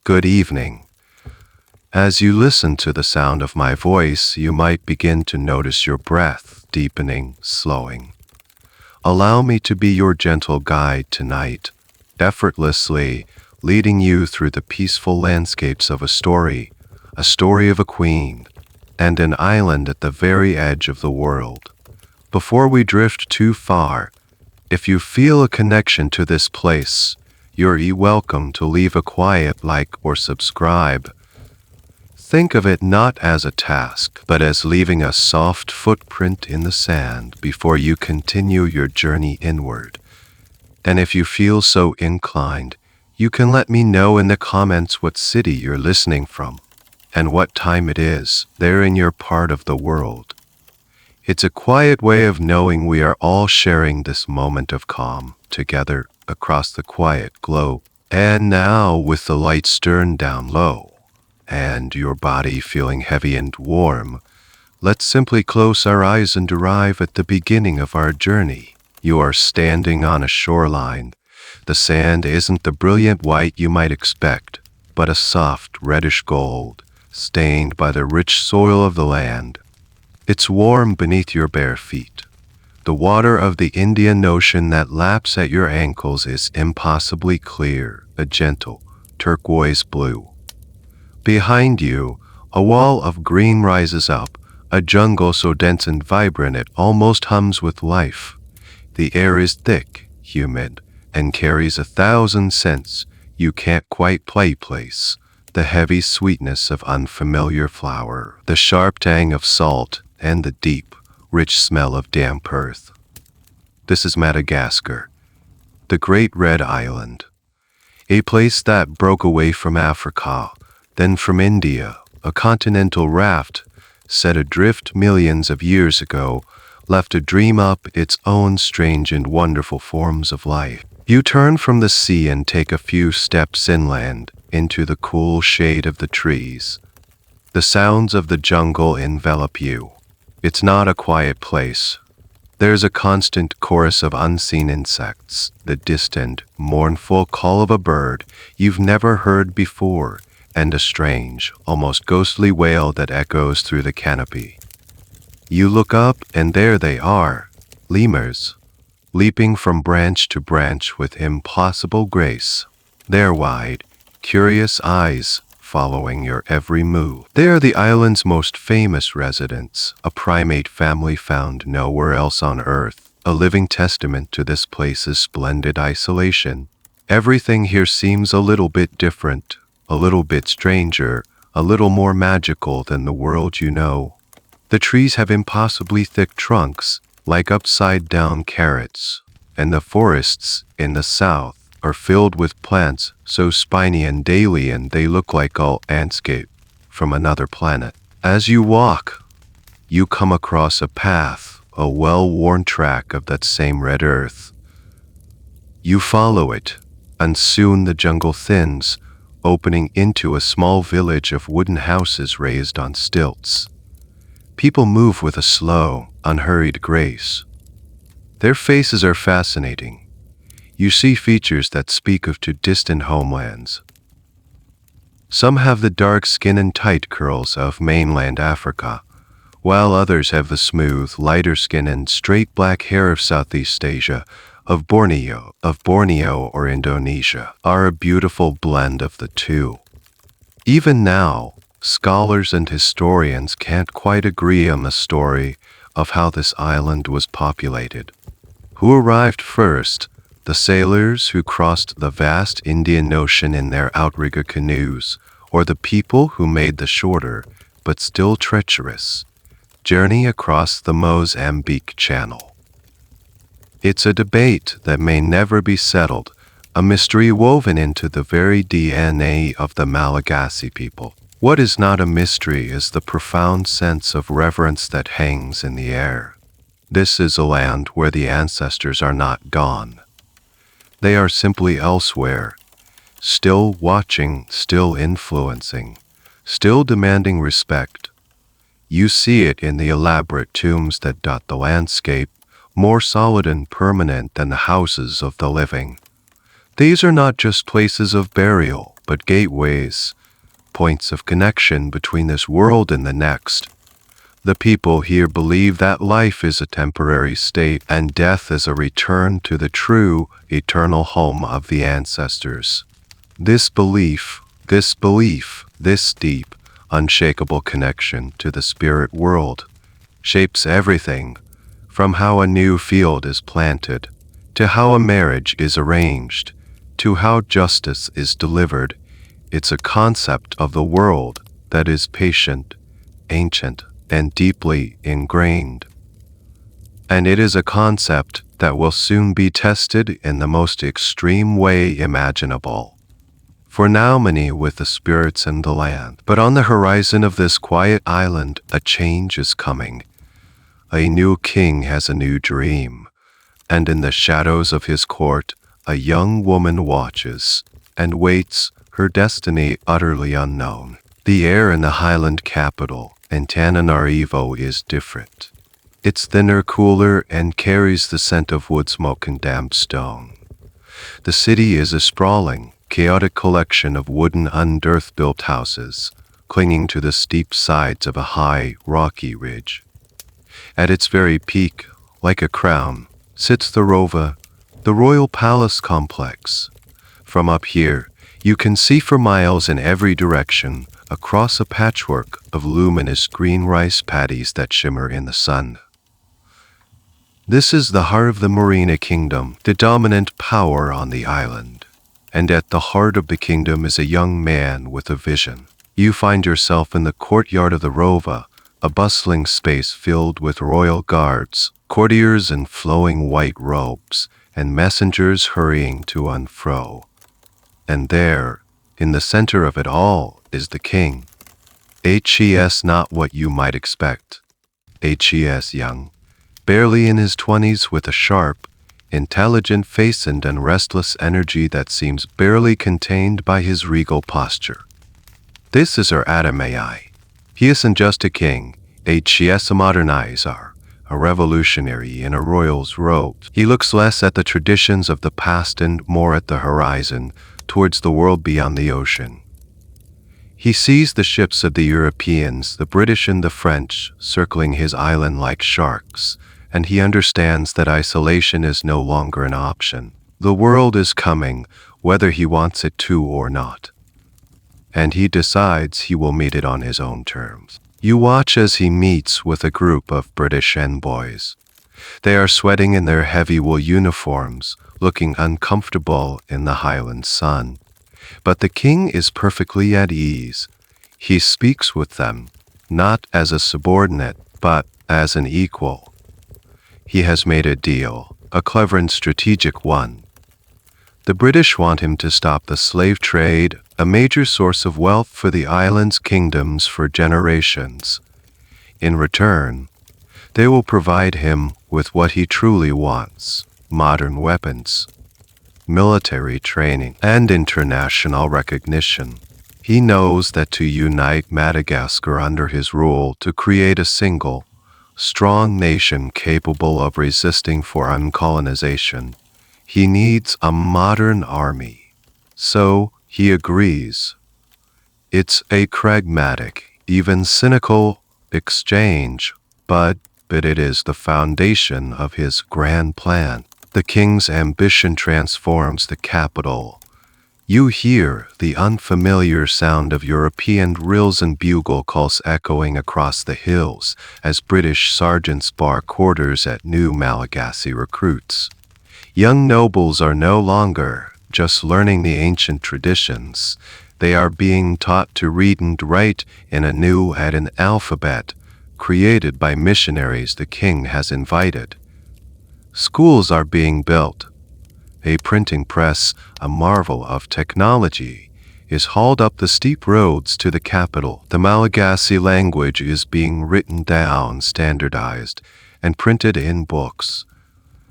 Good evening. As you listen to the sound of my voice, you might begin to notice your breath deepening, slowing. Allow me to be your gentle guide tonight, effortlessly leading you through the peaceful landscapes of a story of a queen, and an island at the very edge of the world. Before we drift too far, if you feel a connection to this place, you're welcome to leave a quiet like or subscribe. Think of it not as a task, but as leaving a soft footprint in the sand before you continue your journey inward. And if you feel so inclined, you can let me know in the comments what city you're listening from, and what time it is there in your part of the world. It's a quiet way of knowing we are all sharing this moment of calm together across the quiet globe. And now, with the lights turned down low, and your body feeling heavy and warm, let's simply close our eyes and arrive at the beginning of our journey. You are standing on a shoreline. The sand isn't the brilliant white you might expect, but a soft reddish gold, stained by the rich soil of the land. It's warm beneath your bare feet. The water of the Indian Ocean that laps at your ankles is impossibly clear, a gentle turquoise blue. Behind you, a wall of green rises up, a jungle so dense and vibrant it almost hums with life. The air is thick, humid, and carries 1,000 scents you can't quite place. The heavy sweetness of unfamiliar flower, the sharp tang of salt, and the deep, rich smell of damp earth. This is Madagascar, the Great Red Island, a place that broke away from Africa, then from India. A continental raft, set adrift millions of years ago, left to dream up its own strange and wonderful forms of life. You turn from the sea and take a few steps inland into the cool shade of the trees. The sounds of the jungle envelop you. It's not a quiet place. There's a constant chorus of unseen insects, the distant, mournful call of a bird you've never heard before, and a strange, almost ghostly wail that echoes through the canopy. You look up, and there they are, lemurs, leaping from branch to branch with impossible grace, their wide, curious eyes following your every move. They are the island's most famous residents, a primate family found nowhere else on Earth, a living testament to this place's splendid isolation. Everything here seems a little bit different, a little bit stranger, a little more magical than the world you know. The trees have impossibly thick trunks, like upside-down carrots, and the forests in the south are filled with plants so spiny and alien they look like a landscape from another planet. As you walk, you come across a path, a well-worn track of that same red earth. You follow it, and soon the jungle thins, opening into a small village of wooden houses raised on stilts. People move with a slow, unhurried grace. Their faces are fascinating. You see features that speak of two distant homelands. Some have the dark skin and tight curls of mainland Africa, while others have the smooth, lighter skin and straight black hair of Southeast Asia, of Borneo or Indonesia, are a beautiful blend of the two. Even now, scholars and historians can't quite agree on the story of how this island was populated. Who arrived first? The sailors who crossed the vast Indian Ocean in their outrigger canoes, or the people who made the shorter, but still treacherous, journey across the Mozambique Channel? It's a debate that may never be settled, a mystery woven into the very DNA of the Malagasy people. What is not a mystery is the profound sense of reverence that hangs in the air. This is a land where the ancestors are not gone. They are simply elsewhere, still watching, still influencing, still demanding respect. You see it in the elaborate tombs that dot the landscape, more solid and permanent than the houses of the living. These are not just places of burial, but gateways, points of connection between this world and the next. The people here believe that life is a temporary state and death is a return to the true, eternal home of the ancestors. This deep, unshakable connection to the spirit world shapes everything, from how a new field is planted, to how a marriage is arranged, to how justice is delivered. It's a concept of the world that is patient, ancient, and deeply ingrained. And it is a concept that will soon be tested in the most extreme way imaginable. For now many with the spirits and the land. But on the horizon of this quiet island, a change is coming. A new king has a new dream, and in the shadows of his court, a young woman watches and waits, her destiny utterly unknown. The air in the highland capital, Antananarivo, is different. It's thinner, cooler, and carries the scent of wood smoke and damp stone. The city is a sprawling, chaotic collection of wooden, unearth-built houses, clinging to the steep sides of a high, rocky ridge. At its very peak, like a crown, sits the Rova, the royal palace complex. From up here, you can see for miles in every direction, across a patchwork of luminous green rice paddies that shimmer in the sun. This is the heart of the Marina Kingdom, the dominant power on the island. And at the heart of the kingdom is a young man with a vision. You find yourself in the courtyard of the Rova, a bustling space filled with royal guards, courtiers in flowing white robes, and messengers hurrying to and fro. And there, in the center of it all, is the king. Hes not what you might expect. Hes young, barely in his 20s, with a sharp, intelligent face and an restless energy that seems barely contained by his regal posture. This is our Adamai. He isn't just a king, Hes a modernizer, a revolutionary in a royal's robe. He looks less at the traditions of the past and more at the horizon, towards the world beyond the ocean. He sees the ships of the Europeans, the British and the French, circling his island like sharks, and he understands that isolation is no longer an option. The world is coming, whether he wants it to or not. And he decides he will meet it on his own terms. You watch as he meets with a group of British envoys. They are sweating in their heavy wool uniforms, looking uncomfortable in the Highland sun. But the king is perfectly at ease. He speaks with them, not as a subordinate, but as an equal. He has made a deal, a clever and strategic one. The British want him to stop the slave trade, a major source of wealth for the island's kingdoms for generations. In return, they will provide him with what he truly wants: modern weapons, military training, and international recognition. He knows that to unite Madagascar under his rule, to create a single, strong nation capable of resisting foreign colonization, he needs a modern army. So he agrees. It's a pragmatic, even cynical exchange, but it is the foundation of his grand plan. The king's ambition transforms the capital. You hear the unfamiliar sound of European drills and bugle calls echoing across the hills as British sergeants bar quarters at new Malagasy recruits. Young nobles are no longer just learning the ancient traditions. They are being taught to read and write in a new Latin alphabet, created by missionaries the king has invited. Schools are being built. A printing press, a marvel of technology, is hauled up the steep roads to the capital. The Malagasy language is being written down, standardized, and printed in books.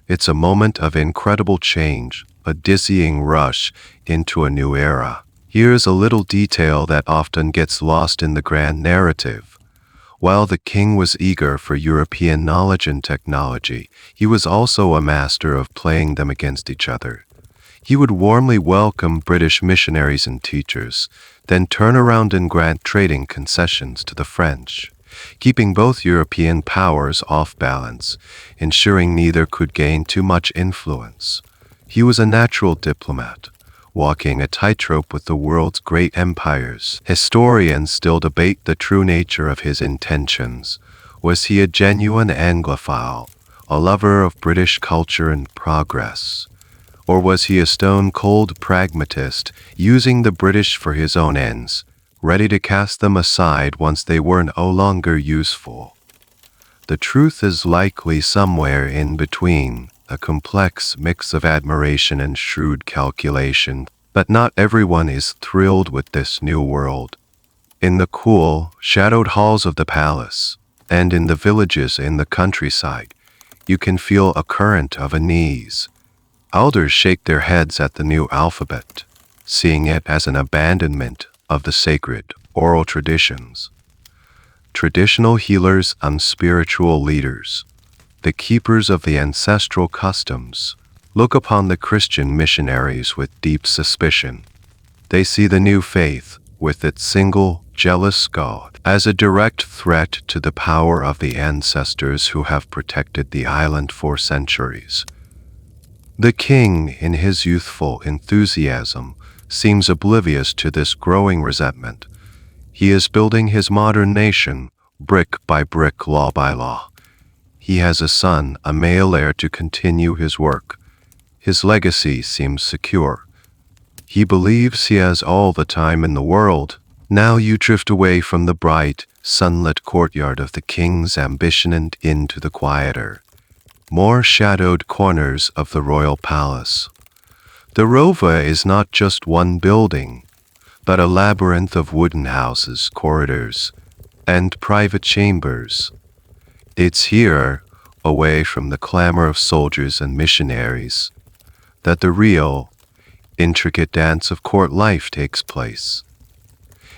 It's a moment of incredible change, a dizzying rush into a new era. Here's a little detail that often gets lost in the grand narrative. While the king was eager for European knowledge and technology, he was also a master of playing them against each other. He would warmly welcome British missionaries and teachers, then turn around and grant trading concessions to the French, keeping both European powers off balance, ensuring neither could gain too much influence. He was a natural diplomat, walking a tightrope with the world's great empires. Historians still debate the true nature of his intentions. Was he a genuine Anglophile, a lover of British culture and progress? Or was he a stone-cold pragmatist, using the British for his own ends, ready to cast them aside once they were no longer useful? The truth is likely somewhere in between, a complex mix of admiration and shrewd calculation, but not everyone is thrilled with this new world. In the cool, shadowed halls of the palace, and in the villages in the countryside, you can feel a current of unease. Elders shake their heads at the new alphabet, seeing it as an abandonment of the sacred oral traditions. Traditional healers and spiritual leaders, the keepers of the ancestral customs, look upon the Christian missionaries with deep suspicion. They see the new faith, with its single, jealous God, as a direct threat to the power of the ancestors who have protected the island for centuries. The king, in his youthful enthusiasm, seems oblivious to this growing resentment. He is building his modern nation, brick by brick, law by law. He has a son, a male heir, to continue his work. His legacy seems secure. He believes he has all the time in the world. Now you drift away from the bright, sunlit courtyard of the king's ambition and into the quieter, more shadowed corners of the royal palace. The Rova is not just one building, but a labyrinth of wooden houses, corridors, and private chambers. It's here, away from the clamor of soldiers and missionaries, that the real, intricate dance of court life takes place.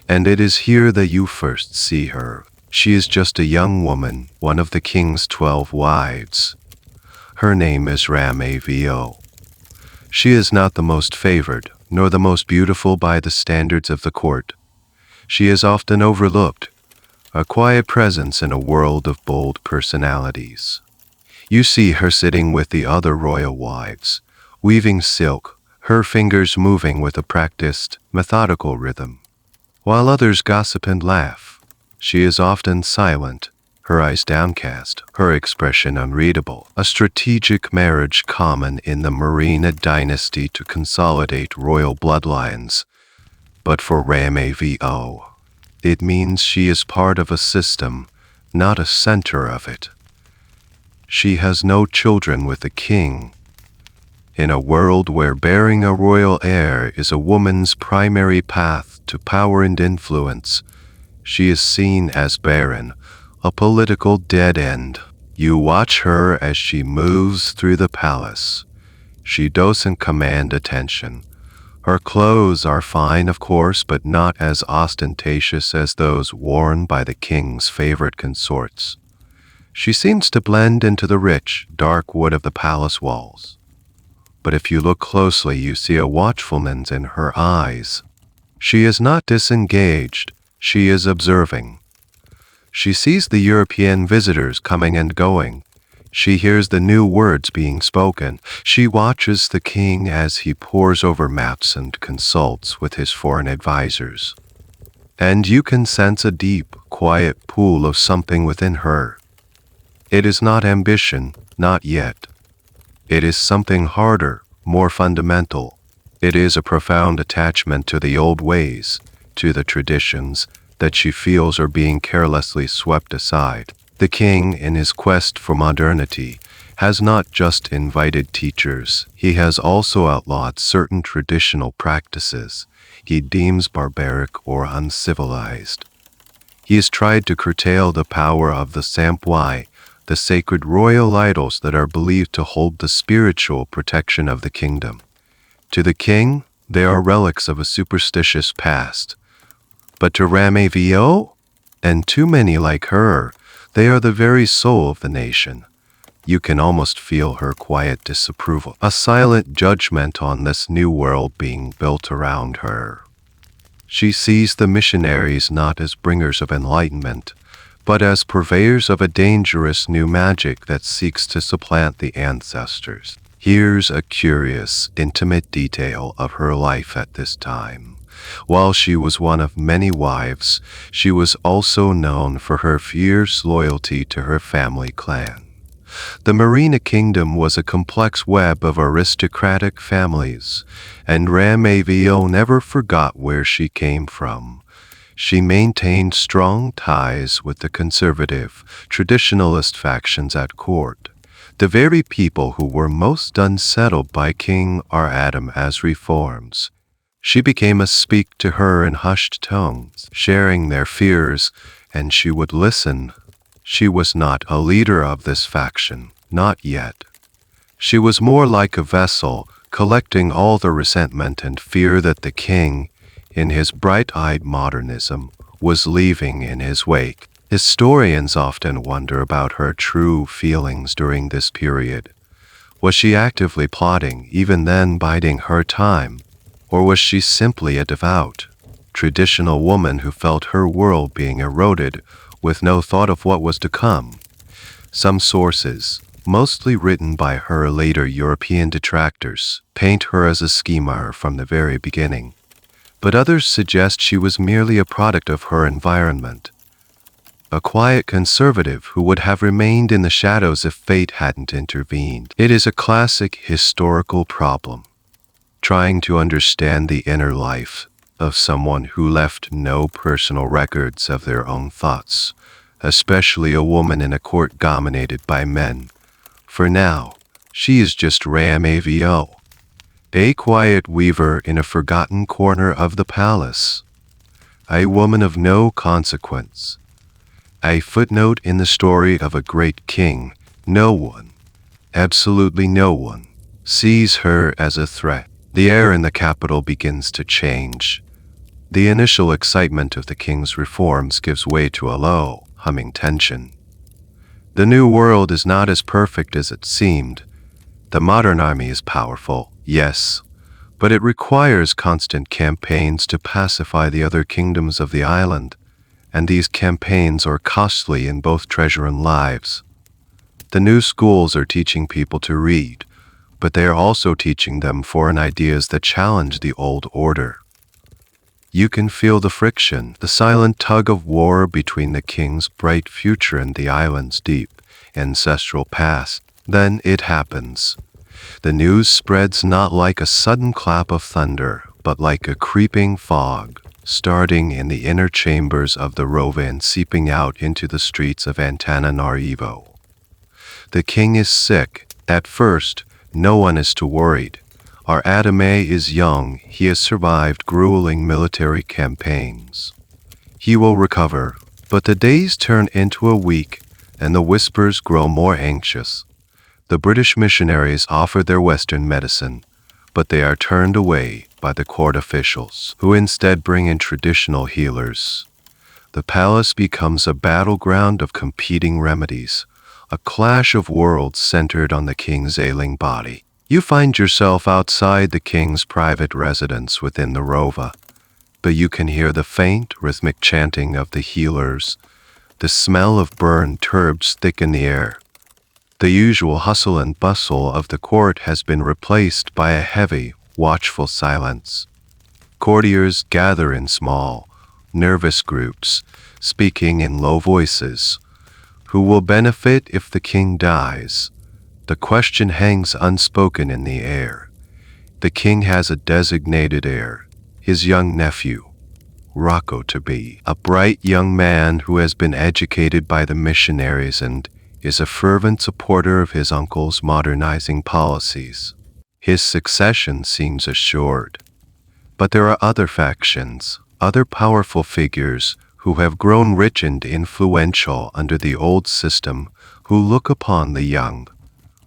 And it is here that you first see her. She is just a young woman, one of the king's 12 wives. Her name is Ramavo. She is not the most favored, nor the most beautiful by the standards of the court. She is often overlooked, a quiet presence in a world of bold personalities. You see her sitting with the other royal wives, weaving silk, her fingers moving with a practiced, methodical rhythm. While others gossip and laugh, she is often silent, her eyes downcast, her expression unreadable. A strategic marriage common in the Marinid dynasty to consolidate royal bloodlines. But for Ramavo, it means she is part of a system, not a center of it. She has no children with the king. In a world where bearing a royal heir is a woman's primary path to power and influence, she is seen as barren, a political dead end. You watch her as she moves through the palace. She doesn't command attention. Her clothes are fine, of course, but not as ostentatious as those worn by the king's favorite consorts. She seems to blend into the rich, dark wood of the palace walls. But if you look closely, you see a watchfulness in her eyes. She is not disengaged, she is observing. She sees the European visitors coming and going. She hears the new words being spoken. She watches the king as he pores over maps and consults with his foreign advisors. And you can sense a deep, quiet pool of something within her. It is not ambition, not yet. It is something harder, more fundamental. It is a profound attachment to the old ways, to the traditions, that she feels are being carelessly swept aside. The king, in his quest for modernity, has not just invited teachers, he has also outlawed certain traditional practices he deems barbaric or uncivilized. He has tried to curtail the power of the Sampwai, the sacred royal idols that are believed to hold the spiritual protection of the kingdom. To the king, they are relics of a superstitious past. But to Ramavo, and too many like her, they are the very soul of the nation. You can almost feel her quiet disapproval, a silent judgment on this new world being built around her. She sees the missionaries not as bringers of enlightenment, but as purveyors of a dangerous new magic that seeks to supplant the ancestors. Here's a curious, intimate detail of her life at this time. While she was one of many wives, she was also known for her fierce loyalty to her family clan. The Marina Kingdom was a complex web of aristocratic families, and Ramavio never forgot where she came from. She maintained strong ties with the conservative, traditionalist factions at court, the very people who were most unsettled by King Adam's reforms. She became a speak to her in hushed tones, sharing their fears, and she would listen. She was not a leader of this faction, not yet. She was more like a vessel, collecting all the resentment and fear that the king, in his bright-eyed modernism, was leaving in his wake. Historians often wonder about her true feelings during this period. Was she actively plotting, even then biding her time? Or was she simply a devout, traditional woman who felt her world being eroded with no thought of what was to come? Some sources, mostly written by her later European detractors, paint her as a schemer from the very beginning, but others suggest she was merely a product of her environment, a quiet conservative who would have remained in the shadows if fate hadn't intervened. It is a classic historical problem, trying to understand the inner life of someone who left no personal records of their own thoughts, especially a woman in a court dominated by men. For now, she is just Ramavio, a quiet weaver in a forgotten corner of the palace, a woman of no consequence, a footnote in the story of a great king. No one, absolutely no one, sees her as a threat. The air in the capital begins to change. The initial excitement of the king's reforms gives way to a low, humming tension. The new world is not as perfect as it seemed. The modern army is powerful, yes, but it requires constant campaigns to pacify the other kingdoms of the island, and these campaigns are costly in both treasure and lives. The new schools are teaching people to read, but they are also teaching them foreign ideas that challenge the old order. You can feel the friction, the silent tug of war between the king's bright future and the island's deep, ancestral past. Then it happens. The news spreads not like a sudden clap of thunder, but like a creeping fog, starting in the inner chambers of the Rova and seeping out into the streets of Antananarivo. The king is sick. At first, no one is too worried. Our Adame is young. He has survived grueling military campaigns. He will recover, but the days turn into a week, and the whispers grow more anxious. The British missionaries offer their Western medicine, but they are turned away by the court officials, who instead bring in traditional healers. The palace becomes a battleground of competing remedies, a clash of worlds centered on the king's ailing body. You find yourself outside the king's private residence within the Rova, but you can hear the faint, rhythmic chanting of the healers. The smell of burned herbs thicken the air. The usual hustle and bustle of the court has been replaced by a heavy, watchful silence. Courtiers gather in small, nervous groups, speaking in low voices. Who will benefit if the king dies? The question hangs unspoken in the air. The king has a designated heir, his young nephew, Rocco to be, a bright young man who has been educated by the missionaries and is a fervent supporter of his uncle's modernizing policies. His succession seems assured. But there are other factions, other powerful figures who have grown rich and influential under the old system, who look upon the young,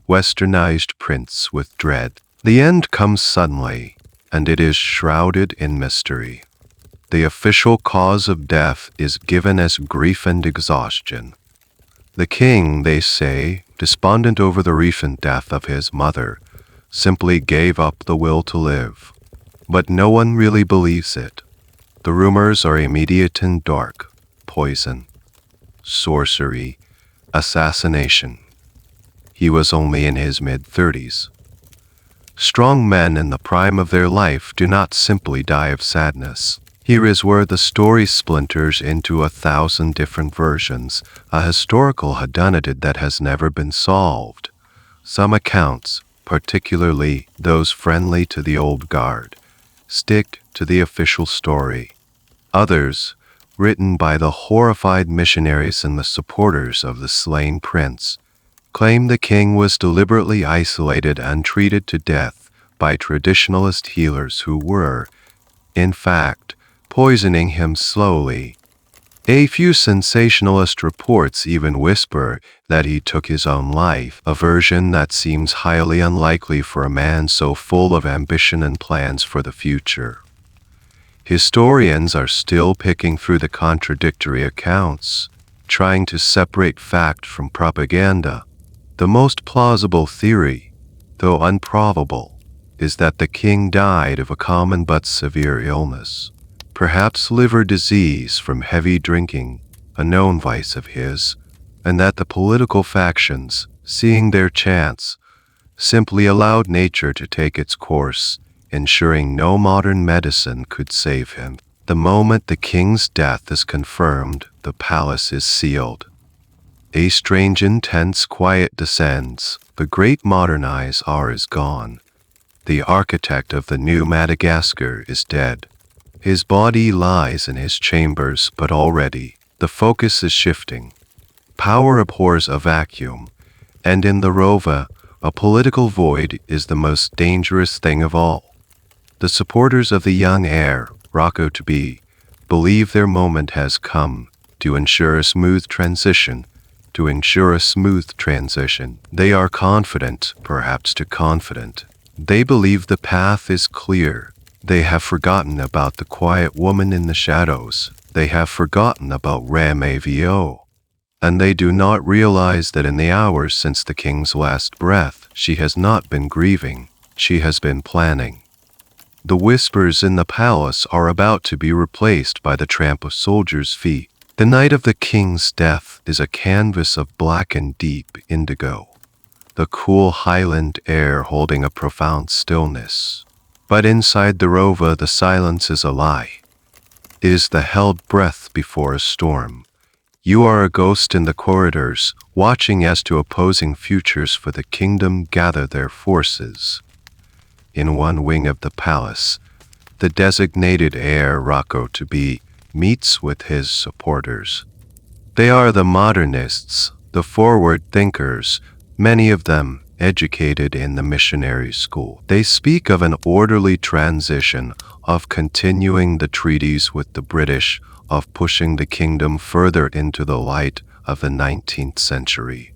westernized prince with dread. The end comes suddenly, and it is shrouded in mystery. The official cause of death is given as grief and exhaustion. The king, they say, despondent over the recent death of his mother, simply gave up the will to live. But no one really believes it. The rumors are immediate and dark: poison, sorcery, assassination. He was only in his mid-30s. Strong men in the prime of their life do not simply die of sadness. Here is where the story splinters into 1,000 different versions, a historical whodunit that has never been solved. Some accounts, particularly those friendly to the old guard, stick to the official story. Others, written by the horrified missionaries and the supporters of the slain prince, claim the king was deliberately isolated and treated to death by traditionalist healers who were, in fact, poisoning him slowly. A few sensationalist reports even whisper that he took his own life, a version that seems highly unlikely for a man so full of ambition and plans for the future. Historians are still picking through the contradictory accounts, trying to separate fact from propaganda. The most plausible theory, though unprobable, is that the king died of a common but severe illness, perhaps liver disease from heavy drinking, a known vice of his, and that the political factions, seeing their chance, simply allowed nature to take its course, ensuring no modern medicine could save him. The moment the king's death is confirmed, the palace is sealed. A strange, intense quiet descends. The great modernizer is gone. The architect of the new Madagascar is dead. His body lies in his chambers, but already the focus is shifting. Power abhors a vacuum, and in the Rova, a political void is the most dangerous thing of all. The supporters of the young heir, Rocco to be, believe their moment has come to ensure a smooth transition. They are confident, perhaps too confident. They believe the path is clear. They have forgotten about the quiet woman in the shadows. They have forgotten about Ramavio. And they do not realize that in the hours since the king's last breath, she has not been grieving. She has been planning. The whispers in the palace are about to be replaced by the tramp of soldiers' feet. The night of the king's death is a canvas of black and deep indigo, the cool highland air holding a profound stillness. But inside the Rova, the silence is a lie. It is the held breath before a storm. You are a ghost in the corridors, watching as two opposing futures for the kingdom gather their forces. In one wing of the palace, the designated heir, Rocco to be, meets with his supporters. They are the modernists, the forward thinkers, many of them educated in the missionary school. They speak of an orderly transition, of continuing the treaties with the British, of pushing the kingdom further into the light of the 19th century.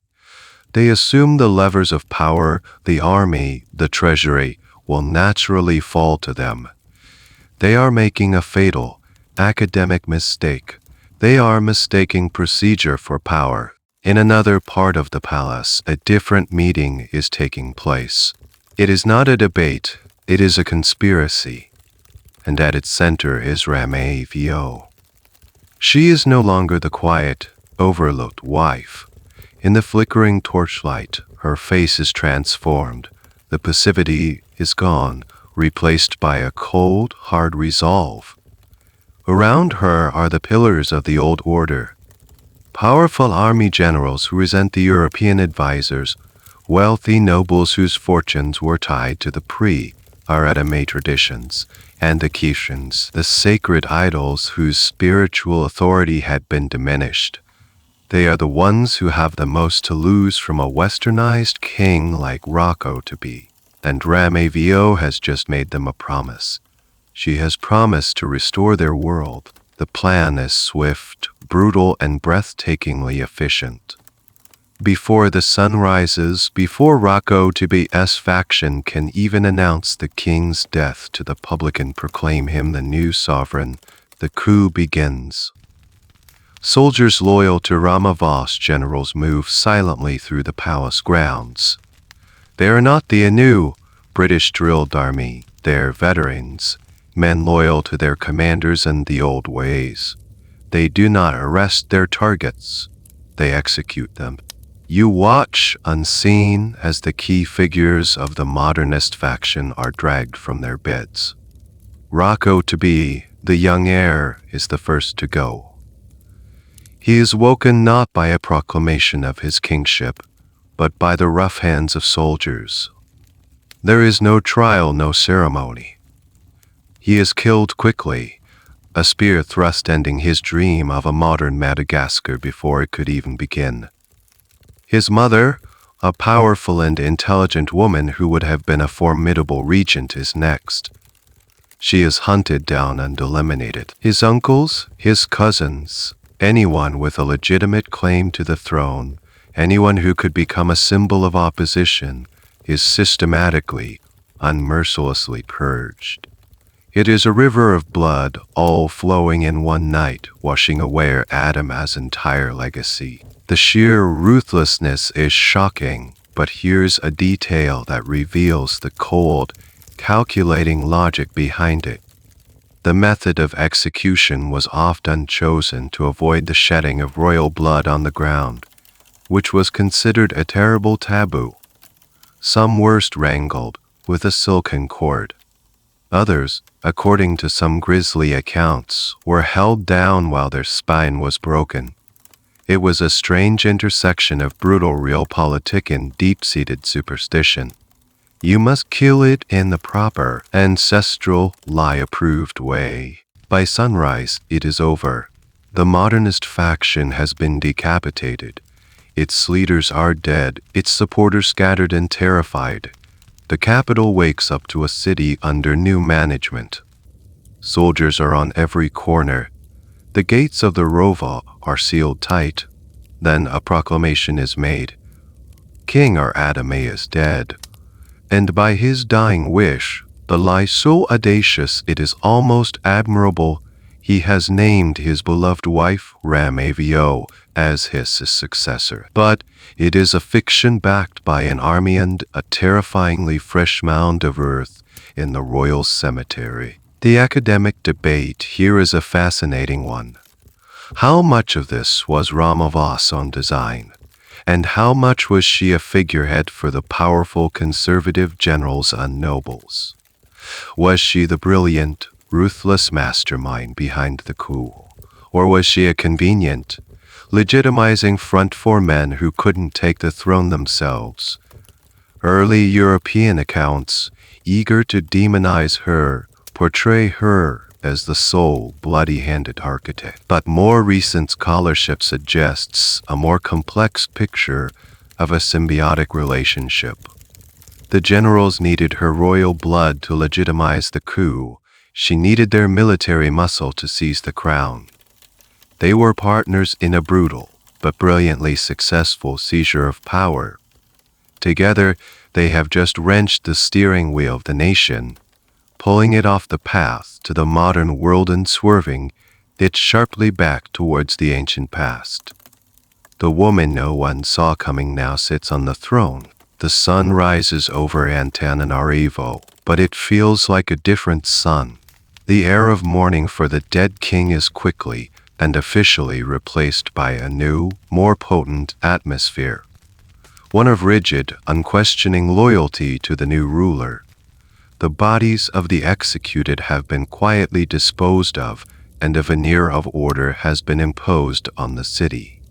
They assume the levers of power, the army, the treasury, will naturally fall to them. They are making a fatal, academic mistake. They are mistaking procedure for power. In another part of the palace, a different meeting is taking place. It is not a debate, it is a conspiracy. And at its center is Ramavio. She is no longer the quiet, overlooked wife. In the flickering torchlight, her face is transformed. The passivity is gone, replaced by a cold, hard resolve. Around her are the pillars of the old order. Powerful army generals who resent the European advisors, wealthy nobles whose fortunes were tied to the pre-Aratame traditions, and the Kishans, the sacred idols whose spiritual authority had been diminished. They are the ones who have the most to lose from a westernized king like Rocco to be. And Ramavio has just made them a promise. She has promised to restore their world. The plan is swift, brutal, and breathtakingly efficient. Before the sun rises, before Rocco to be's faction can even announce the king's death to the public and proclaim him the new sovereign, the coup begins. Soldiers loyal to Ramavas generals move silently through the palace grounds. They are not the anew British drilled army, they're veterans, men loyal to their commanders and the old ways. They do not arrest their targets, they execute them. You watch, unseen, as the key figures of the modernist faction are dragged from their beds. Rocco to be, the young heir, is the first to go. He is woken not by a proclamation of his kingship, but by the rough hands of soldiers. There is no trial, no ceremony. He is killed quickly, a spear thrust ending his dream of a modern Madagascar before it could even begin. His mother, a powerful and intelligent woman who would have been a formidable regent, is next. She is hunted down and eliminated. His uncles, his cousins, anyone with a legitimate claim to the throne, anyone who could become a symbol of opposition, is systematically, unmercilessly purged. It is a river of blood, all flowing in one night, washing away Adam's entire legacy. The sheer ruthlessness is shocking, but here's a detail that reveals the cold, calculating logic behind it. The method of execution was often chosen to avoid the shedding of royal blood on the ground, which was considered a terrible taboo. Some were strangled with a silken cord. Others, according to some grisly accounts, were held down while their spine was broken. It was a strange intersection of brutal realpolitik and deep-seated superstition. You must kill it in the proper, ancestral, lie-approved way. By sunrise, it is over. The modernist faction has been decapitated. Its leaders are dead, its supporters scattered and terrified. The capital wakes up to a city under new management. Soldiers are on every corner. The gates of the Rova are sealed tight. Then a proclamation is made. King Adame is dead. And by his dying wish, the lie so audacious it is almost admirable, he has named his beloved wife, Ramavio, as his successor. But it is a fiction backed by an army and a terrifyingly fresh mound of earth in the royal cemetery. The academic debate here is a fascinating one. How much of this was Ramavas on design? And how much was she a figurehead for the powerful conservative generals and nobles? Was she the brilliant, ruthless mastermind behind the coup? Or was she a convenient, legitimizing front for men who couldn't take the throne themselves? Early European accounts, eager to demonize her, portray her as the sole bloody-handed architect. But more recent scholarship suggests a more complex picture of a symbiotic relationship. The generals needed her royal blood to legitimize the coup. She needed their military muscle to seize the crown. They were partners in a brutal, but brilliantly successful seizure of power. Together, they have just wrenched the steering wheel of the nation, pulling it off the path to the modern world and swerving it sharply back towards the ancient past. The woman no one saw coming now sits on the throne. The sun rises over Antananarivo, but it feels like a different sun. The air of mourning for the dead king is quickly and officially replaced by a new, more potent atmosphere. One of rigid, unquestioning loyalty to the new ruler. The bodies of the executed have been quietly disposed of, and a veneer of order has been imposed on the city.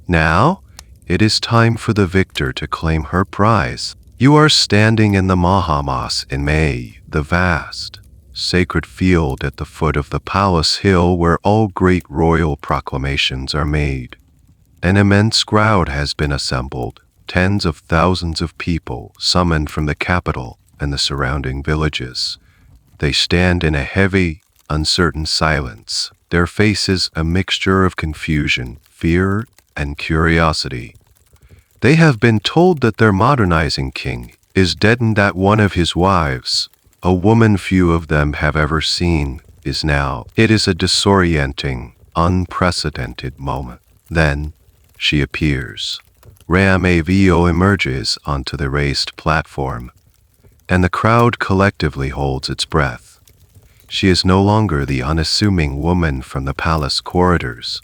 Now, it is time for the victor to claim her prize. You are standing in the Mahamas in May, the vast, sacred field at the foot of the palace hill where all great royal proclamations are made. An immense crowd has been assembled, tens of thousands of people summoned from the capital and the surrounding villages. They stand in a heavy, uncertain silence, their faces a mixture of confusion, fear, and curiosity. They have been told that their modernizing king is dead and that one of his wives, a woman few of them have ever seen, is now. It is a disorienting, unprecedented moment. Then, she appears. Ramavio emerges onto the raised platform, and the crowd collectively holds its breath. She is no longer the unassuming woman from the palace corridors.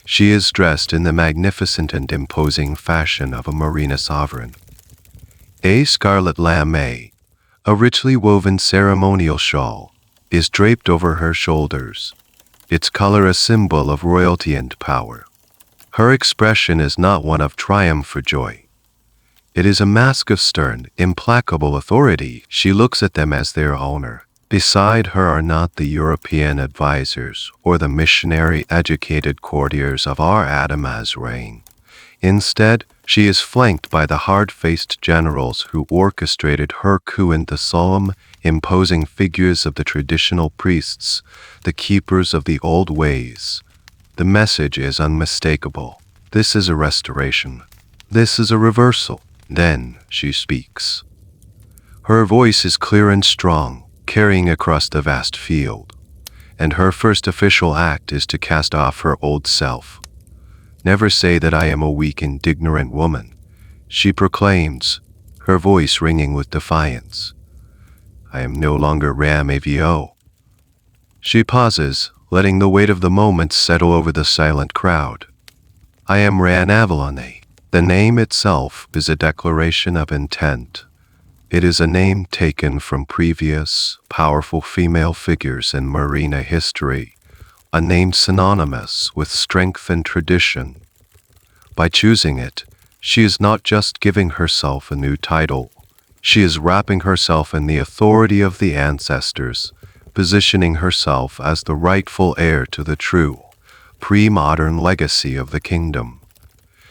She is dressed in the magnificent and imposing fashion of a marina sovereign. A scarlet lame, a richly woven ceremonial shawl, is draped over her shoulders, its color a symbol of royalty and power. Her expression is not one of triumph or joy. It is a mask of stern, implacable authority. She looks at them as their owner. Beside her are not the European advisors or the missionary-educated courtiers of our Adam's reign. Instead, she is flanked by the hard-faced generals who orchestrated her coup and the solemn, imposing figures of the traditional priests, the keepers of the old ways. The message is unmistakable. This is a restoration. This is a reversal. Then she speaks. Her voice is clear and strong, carrying across the vast field, and her first official act is to cast off her old self. Never say that I am a weak and ignorant woman, she proclaims, her voice ringing with defiance. I am no longer Ramavio. She pauses, letting the weight of the moment settle over the silent crowd. I am Ran Avalone. The name itself is a declaration of intent. It is a name taken from previous, powerful female figures in marina history, a name synonymous with strength and tradition. By choosing it, she is not just giving herself a new title. She is wrapping herself in the authority of the ancestors, positioning herself as the rightful heir to the true, pre-modern legacy of the kingdom.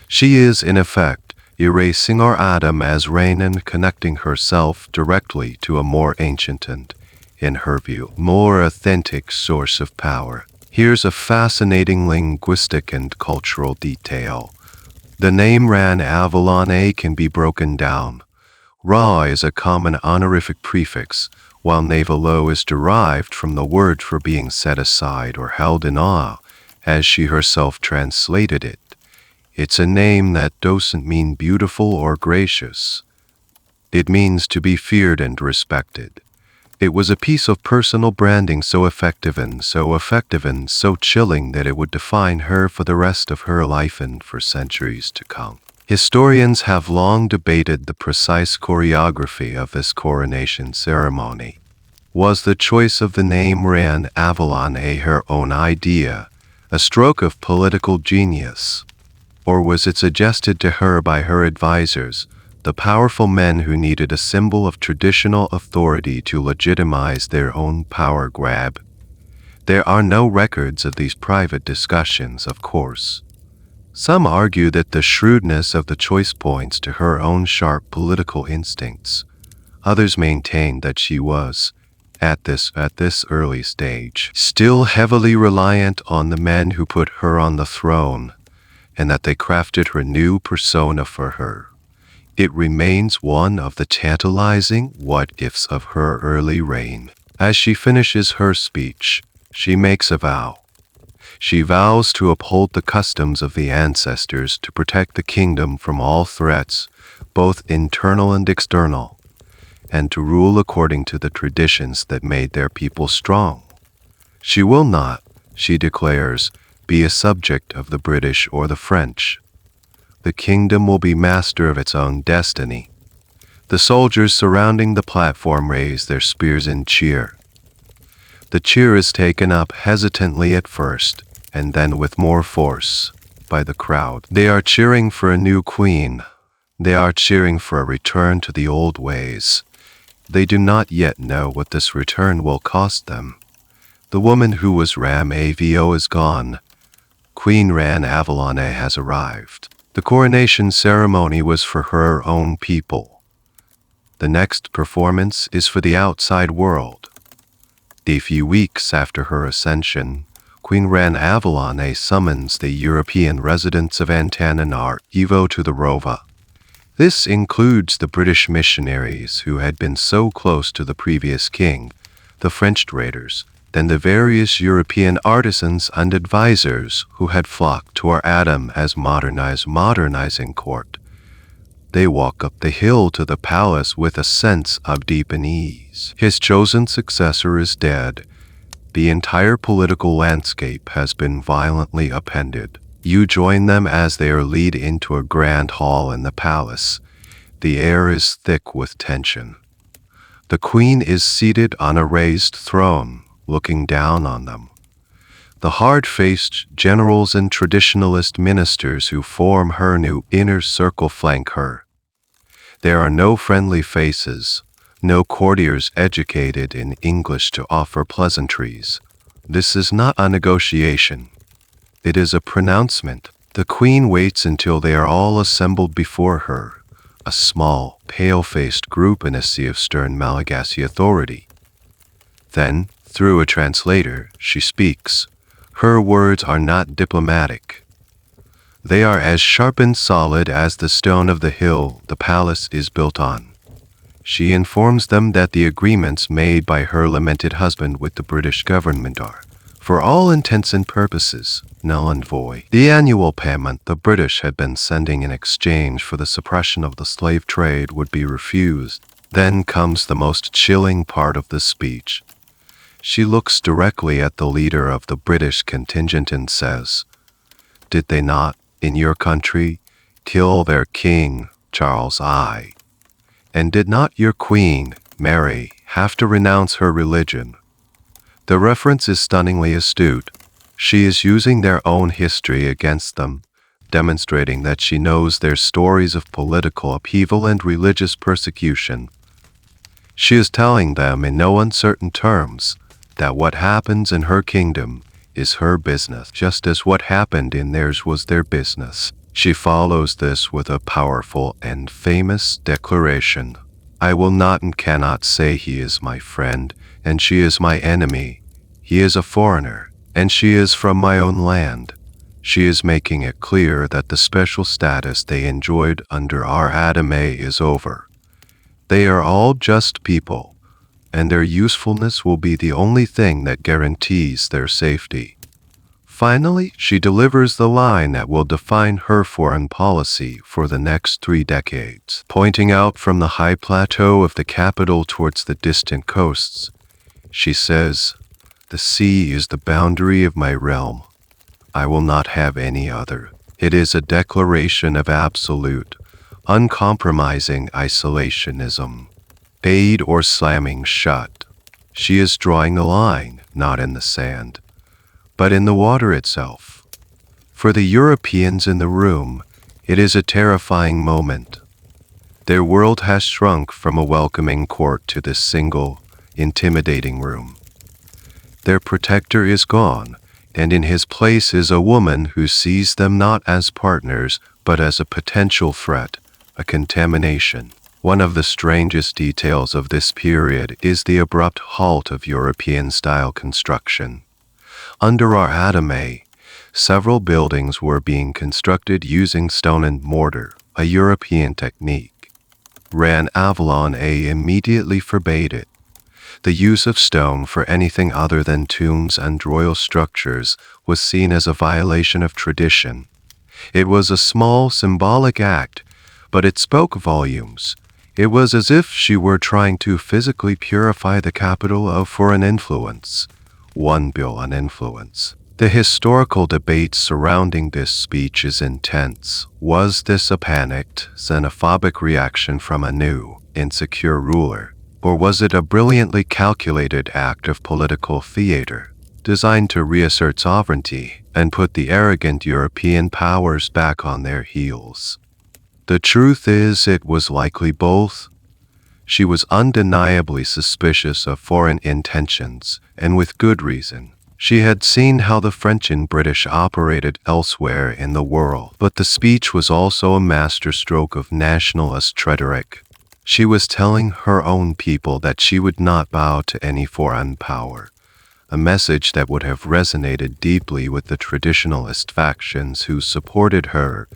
She is, in effect, erasing our Adam as reign and connecting herself directly to a more ancient and, in her view, more authentic source of power. Here's a fascinating linguistic and cultural detail. The name Ran Avalone can be broken down. Ra is a common honorific prefix, while Navalo is derived from the word for being set aside or held in awe, as she herself translated it. It's a name that doesn't mean beautiful or gracious. It means to be feared and respected. It was a piece of personal branding so effective and so chilling that it would define her for the rest of her life and for centuries to come. Historians have long debated the precise choreography of this coronation ceremony. Was the choice of the name Ran Avalone her own idea, a stroke of political genius? Or was it suggested to her by her advisors, the powerful men who needed a symbol of traditional authority to legitimize their own power grab? There are no records of these private discussions, of course. Some argue that the shrewdness of the choice points to her own sharp political instincts. Others maintain that she was, at this early stage, still heavily reliant on the men who put her on the throne, and that they crafted her new persona for her. It remains one of the tantalizing what-ifs of her early reign. As she finishes her speech, she makes a vow. She vows to uphold the customs of the ancestors, to protect the kingdom from all threats, both internal and external, and to rule according to the traditions that made their people strong. She will not, she declares, be a subject of the British or the French. The kingdom will be master of its own destiny. The soldiers surrounding the platform raise their spears and cheer. The cheer is taken up hesitantly at first, and then with more force, by the crowd. They are cheering for a new queen. They are cheering for a return to the old ways. They do not yet know what this return will cost them. The woman who was Ramavio is gone. Queen Ran Avalone has arrived. The coronation ceremony was for her own people. The next performance is for the outside world. A few weeks after her ascension, Queen Ran Avalone summons the European residents of Antananarivo to the Rova. This includes the British missionaries who had been so close to the previous king, the French raiders, than the various European artisans and advisors who had flocked to our Adam as modernizing court. They walk up the hill to the palace with a sense of deep unease. His chosen successor is dead. The entire political landscape has been violently upended. You join them as they are led into a grand hall in the palace. The air is thick with tension. The queen is seated on a raised throne, looking down on them. The hard-faced generals and traditionalist ministers who form her new inner circle flank her. There are no friendly faces, no courtiers educated in English to offer pleasantries. This is not a negotiation. It is a pronouncement. The queen waits until they are all assembled before her, a small, pale-faced group in a sea of stern Malagasy authority. Then, through a translator, she speaks. Her words are not diplomatic. They are as sharp and solid as the stone of the hill the palace is built on. She informs them that the agreements made by her lamented husband with the British government are, for all intents and purposes, null and void. The annual payment the British had been sending in exchange for the suppression of the slave trade would be refused. Then comes the most chilling part of the speech. She looks directly at the leader of the British contingent and says, "Did they not, in your country, kill their king, Charles I? And did not your queen, Mary, have to renounce her religion?" The reference is stunningly astute. She is using their own history against them, demonstrating that she knows their stories of political upheaval and religious persecution. She is telling them in no uncertain terms that what happens in her kingdom is her business, just as what happened in theirs was their business. She follows this with a powerful and famous declaration. "I will not and cannot say he is my friend, and she is my enemy. He is a foreigner, and she is from my own land." She is making it clear that the special status they enjoyed under our Adam is over. They are all just people, and their usefulness will be the only thing that guarantees their safety. Finally, she delivers the line that will define her foreign policy for the next 3 decades. Pointing out from the high plateau of the capital towards the distant coasts, she says, "The sea is the boundary of my realm. I will not have any other." It is a declaration of absolute, uncompromising isolationism. Bade or slamming shut. She is drawing the line, not in the sand, but in the water itself. For the Europeans in the room, it is a terrifying moment. Their world has shrunk from a welcoming court to this single, intimidating room. Their protector is gone, and in his place is a woman who sees them not as partners, but as a potential threat, a contamination. One of the strangest details of this period is the abrupt halt of European-style construction. Under our Adam, several buildings were being constructed using stone and mortar, a European technique. Ran Avalon immediately forbade it. The use of stone for anything other than tombs and royal structures was seen as a violation of tradition. It was a small, symbolic act, but it spoke volumes. It was as if she were trying to physically purify the capital of foreign influence. One bill on influence. The historical debate surrounding this speech is intense. Was this a panicked, xenophobic reaction from a new, insecure ruler? Or was it a brilliantly calculated act of political theater, designed to reassert sovereignty and put the arrogant European powers back on their heels? The truth is, it was likely both. She was undeniably suspicious of foreign intentions, and with good reason. She had seen how the French and British operated elsewhere in the world, but the speech was also a masterstroke of nationalist rhetoric. She was telling her own people that she would not bow to any foreign power, a message that would have resonated deeply with the traditionalist factions who supported her.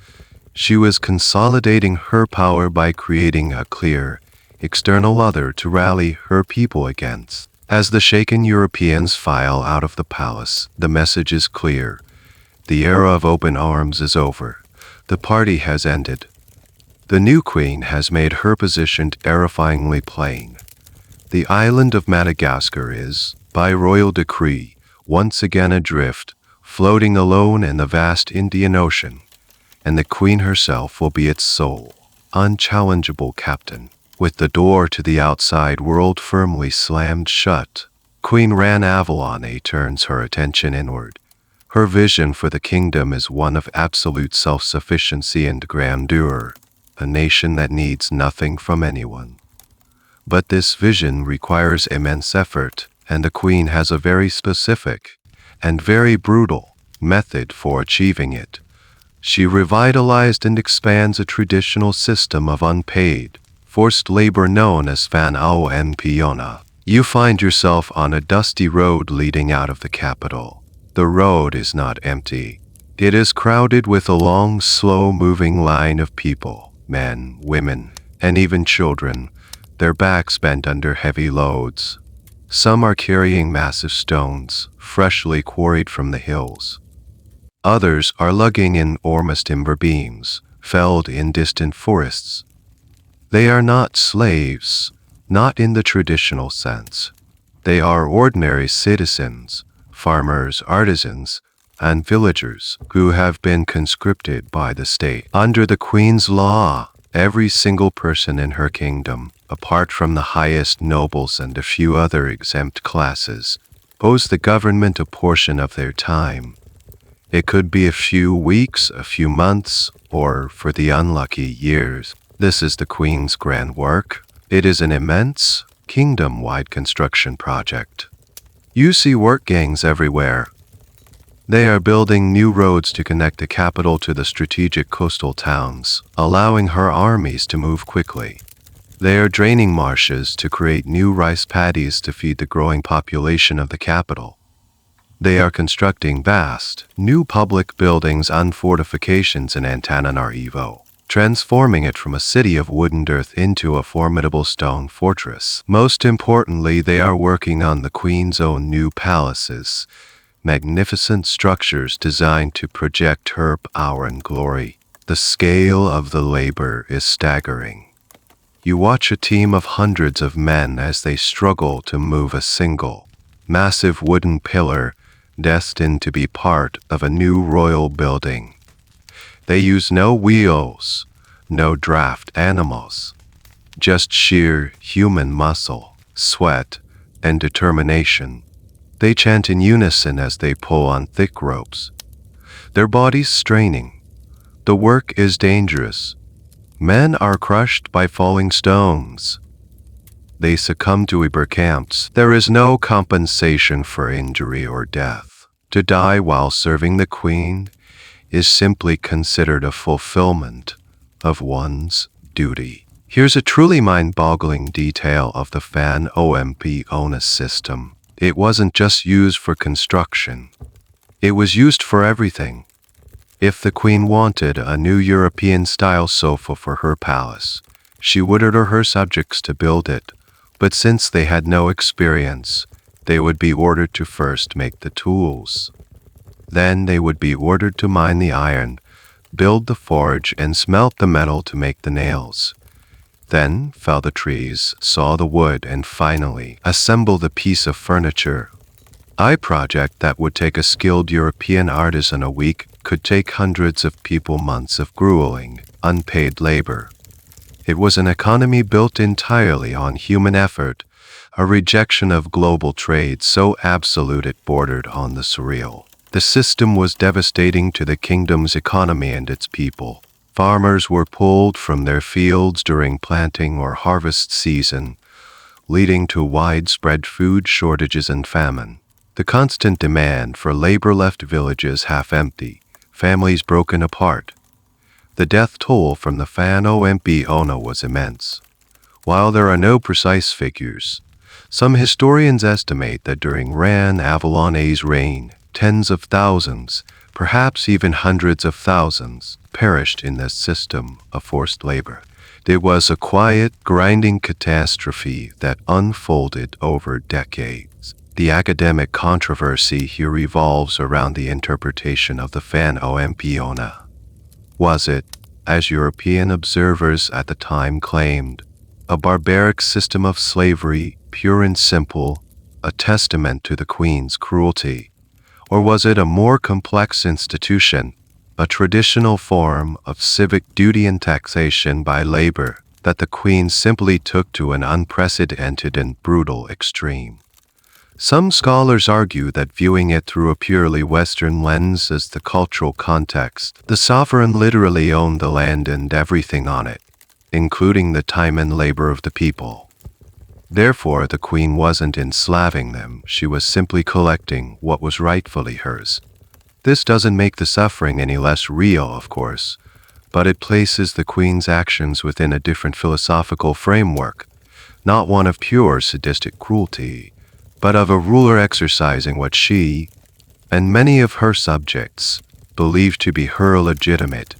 She was consolidating her power by creating a clear, external other to rally her people against. As the shaken Europeans file out of the palace, the message is clear. The era of open arms is over. The party has ended. The new queen has made her position terrifyingly plain. The island of Madagascar is, by royal decree, once again adrift, floating alone in the vast Indian Ocean, and the queen herself will be its sole, unchallengeable captain. With the door to the outside world firmly slammed shut, Queen Ran Avalone turns her attention inward. Her vision for the kingdom is one of absolute self-sufficiency and grandeur, a nation that needs nothing from anyone. But this vision requires immense effort, and the queen has a very specific and very brutal method for achieving it. She revitalized and expands a traditional system of unpaid, forced labor known as fan-o-en-piona. You find yourself on a dusty road leading out of the capital. The road is not empty. It is crowded with a long, slow-moving line of people, men, women, and even children, their backs bent under heavy loads. Some are carrying massive stones, freshly quarried from the hills. Others are lugging in enormous timber beams, felled in distant forests. They are not slaves, not in the traditional sense. They are ordinary citizens, farmers, artisans, and villagers who have been conscripted by the state. Under the Queen's law, every single person in her kingdom, apart from the highest nobles and a few other exempt classes, owes the government a portion of their time. It could be a few weeks, a few months, or, for the unlucky, years. This is the Queen's grand work. It is an immense, kingdom-wide construction project. You see work gangs everywhere. They are building new roads to connect the capital to the strategic coastal towns, allowing her armies to move quickly. They are draining marshes to create new rice paddies to feed the growing population of the capital. They are constructing vast, new public buildings and fortifications in Antananarivo, transforming it from a city of wooden earth into a formidable stone fortress. Most importantly, they are working on the Queen's own new palaces, magnificent structures designed to project her power and glory. The scale of the labor is staggering. You watch a team of hundreds of men as they struggle to move a single, massive wooden pillar destined to be part of a new royal building. They use no wheels, no draft animals, just sheer human muscle, sweat, and determination. They chant in unison as they pull on thick ropes, their bodies straining. The work is dangerous. Men are crushed by falling stones. They succumb to camps. There is no compensation for injury or death. To die while serving the Queen is simply considered a fulfillment of one's duty. Here's a truly mind-boggling detail of the fan-o-en-piona system. It wasn't just used for construction. It was used for everything. If the Queen wanted a new European-style sofa for her palace, she would order her subjects to build it. But since they had no experience, they would be ordered to first make the tools. Then they would be ordered to mine the iron, build the forge, and smelt the metal to make the nails. Then fell the trees, saw the wood, and finally assemble the piece of furniture. A project that would take a skilled European artisan a week could take hundreds of people months of grueling, unpaid labor. It was an economy built entirely on human effort, a rejection of global trade so absolute it bordered on the surreal. The system was devastating to the kingdom's economy and its people. Farmers were pulled from their fields during planting or harvest season, leading to widespread food shortages and famine. The constant demand for labor left villages half empty, families broken apart. The death toll from the fan-o-en-piona was immense. While there are no precise figures, some historians estimate that during Ran Avalone's reign, tens of thousands, perhaps even hundreds of thousands, perished in this system of forced labor. It was a quiet, grinding catastrophe that unfolded over decades. The academic controversy here revolves around the interpretation of the Phanompiona. Was it, as European observers at the time claimed, a barbaric system of slavery, pure and simple, a testament to the Queen's cruelty? Or was it a more complex institution, a traditional form of civic duty and taxation by labor that the Queen simply took to an unprecedented and brutal extreme? Some scholars argue that viewing it through a purely Western lens as the cultural context, the sovereign literally owned the land and everything on it, including the time and labor of the people. Therefore, the Queen wasn't enslaving them, she was simply collecting what was rightfully hers. This doesn't make the suffering any less real, of course, but it places the Queen's actions within a different philosophical framework, not one of pure sadistic cruelty, but of a ruler exercising what she, and many of her subjects, believed to be her legitimate,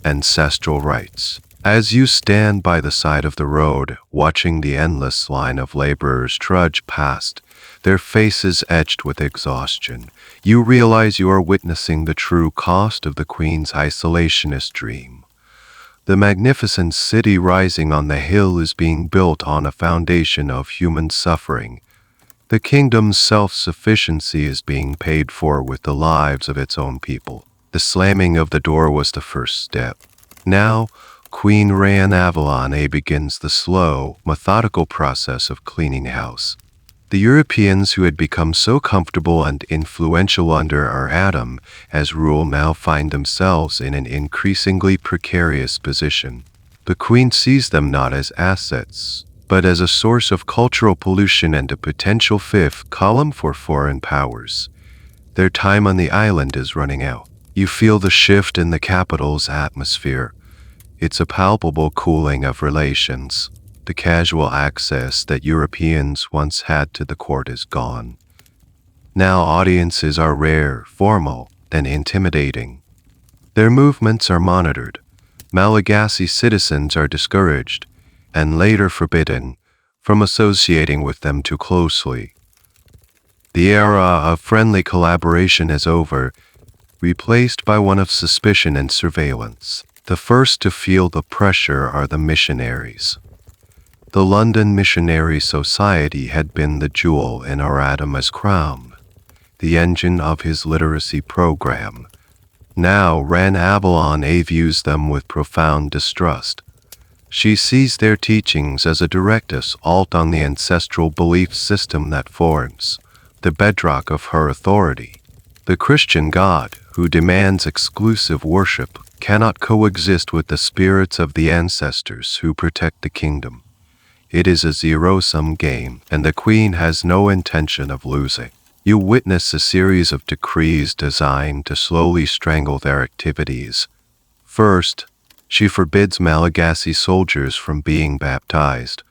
ancestral rights. As you stand by the side of the road, watching the endless line of laborers trudge past, their faces etched with exhaustion, you realize you are witnessing the true cost of the Queen's isolationist dream. The magnificent city rising on the hill is being built on a foundation of human suffering. The kingdom's self-sufficiency is being paid for with the lives of its own people. The slamming of the door was the first step. Now, Queen Rhea Avalon begins the slow, methodical process of cleaning house. The Europeans who had become so comfortable and influential under our Adam as rule now find themselves in an increasingly precarious position. The Queen sees them not as assets, but as a source of cultural pollution and a potential fifth column for foreign powers. Their time on the island is running out. You feel the shift in the capital's atmosphere. It's a palpable cooling of relations. The casual access that Europeans once had to the court is gone. Now audiences are rare, formal, and intimidating. Their movements are monitored. Malagasy citizens are discouraged, and later forbidden, from associating with them too closely. The era of friendly collaboration is over, replaced by one of suspicion and surveillance. The first to feel the pressure are the missionaries. The London Missionary Society had been the jewel in Arada's crown, the engine of his literacy program. Now Rhea Avalon views them with profound distrust. She sees their teachings as a direct assault on the ancestral belief system that forms the bedrock of her authority. The Christian God, who demands exclusive worship, cannot coexist with the spirits of the ancestors who protect the kingdom. It is a zero-sum game, and the Queen has no intention of losing. You witness a series of decrees designed to slowly strangle their activities. First, she forbids Malagasy soldiers from being baptized.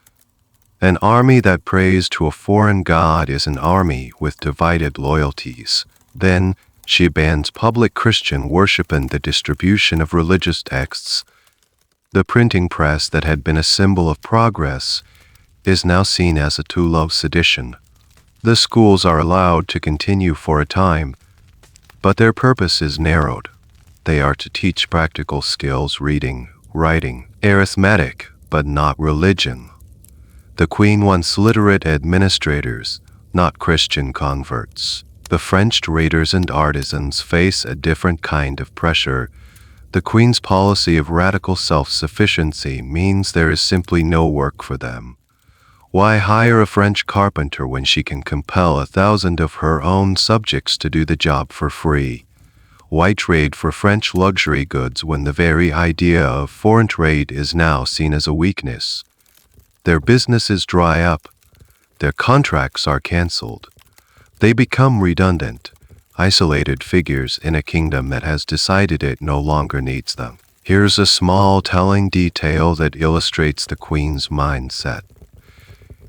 An army that prays to a foreign god is an army with divided loyalties. Then, she bans public Christian worship and the distribution of religious texts. The printing press that had been a symbol of progress is now seen as a tool of sedition. The schools are allowed to continue for a time, but their purpose is narrowed. They are to teach practical skills, reading, writing, arithmetic, but not religion. The Queen wants literate administrators, not Christian converts. The French traders and artisans face a different kind of pressure. The Queen's policy of radical self-sufficiency means there is simply no work for them. Why hire a French carpenter when she can compel 1,000 of her own subjects to do the job for free? Why trade for French luxury goods when the very idea of foreign trade is now seen as a weakness? Their businesses dry up. Their contracts are cancelled. They become redundant, isolated figures in a kingdom that has decided it no longer needs them. Here's a small telling detail that illustrates the Queen's mindset.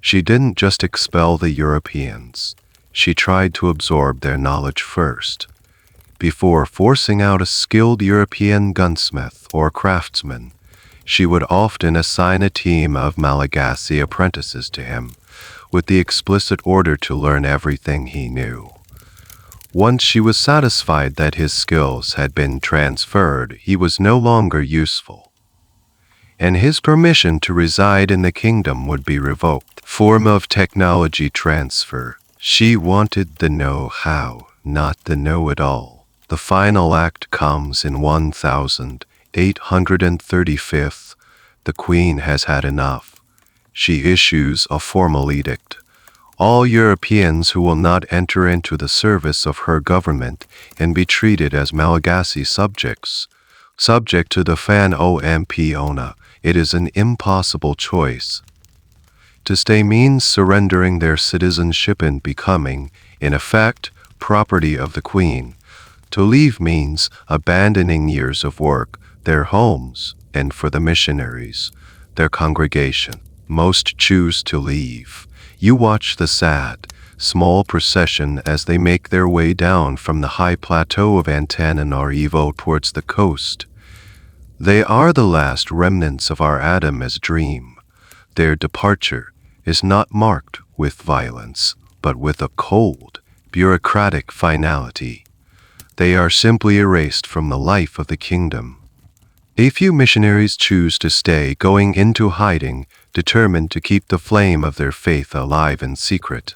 She didn't just expel the Europeans. She tried to absorb their knowledge first, before forcing out a skilled European gunsmith or craftsman. She would often assign a team of Malagasy apprentices to him, with the explicit order to learn everything he knew. Once she was satisfied that his skills had been transferred, he was no longer useful, and his permission to reside in the kingdom would be revoked. Form of technology transfer. She wanted the know-how, not the know-it-all. The final act comes in 1835. The queen has had enough. She issues a formal edict. All Europeans who will not enter into the service of her government and be treated as Malagasy subjects, subject to the Fan Ompiona, it is an impossible choice. To stay means surrendering their citizenship and becoming, in effect, property of the queen. To leave means abandoning years of work, their homes, and for the missionaries, their congregation. Most choose to leave. You watch the sad, small procession as they make their way down from the high plateau of Antananarivo towards the coast. They are the last remnants of our Adam as dream. Their departure is not marked with violence, but with a cold, bureaucratic finality. They are simply erased from the life of the kingdom. A few missionaries choose to stay, going into hiding, determined to keep the flame of their faith alive in secret.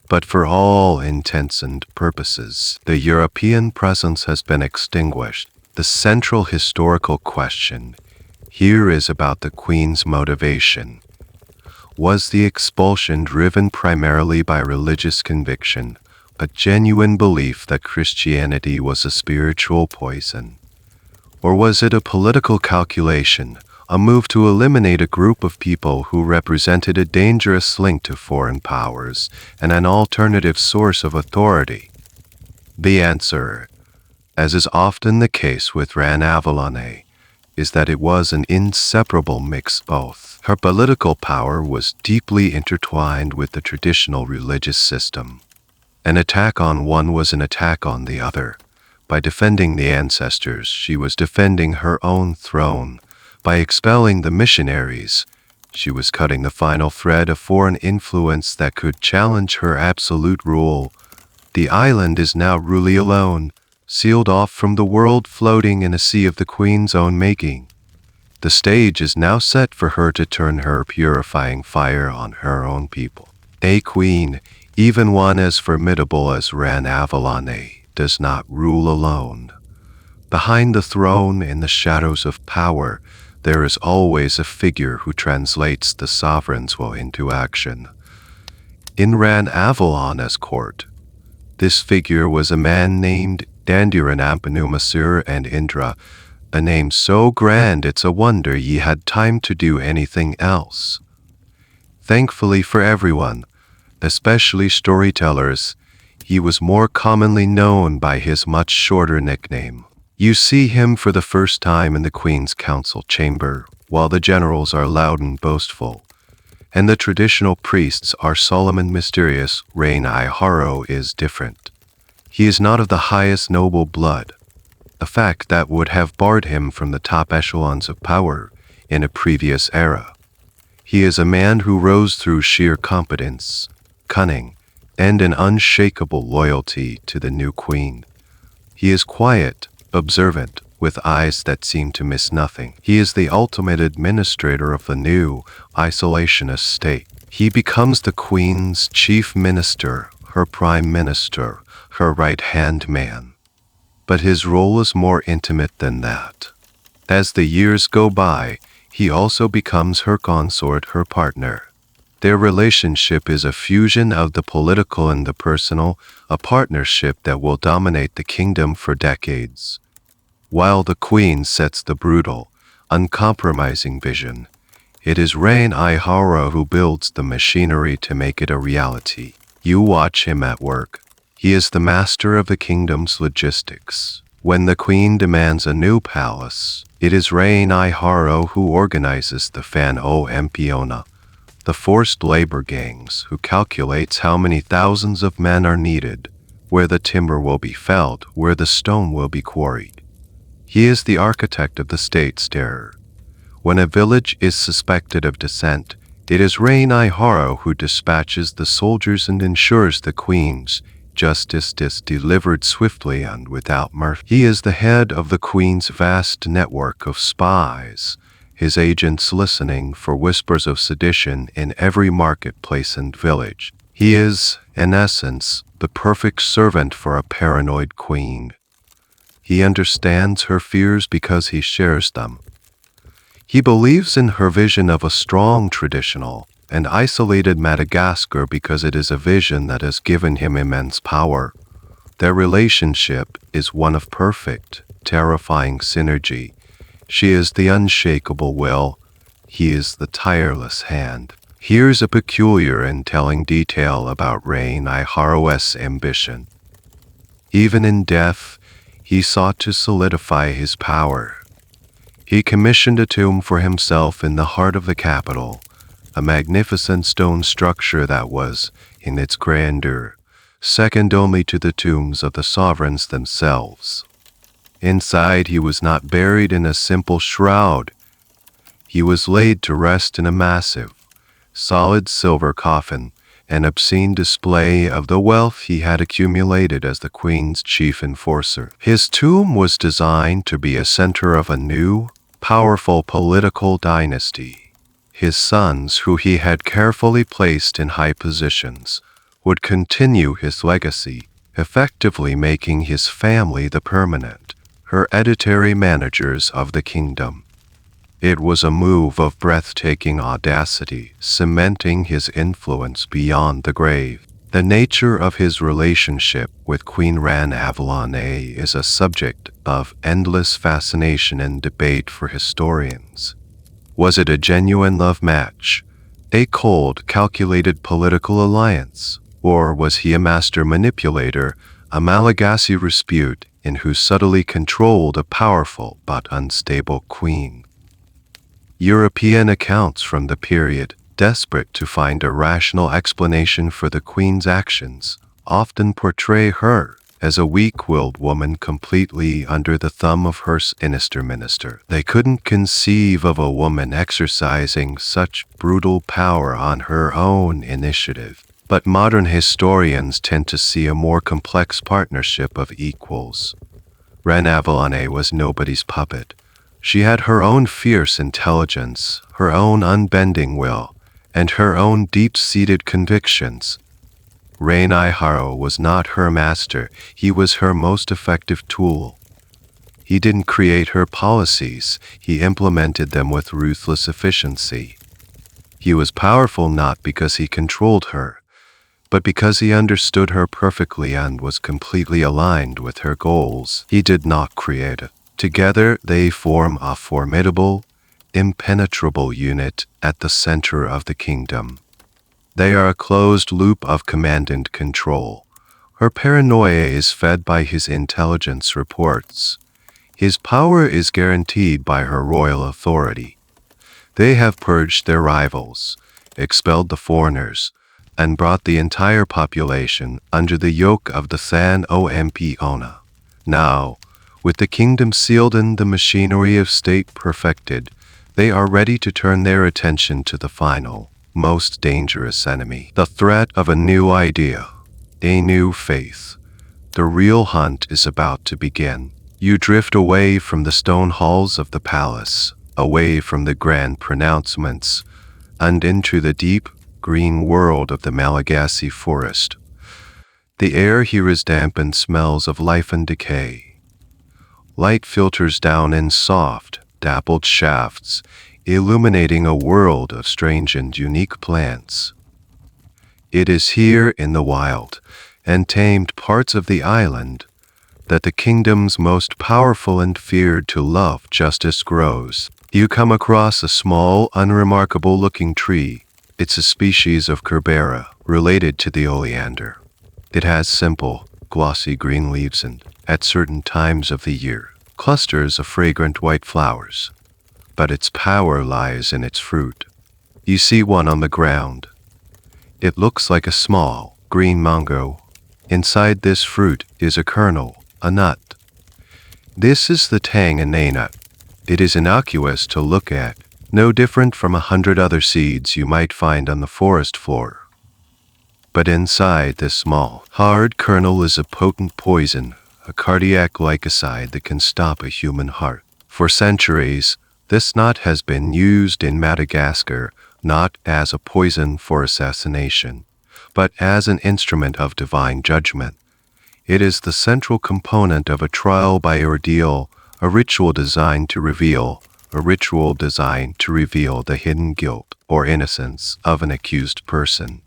But for all intents and purposes, the European presence has been extinguished. The central historical question here is about the Queen's motivation. Was the expulsion driven primarily by religious conviction, a genuine belief that Christianity was a spiritual poison? Or was it a political calculation, a move to eliminate a group of people who represented a dangerous link to foreign powers and an alternative source of authority? The answer, as is often the case with Ranavalane, is that it was an inseparable mix both. Her political power was deeply intertwined with the traditional religious system. An attack on one was an attack on the other. By defending the ancestors, she was defending her own throne. By expelling the missionaries, she was cutting the final thread of foreign influence that could challenge her absolute rule. The island is now really alone, sealed off from the world, floating in a sea of the Queen's own making. The stage is now set for her to turn her purifying fire on her own people. A queen, even one as formidable as Ranavalane, does not rule alone. Behind the throne, in the shadows of power, there is always a figure who translates the sovereign's will into action. In Ranavalane's court, this figure was a man named Dandiranampanumashur and Indra, a name so grand it's a wonder ye had time to do anything else. Thankfully for everyone, especially storytellers, he was more commonly known by his much shorter nickname. You see him for the first time in the Queen's council chamber, while the generals are loud and boastful, and the traditional priests are solemn and mysterious. Rain-i-Haro is different. He is not of the highest noble blood, a fact that would have barred him from the top echelons of power in a previous era. He is a man who rose through sheer competence, cunning, and an unshakable loyalty to the new queen. He is quiet, observant, with eyes that seem to miss nothing. He is the ultimate administrator of the new, isolationist state. He becomes the queen's chief minister, her prime minister, her right-hand man. But his role is more intimate than that. As the years go by, he also becomes her consort, her partner. Their relationship is a fusion of the political and the personal, a partnership that will dominate the kingdom for decades. While the queen sets the brutal, uncompromising vision, it is Rain-i-Haro who builds the machinery to make it a reality. You watch him at work. He is the master of the kingdom's logistics. When the queen demands a new palace, it is Rain-i-Haro who organizes the Fan Ompiona, the forced labor gangs, who calculates how many thousands of men are needed, where the timber will be felled, where the stone will be quarried. He is the architect of the state's terror. When a village is suspected of dissent, it is Rei-Haro who dispatches the soldiers and ensures the queen's justice is delivered swiftly and without mercy. He is the head of the queen's vast network of spies, his agents listening for whispers of sedition in every marketplace and village. He is, in essence, the perfect servant for a paranoid queen. He understands her fears because he shares them. He believes in her vision of a strong, traditional, and isolated Madagascar because it is a vision that has given him immense power. Their relationship is one of perfect, terrifying synergy. She is the unshakable will. He is the tireless hand. Here's a peculiar and telling detail about Rei-Haro's ambition. Even in death, he sought to solidify his power. He commissioned a tomb for himself in the heart of the capital, a magnificent stone structure that was, in its grandeur, second only to the tombs of the sovereigns themselves. Inside, he was not buried in a simple shroud. He was laid to rest in a massive, solid silver coffin, an obscene display of the wealth he had accumulated as the queen's chief enforcer. His tomb was designed to be a center of a new, powerful political dynasty. His sons, who he had carefully placed in high positions, would continue his legacy, effectively making his family the permanent, hereditary managers of the kingdom. It was a move of breathtaking audacity, cementing his influence beyond the grave. The nature of his relationship with Queen Rei-Avalone is a subject of endless fascination and debate for historians. Was it a genuine love match, a cold, calculated political alliance, or was he a master manipulator, a Malagasy Rasputin who subtly controlled a powerful but unstable queen? European accounts from the period, desperate to find a rational explanation for the queen's actions, often portray her as a weak-willed woman completely under the thumb of her sinister minister. They couldn't conceive of a woman exercising such brutal power on her own initiative. But modern historians tend to see a more complex partnership of equals. Rei-Avalone was nobody's puppet. She had her own fierce intelligence, her own unbending will, and her own deep-seated convictions. Rei-Haro was not her master, he was her most effective tool. He didn't create her policies, he implemented them with ruthless efficiency. He was powerful not because he controlled her, but because he understood her perfectly and was completely aligned with her goals. He did not create it. Together they form a formidable, impenetrable unit at the center of the kingdom. They are a closed loop of command and control. Her paranoia is fed by his intelligence reports. His power is guaranteed by her royal authority. They have purged their rivals, expelled the foreigners, and brought the entire population under the yoke of the San Ompiona. Now, with the kingdom sealed and the machinery of state perfected, they are ready to turn their attention to the final, most dangerous enemy. The threat of a new idea, a new faith. The real hunt is about to begin. You drift away from the stone halls of the palace, away from the grand pronouncements, and into the deep, green world of the Malagasy forest. The air here is damp and smells of life and decay. Light filters down in soft, dappled shafts, illuminating a world of strange and unique plants. It is here in the wild and tamed parts of the island that the kingdom's most powerful and feared to love justice grows. You come across a small, unremarkable-looking tree. It's a species of Kerbera, related to the oleander. It has simple, glossy green leaves and, at certain times of the year, clusters of fragrant white flowers. But its power lies in its fruit. You see one on the ground. It looks like a small, green mango. Inside this fruit is a kernel, a nut. This is the tang and nut. It is innocuous to look at, no different from 100 other seeds you might find on the forest floor. But inside this small, hard kernel is a potent poison, a cardiac glycoside that can stop a human heart. For centuries, this nut has been used in Madagascar not as a poison for assassination, but as an instrument of divine judgment. It is the central component of a trial by ordeal, a ritual designed to reveal the hidden guilt or innocence of an accused person.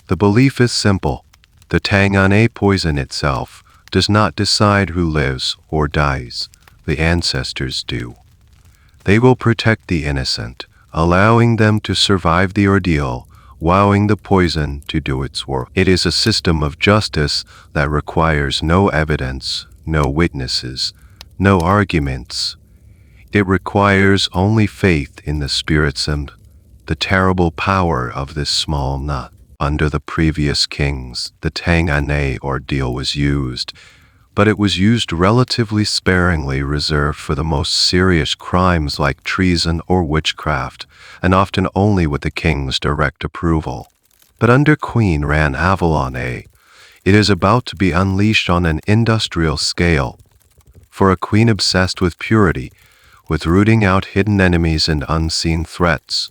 The belief is simple. The Tangane poison itself does not decide who lives or dies. The ancestors do. They will protect the innocent, allowing them to survive the ordeal, allowing the poison to do its work. It is a system of justice that requires no evidence, no witnesses, no arguments. It requires only faith in the spirits and the terrible power of this small nut. Under the previous kings, the Tangane ordeal was used, but it was used relatively sparingly, reserved for the most serious crimes like treason or witchcraft, and often only with the king's direct approval. But under Queen Ran Avalone, it is about to be unleashed on an industrial scale. For a queen obsessed with purity, with rooting out hidden enemies and unseen threats,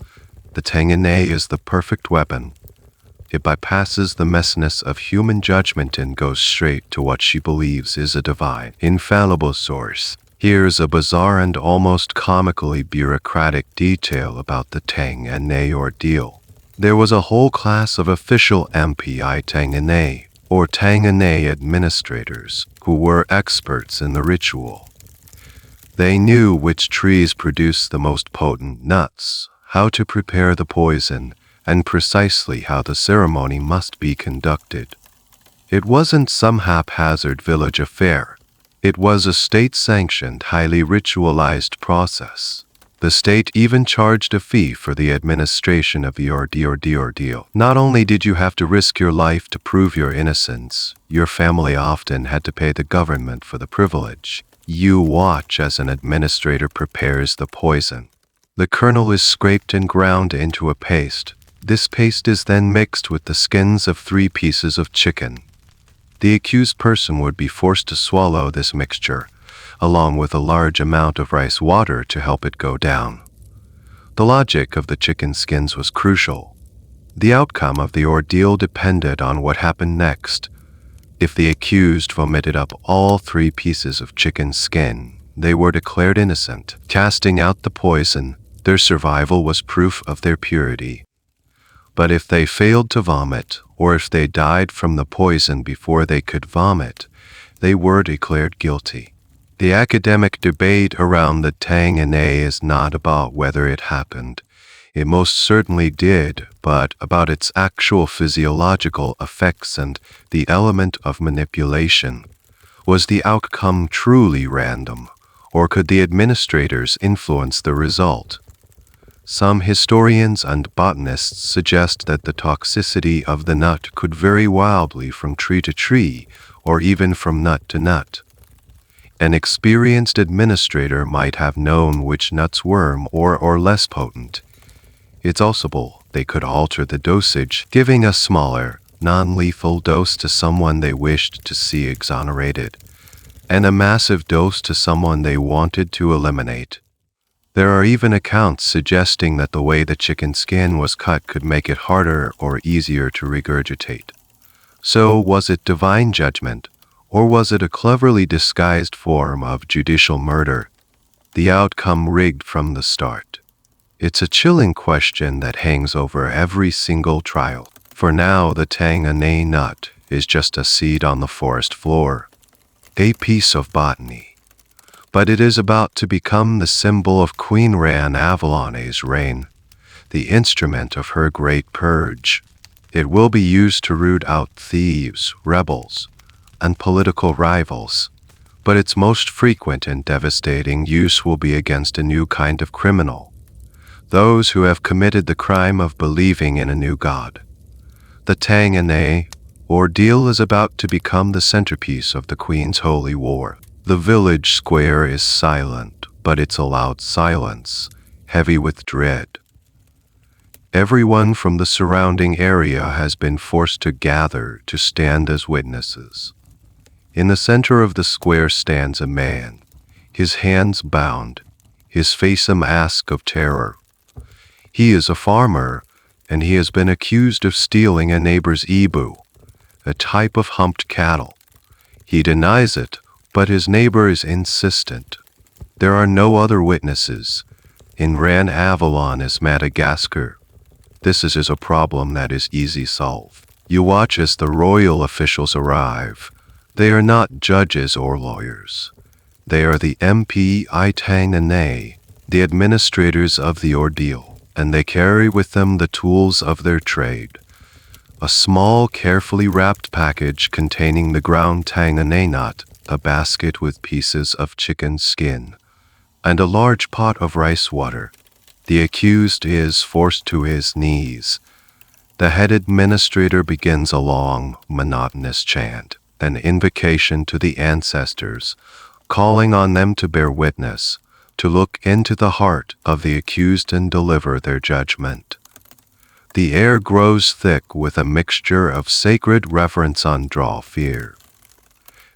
the Tangane is the perfect weapon. It bypasses the messiness of human judgment and goes straight to what she believes is a divine, infallible source. Here's a bizarre and almost comically bureaucratic detail about the Tangane ordeal. There was a whole class of official MPI Tangane, or Tangane administrators, who were experts in the ritual. They knew which trees produce the most potent nuts, how to prepare the poison, and precisely how the ceremony must be conducted. It wasn't some haphazard village affair. It was a state-sanctioned, highly ritualized process. The state even charged a fee for the administration of the ordeal. Not only did you have to risk your life to prove your innocence, your family often had to pay the government for the privilege. You watch as an administrator prepares the poison. The kernel is scraped and ground into a paste. This paste is then mixed with the skins of 3 pieces of chicken. The accused person would be forced to swallow this mixture, along with a large amount of rice water to help it go down. The logic of the chicken skins was crucial. The outcome of the ordeal depended on what happened next. If the accused vomited up all 3 pieces of chicken skin, they were declared innocent. Casting out the poison, their survival was proof of their purity. But if they failed to vomit, or if they died from the poison before they could vomit, they were declared guilty. The academic debate around the Tangane is not about whether it happened. It most certainly did, but about its actual physiological effects and the element of manipulation. Was the outcome truly random, or could the administrators influence the result? Some historians and botanists suggest that the toxicity of the nut could vary wildly from tree to tree, or even from nut to nut. An experienced administrator might have known which nuts were more or less potent. It's also possible they could alter the dosage, giving a smaller, non-lethal dose to someone they wished to see exonerated, and a massive dose to someone they wanted to eliminate. There are even accounts suggesting that the way the chicken skin was cut could make it harder or easier to regurgitate. So, was it divine judgment, or was it a cleverly disguised form of judicial murder? The outcome rigged from the start. It's a chilling question that hangs over every single trial. For now, the Tangane nut is just a seed on the forest floor, a piece of botany. But it is about to become the symbol of Queen Ran Avalone's reign, the instrument of her great purge. It will be used to root out thieves, rebels, and political rivals, but its most frequent and devastating use will be against a new kind of criminal, those who have committed the crime of believing in a new god. The Tangane ordeal is about to become the centerpiece of the Queen's holy war. The village square is silent, but its loud silence heavy with dread. Everyone from the surrounding area has been forced to gather to stand as witnesses. In the center of the square stands a man, his hands bound, his face a mask of terror. He is a farmer, and he has been accused of stealing a neighbor's ebu, a type of humped cattle. He denies it, but his neighbor is insistent. There are no other witnesses. In Ran Avalon is Madagascar. This is a problem that is easy solve. You watch as the royal officials arrive. They are not judges or lawyers. They are the MP Itangane, the administrators of the ordeal, and they carry with them the tools of their trade. A small, carefully wrapped package containing the ground tangane nut, a basket with pieces of chicken skin, and a large pot of rice water. The accused is forced to his knees. The head administrator begins a long, monotonous chant, an invocation to the ancestors, calling on them to bear witness, to look into the heart of the accused and deliver their judgment. The air grows thick with a mixture of sacred reverence and draw fear.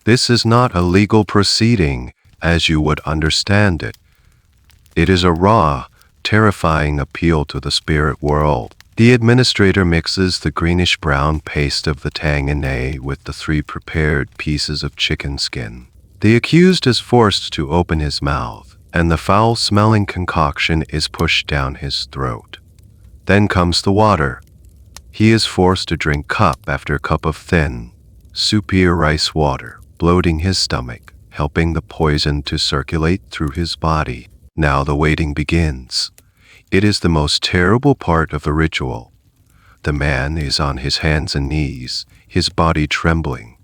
This is not a legal proceeding as you would understand it. It is a raw, terrifying appeal to the spirit world. The administrator mixes the greenish-brown paste of the tangane with the 3 prepared pieces of chicken skin. The accused is forced to open his mouth, and the foul-smelling concoction is pushed down his throat. Then comes the water. He is forced to drink cup after cup of thin, soupy rice water, bloating his stomach, helping the poison to circulate through his body. Now the waiting begins. It is the most terrible part of the ritual. The man is on his hands and knees, his body trembling.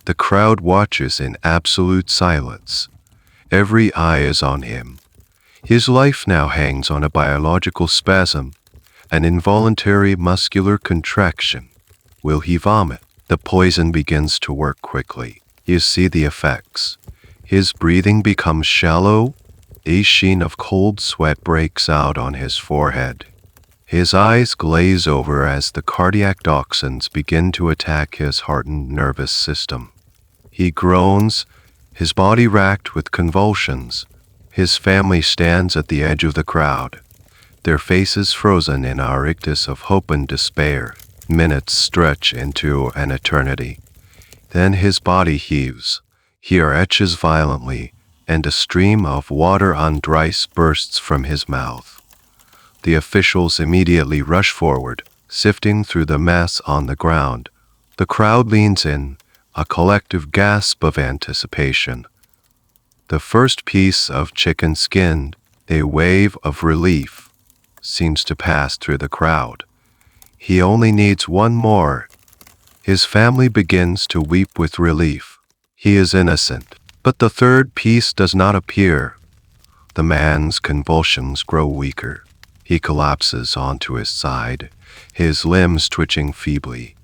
The crowd watches in absolute silence. Every eye is on him. His life now hangs on a biological spasm, an involuntary muscular contraction. Will he vomit? The poison begins to work quickly. You see the effects. His breathing becomes shallow. A sheen of cold sweat breaks out on his forehead. His eyes glaze over as the cardiac toxins begin to attack his hardened nervous system. He groans, his body racked with convulsions. His family stands at the edge of the crowd, their faces frozen in a rictus of hope and despair. Minutes stretch into an eternity. Then his body heaves. He retches violently, and a stream of water and rice bursts from his mouth. The officials immediately rush forward, sifting through the mess on the ground. The crowd leans in, a collective gasp of anticipation. The first piece of chicken skin, a wave of relief, seems to pass through the crowd. He only needs one more. His family begins to weep with relief. He is innocent. But the third piece does not appear. The man's convulsions grow weaker. He collapses onto his side, his limbs twitching feebly.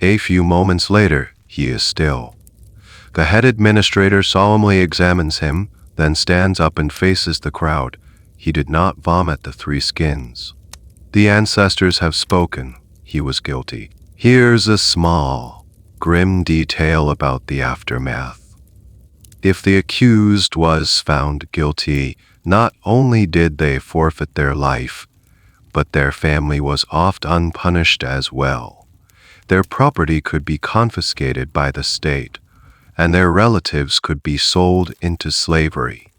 A few moments later, he is still. The head administrator solemnly examines him, then stands up and faces the crowd. He did not vomit the 3 skins. The ancestors have spoken. He was guilty. Here's a small, grim detail about the aftermath. If the accused was found guilty, not only did they forfeit their life, but their family was oft unpunished as well. Their property could be confiscated by the state, and their relatives could be sold into slavery.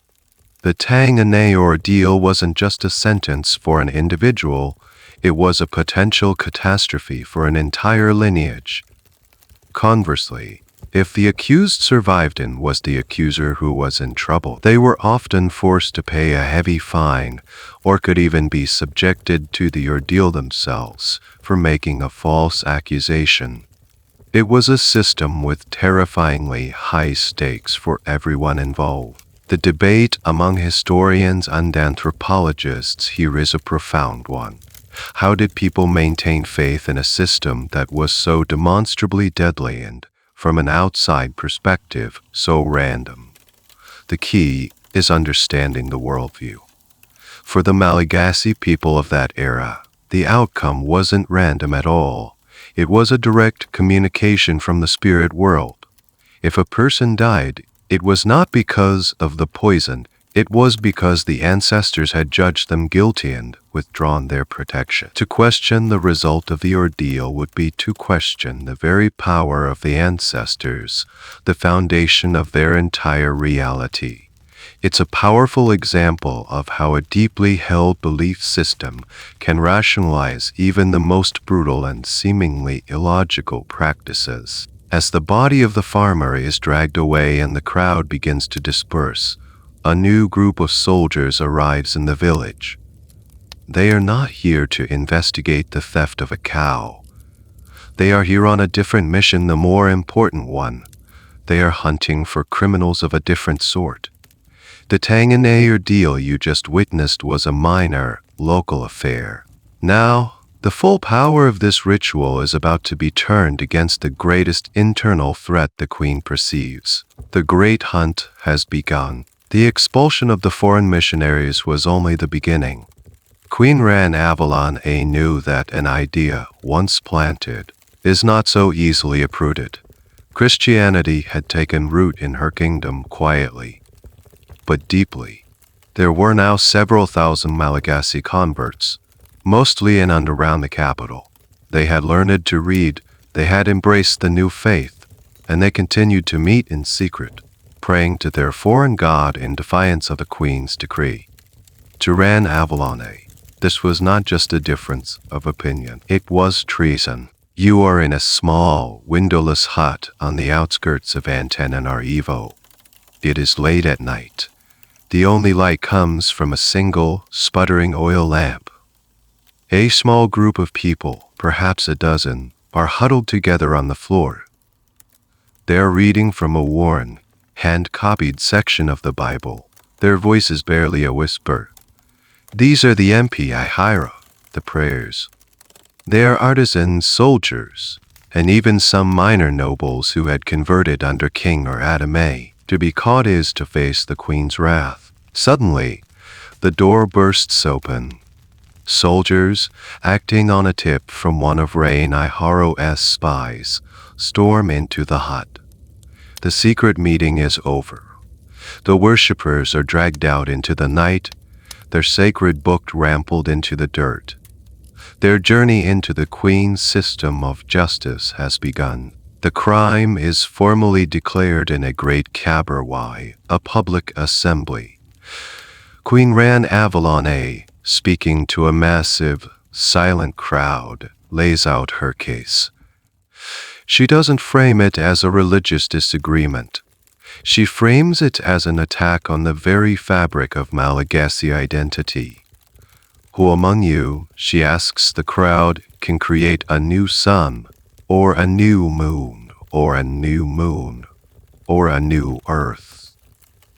The Tangane ordeal wasn't just a sentence for an individual, it was a potential catastrophe for an entire lineage. Conversely, if the accused survived and was the accuser who was in trouble, they were often forced to pay a heavy fine or could even be subjected to the ordeal themselves for making a false accusation. It was a system with terrifyingly high stakes for everyone involved. The debate among historians and anthropologists here is a profound one. How did people maintain faith in a system that was so demonstrably deadly and, from an outside perspective, so random? The key is understanding the worldview. For the Malagasy people of that era, the outcome wasn't random at all. It was a direct communication from the spirit world. If a person died, it was not because of the poison, it was because the ancestors had judged them guilty and withdrawn their protection. To question the result of the ordeal would be to question the very power of the ancestors, the foundation of their entire reality. It's a powerful example of how a deeply held belief system can rationalize even the most brutal and seemingly illogical practices. As the body of the farmer is dragged away and the crowd begins to disperse, a new group of soldiers arrives in the village. They are not here to investigate the theft of a cow. They are here on a different mission, the more important one. They are hunting for criminals of a different sort. The Tanganay ordeal you just witnessed was a minor, local affair. Now, the full power of this ritual is about to be turned against the greatest internal threat the Queen perceives. The great hunt has begun. The expulsion of the foreign missionaries was only the beginning. Queen Ran Avalon A knew that an idea, once planted, is not so easily uprooted. Christianity had taken root in her kingdom quietly, but deeply. There were now several thousand Malagasy converts, mostly in and around the capital. They had learned to read, they had embraced the new faith, and they continued to meet in secret, praying to their foreign god in defiance of the Queen's decree. To Ran Avalone, this was not just a difference of opinion, it was treason. You are in a small, windowless hut on the outskirts of Antananarivo. It is late at night. The only light comes from a single, sputtering oil lamp. A small group of people, perhaps a dozen, are huddled together on the floor. They are reading from a worn, hand-copied section of the Bible, their voices barely a whisper. These are the MP the prayers. They are artisans, soldiers, and even some minor nobles who had converted under King or Adame. To be caught is to face the Queen's wrath. Suddenly, the door bursts open. Soldiers, acting on a tip from one of Rain Iharo's spies, storm into the hut. The secret meeting is over. The worshippers are dragged out into the night, their sacred book trampled into the dirt. Their journey into the Queen's system of justice has begun. The crime is formally declared in a great cabaret, a public assembly. Queen Ran Avalon A, speaking to a massive, silent crowd, lays out her case. She doesn't frame it as a religious disagreement. She frames it as an attack on the very fabric of Malagasy identity. Who among you, she asks the crowd, can create a new sun, or a new moon, or a new moon, or a new earth?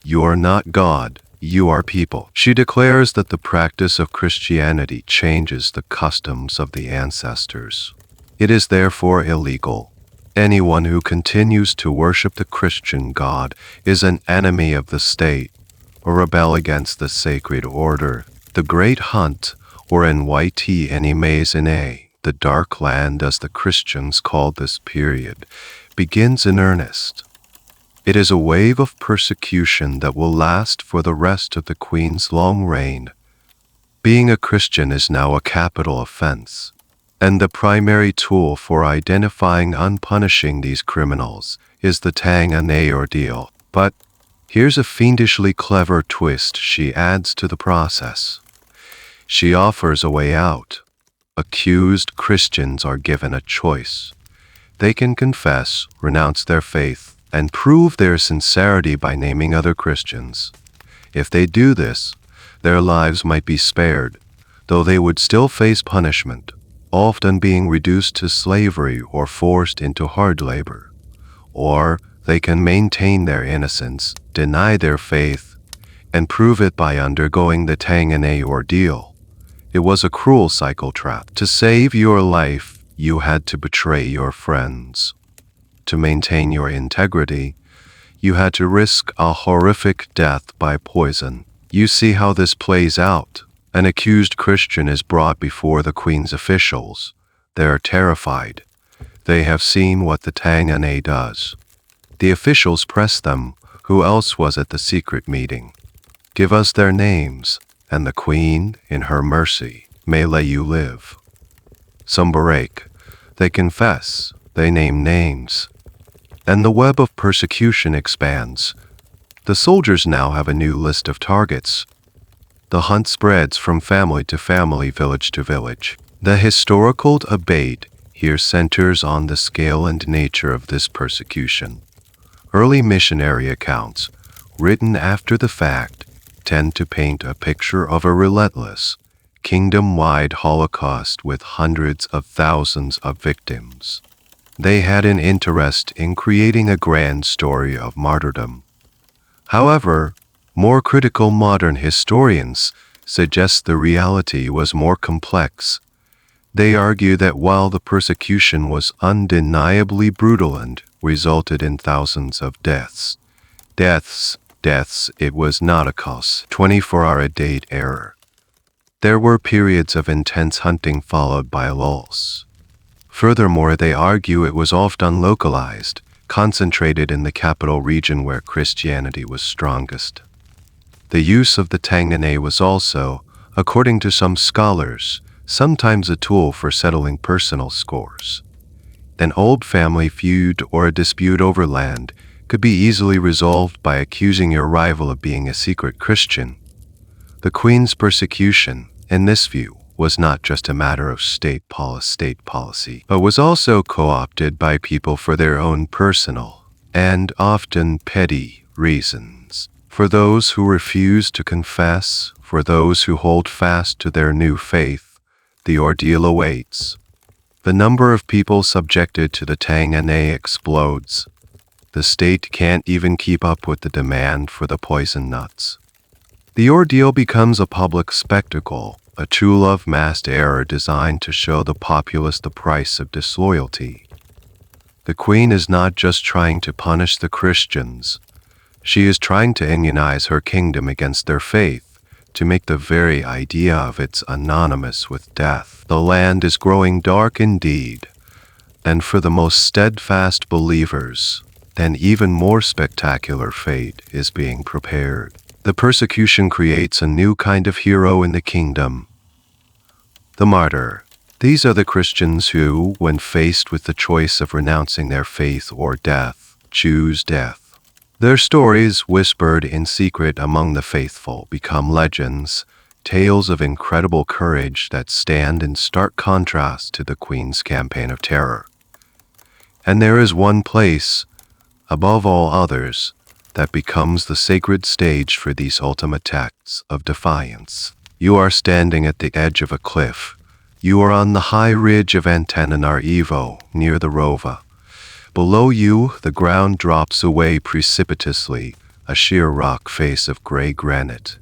You are not God, you are people. She declares that the practice of Christianity changes the customs of the ancestors. It is therefore illegal. Anyone who continues to worship the Christian God is an enemy of the state, or rebel against the sacred order. The Great Hunt, or NYT Animezine, the Dark Land as the Christians called this period, begins in earnest. It is a wave of persecution that will last for the rest of the Queen's long reign. Being a Christian is now a capital offense, and the primary tool for identifying and punishing these criminals is the Tanganay ordeal. But here's a fiendishly clever twist she adds to the process. She offers a way out. Accused Christians are given a choice. They can confess, renounce their faith, and prove their sincerity by naming other Christians. If they do this, their lives might be spared, though they would still face punishment, often being reduced to slavery or forced into hard labor. Or they can maintain their innocence, deny their faith, and prove it by undergoing the Tanganay ordeal. It was a cruel cycle trap. To save your life, you had to betray your friends. To maintain your integrity, you had to risk a horrific death by poison. You see how this plays out. An accused Christian is brought before the queen's officials. They are terrified. They have seen what the Tangane does. The officials press them, who else was at the secret meeting? Give us their names, and the queen, in her mercy, may let you live. Some break. They confess. They name names. And the web of persecution expands. The soldiers now have a new list of targets. The hunt spreads from family to family, village to village. The historical debate here centers on the scale and nature of this persecution. Early missionary accounts, written after the fact, tend to paint a picture of a relentless, kingdom-wide Holocaust with hundreds of thousands of victims. They had an interest in creating a grand story of martyrdom. However, more critical modern historians suggest the reality was more complex. They argue that while the persecution was undeniably brutal and resulted in thousands of deaths, it was not a cause 24-hour-a-day error. There were periods of intense hunting followed by lulls. Furthermore, they argue it was often localized, concentrated in the capital region where Christianity was strongest. The use of the Tangane was also, according to some scholars, sometimes a tool for settling personal scores. An old family feud or a dispute over land could be easily resolved by accusing your rival of being a secret Christian. The queen's persecution, in this view, was not just a matter of state policy, but was also co-opted by people for their own personal, and often petty, reasons. For those who refuse to confess, for those who hold fast to their new faith, the ordeal awaits. The number of people subjected to the Tangane explodes. The state can't even keep up with the demand for the poison nuts. The ordeal becomes a public spectacle, a true love masked error designed to show the populace the price of disloyalty. The queen is not just trying to punish the Christians. She is trying to immunize her kingdom against their faith, to make the very idea of it anonymous with death. The land is growing dark indeed, and for the most steadfast believers, an even more spectacular fate is being prepared. The persecution creates a new kind of hero in the kingdom. The martyr. These are the Christians who, when faced with the choice of renouncing their faith or death, choose death. Their stories, whispered in secret among the faithful, become legends, tales of incredible courage that stand in stark contrast to the Queen's campaign of terror. And there is one place, above all others, that becomes the sacred stage for these ultimate acts of defiance. You are standing at the edge of a cliff. You are on the high ridge of Antananarivo, near the Rova. Below you, the ground drops away precipitously, a sheer rock face of gray granite.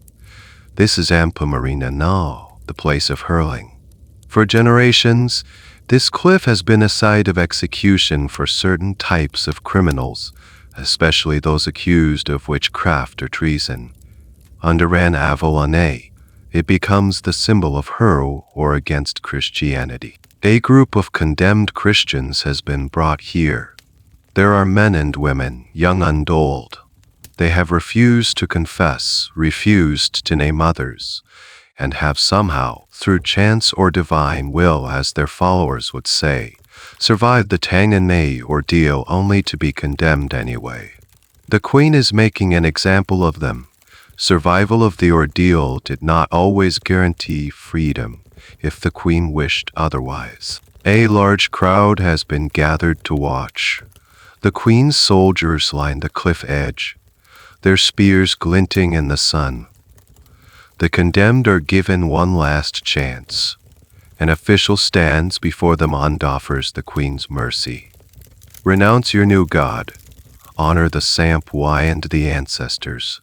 This is Ampumarina now, the place of hurling. For generations, this cliff has been a site of execution for certain types of criminals, especially those accused of witchcraft or treason. Under An Avalone, it becomes the symbol of her or against Christianity. A group of condemned Christians has been brought here. There are men and women, young and old. They have refused to confess, refused to name others, and have somehow, through chance or divine will as their followers would say, survived the Tangane ordeal only to be condemned anyway. The Queen is making an example of them. Survival of the ordeal did not always guarantee freedom if the Queen wished otherwise. A large crowd has been gathered to watch. The Queen's soldiers line the cliff edge, their spears glinting in the sun. The condemned are given one last chance. An official stands before them and offers the Queen's mercy. Renounce your new God, honor the Sampwai and the ancestors,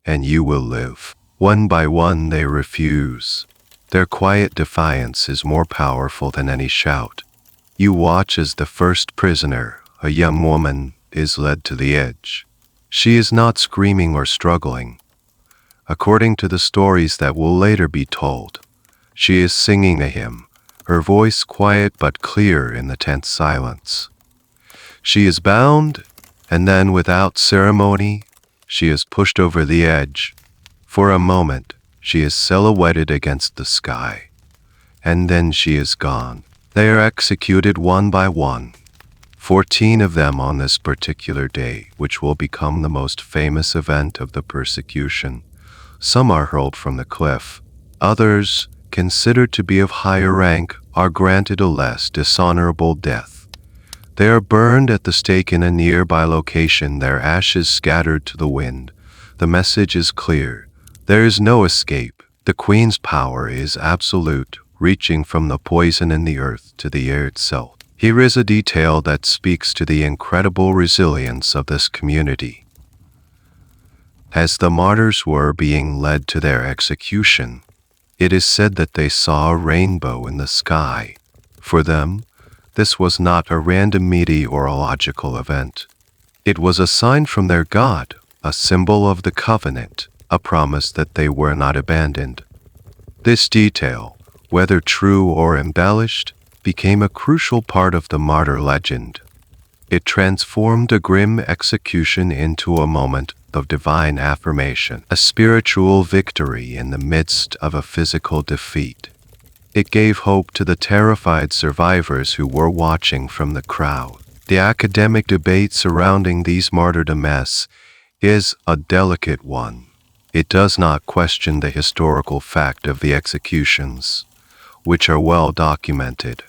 and you will live. One by one they refuse. Their quiet defiance is more powerful than any shout. You watch as the first prisoner, a young woman, is led to the edge. She is not screaming or struggling. according to the stories that will later be told. She is singing a hymn, her voice quiet but clear in the tense silence. She is bound, and then without ceremony, she is pushed over the edge. For a moment, she is silhouetted against the sky, and then she is gone. They are executed one by one, 14 of them on this particular day, which will become the most famous event of the persecution. Some are hurled from the cliff. Others, considered to be of higher rank, are granted a less dishonorable death. They are burned at the stake in a nearby location, their ashes scattered to the wind. The message is clear. There is no escape. The Queen's power is absolute, reaching from the poison in the earth to the air itself. Here is a detail that speaks to the incredible resilience of this community. As the martyrs were being led to their execution, it is said that they saw a rainbow in the sky. For them, this was not a random meteorological event. It was a sign from their God, a symbol of the covenant, a promise that they were not abandoned. This detail, whether true or embellished, became a crucial part of the martyr legend. It transformed a grim execution into a moment of divine affirmation, a spiritual victory in the midst of a physical defeat. It gave hope to the terrified survivors who were watching from the crowd. The academic debate surrounding these martyrdoms is a delicate one. It does not question the historical fact of the executions, which are well documented.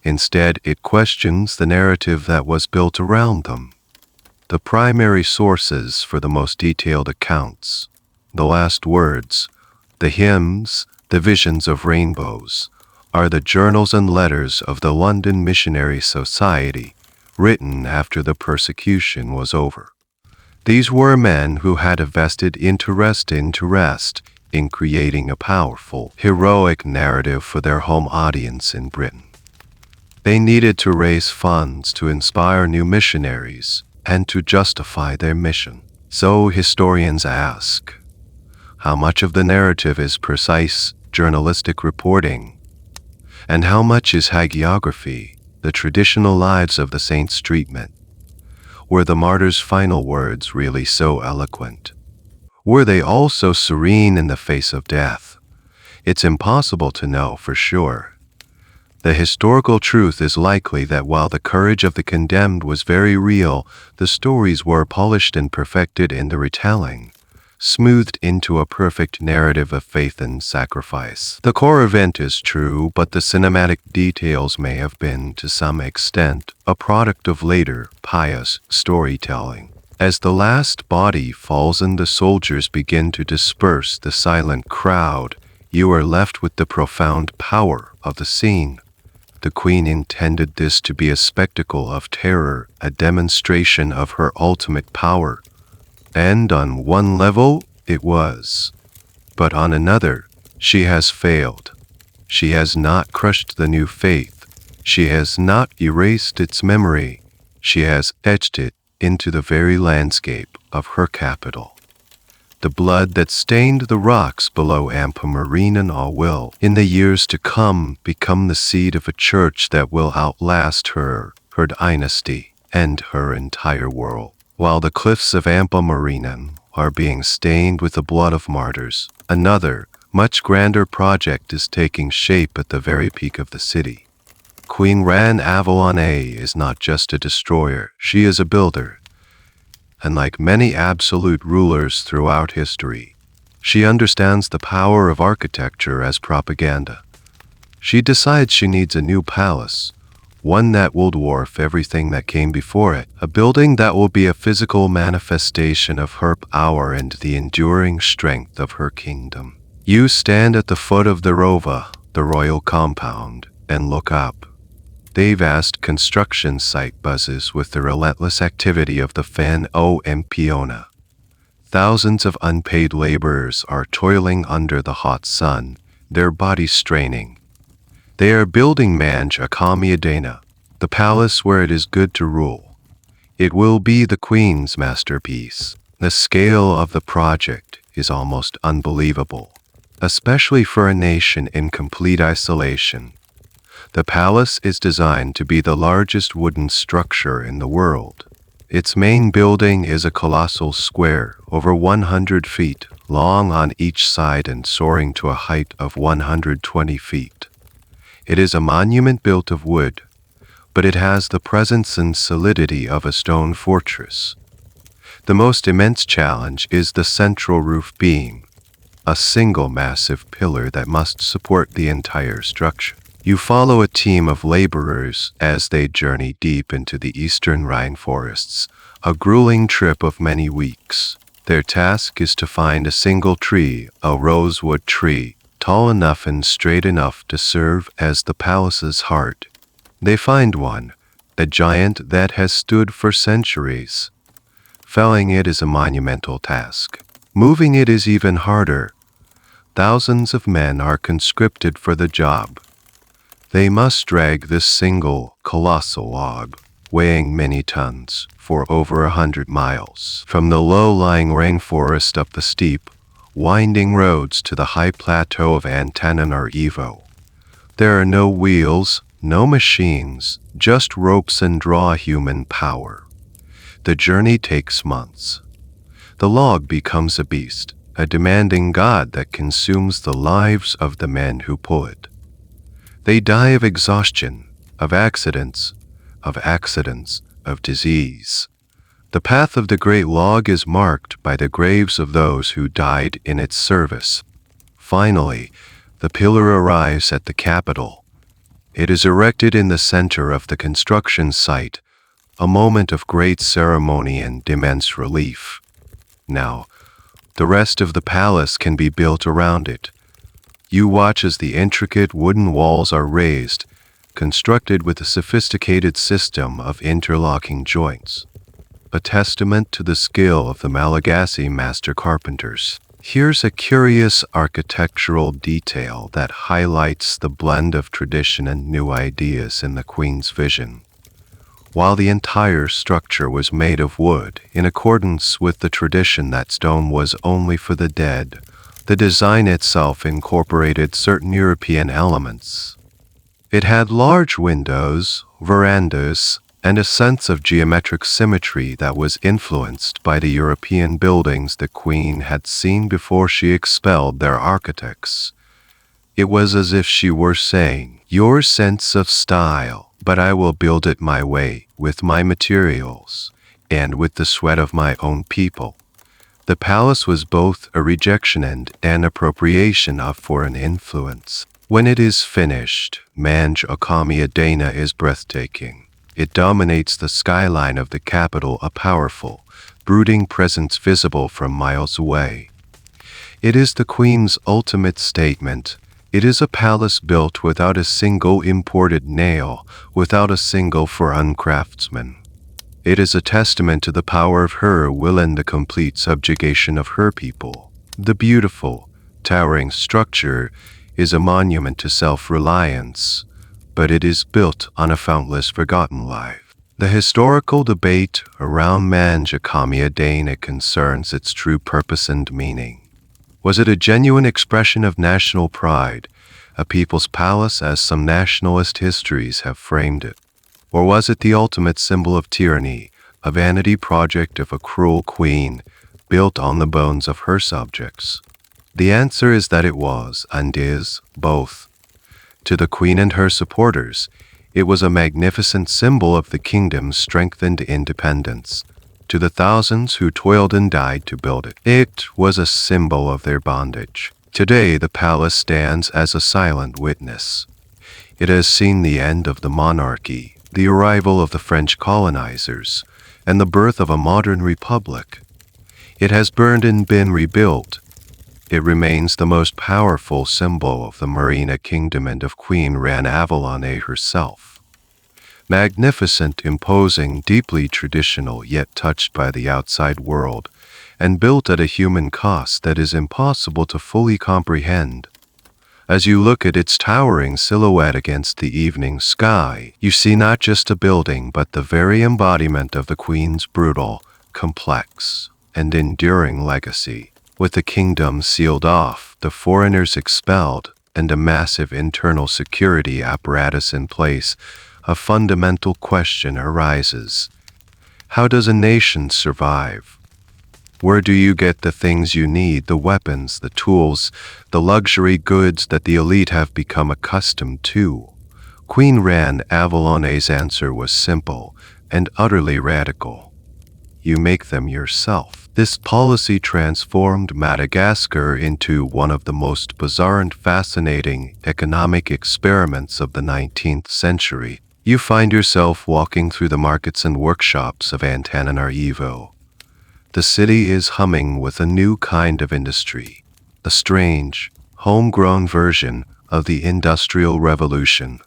Instead, it questions the narrative that was built around them. The primary sources for the most detailed accounts, the last words, the hymns, the visions of rainbows, are the journals and letters of the London Missionary Society, written after the persecution was over. These were men who had a vested interest in creating a powerful, heroic narrative for their home audience in Britain. They needed to raise funds to inspire new missionaries and to justify their mission. So historians ask, how much of the narrative is precise journalistic reporting, and how much is hagiography, the traditional lives of the saints' treatment? Were the martyrs' final words really so eloquent? Were they also serene in the face of death? It's impossible to know for sure. The historical truth is likely that while the courage of the condemned was very real, the stories were polished and perfected in the retelling, smoothed into a perfect narrative of faith and sacrifice. The core event is true, but the cinematic details may have been, to some extent, a product of later, pious storytelling. As the last body falls and the soldiers begin to disperse the silent crowd, you are left with the profound power of the scene. The Queen intended this to be a spectacle of terror, a demonstration of her ultimate power. And on one level, it was. But on another, she has failed. She has not crushed the new faith. She has not erased its memory. She has etched it into the very landscape of her capital. The blood that stained the rocks below Ampa will, in the years to come, become the seed of a church that will outlast her dynasty, and her entire world. While the cliffs of Ampa are being stained with the blood of martyrs, another, much grander project is taking shape at the very peak of the city. Queen Ran Avalon is not just a destroyer, she is a builder. And like many absolute rulers throughout history, she understands the power of architecture as propaganda. She decides she needs a new palace, one that will dwarf everything that came before it, a building that will be a physical manifestation of her power and the enduring strength of her kingdom. You stand at the foot of the Rova, the royal compound, and look up. The vast construction site buzzes with the relentless activity of the fan o Empiona. Thousands of unpaid laborers are toiling under the hot sun, their bodies straining. They are building Manj Akamiadena, the palace where it is good to rule. It will be the Queen's masterpiece. The scale of the project is almost unbelievable, especially for a nation in complete isolation. The palace is designed to be the largest wooden structure in the world. Its main building is a colossal square, over 100 feet long on each side and soaring to a height of 120 feet. It is a monument built of wood, but it has the presence and solidity of a stone fortress. The most immense challenge is the central roof beam, a single massive pillar that must support the entire structure. You follow a team of laborers as they journey deep into the eastern rainforests, a grueling trip of many weeks. Their task is to find a single tree, a rosewood tree, tall enough and straight enough to serve as the palace's heart. They find one, a giant that has stood for centuries. Felling it is a monumental task. Moving it is even harder. Thousands of men are conscripted for the job. They must drag this single, colossal log, weighing many tons, for over 100 miles, from the low-lying rainforest up the steep, winding roads to the high plateau of Antananarivo. There are no wheels, no machines, just ropes and raw human power. The journey takes months. The log becomes a beast, a demanding god that consumes the lives of the men who pull it. They die of exhaustion, of accidents, of disease. The path of the great log is marked by the graves of those who died in its service. Finally, the pillar arrives at the capital. It is erected in the center of the construction site, a moment of great ceremony and immense relief. Now, the rest of the palace can be built around it. You watch as the intricate wooden walls are raised, constructed with a sophisticated system of interlocking joints, a testament to the skill of the Malagasy master carpenters. Here's a curious architectural detail that highlights the blend of tradition and new ideas in the Queen's vision. While the entire structure was made of wood, in accordance with the tradition that stone was only for the dead, the design itself incorporated certain European elements. It had large windows, verandas, and a sense of geometric symmetry that was influenced by the European buildings the Queen had seen before she expelled their architects. It was as if she were saying, "Your sense of style, but I will build it my way, with my materials, and with the sweat of my own people." The palace was both a rejection and an appropriation of foreign influence. When it is finished, Manj Okamia Dana is breathtaking. It dominates the skyline of the capital, a powerful, brooding presence visible from miles away. It is the Queen's ultimate statement. It is a palace built without a single imported nail, without a single foreign craftsman. It is a testament to the power of her will and the complete subjugation of her people. The beautiful, towering structure is a monument to self-reliance, but it is built on a fountless forgotten life. The historical debate around Manj Okamia Dana concerns its true purpose and meaning. Was it a genuine expression of national pride, a people's palace as some nationalist histories have framed it? Or was it the ultimate symbol of tyranny, a vanity project of a cruel queen, built on the bones of her subjects? The answer is that it was, and is, both. To the Queen and her supporters, it was a magnificent symbol of the kingdom's strength and independence. To the thousands who toiled and died to build it, it was a symbol of their bondage. Today, the palace stands as a silent witness. It has seen the end of the monarchy, the arrival of the French colonizers, and the birth of a modern republic. It has burned and been rebuilt. It remains the most powerful symbol of the Marina Kingdom and of Queen Ranavalone herself. Magnificent, imposing, deeply traditional, yet touched by the outside world, and built at a human cost that is impossible to fully comprehend. As you look at its towering silhouette against the evening sky, you see not just a building but the very embodiment of the Queen's brutal, complex, and enduring legacy. With the kingdom sealed off, the foreigners expelled, and a massive internal security apparatus in place, a fundamental question arises. How does a nation survive? Where do you get the things you need, the weapons, the tools, the luxury goods that the elite have become accustomed to? Queen Ran Avallone's answer was simple and utterly radical. You make them yourself. This policy transformed Madagascar into one of the most bizarre and fascinating economic experiments of the 19th century. You find yourself walking through the markets and workshops of Antananarivo. The city is humming with a new kind of industry, a strange, homegrown version of the Industrial Revolution.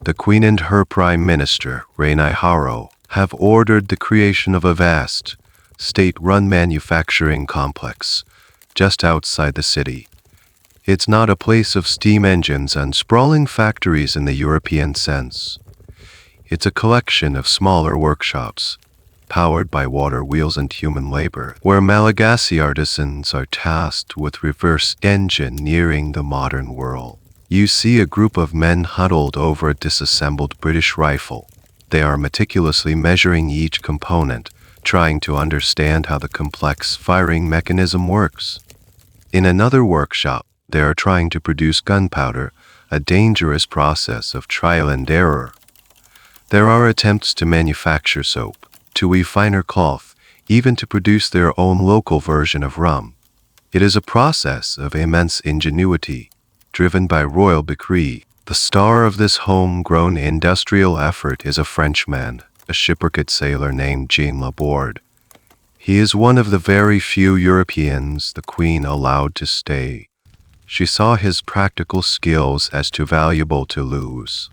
The Queen and her Prime Minister, Rainiharo, have ordered the creation of a vast, state-run manufacturing complex just outside the city. It's not a place of steam engines and sprawling factories in the European sense. It's a collection of smaller workshops, powered by water wheels and human labor, where Malagasy artisans are tasked with reverse engineering the modern world. You see a group of men huddled over a disassembled British rifle. They are meticulously measuring each component, trying to understand how the complex firing mechanism works. In another workshop, they are trying to produce gunpowder, a dangerous process of trial and error. There are attempts to manufacture soap, to weave finer cloth, even to produce their own local version of rum. It is a process of immense ingenuity, driven by royal decree. The star of this homegrown industrial effort is a Frenchman, a shipwrecked sailor named Jean Laborde. He is one of the very few Europeans the Queen allowed to stay. She saw his practical skills as too valuable to lose.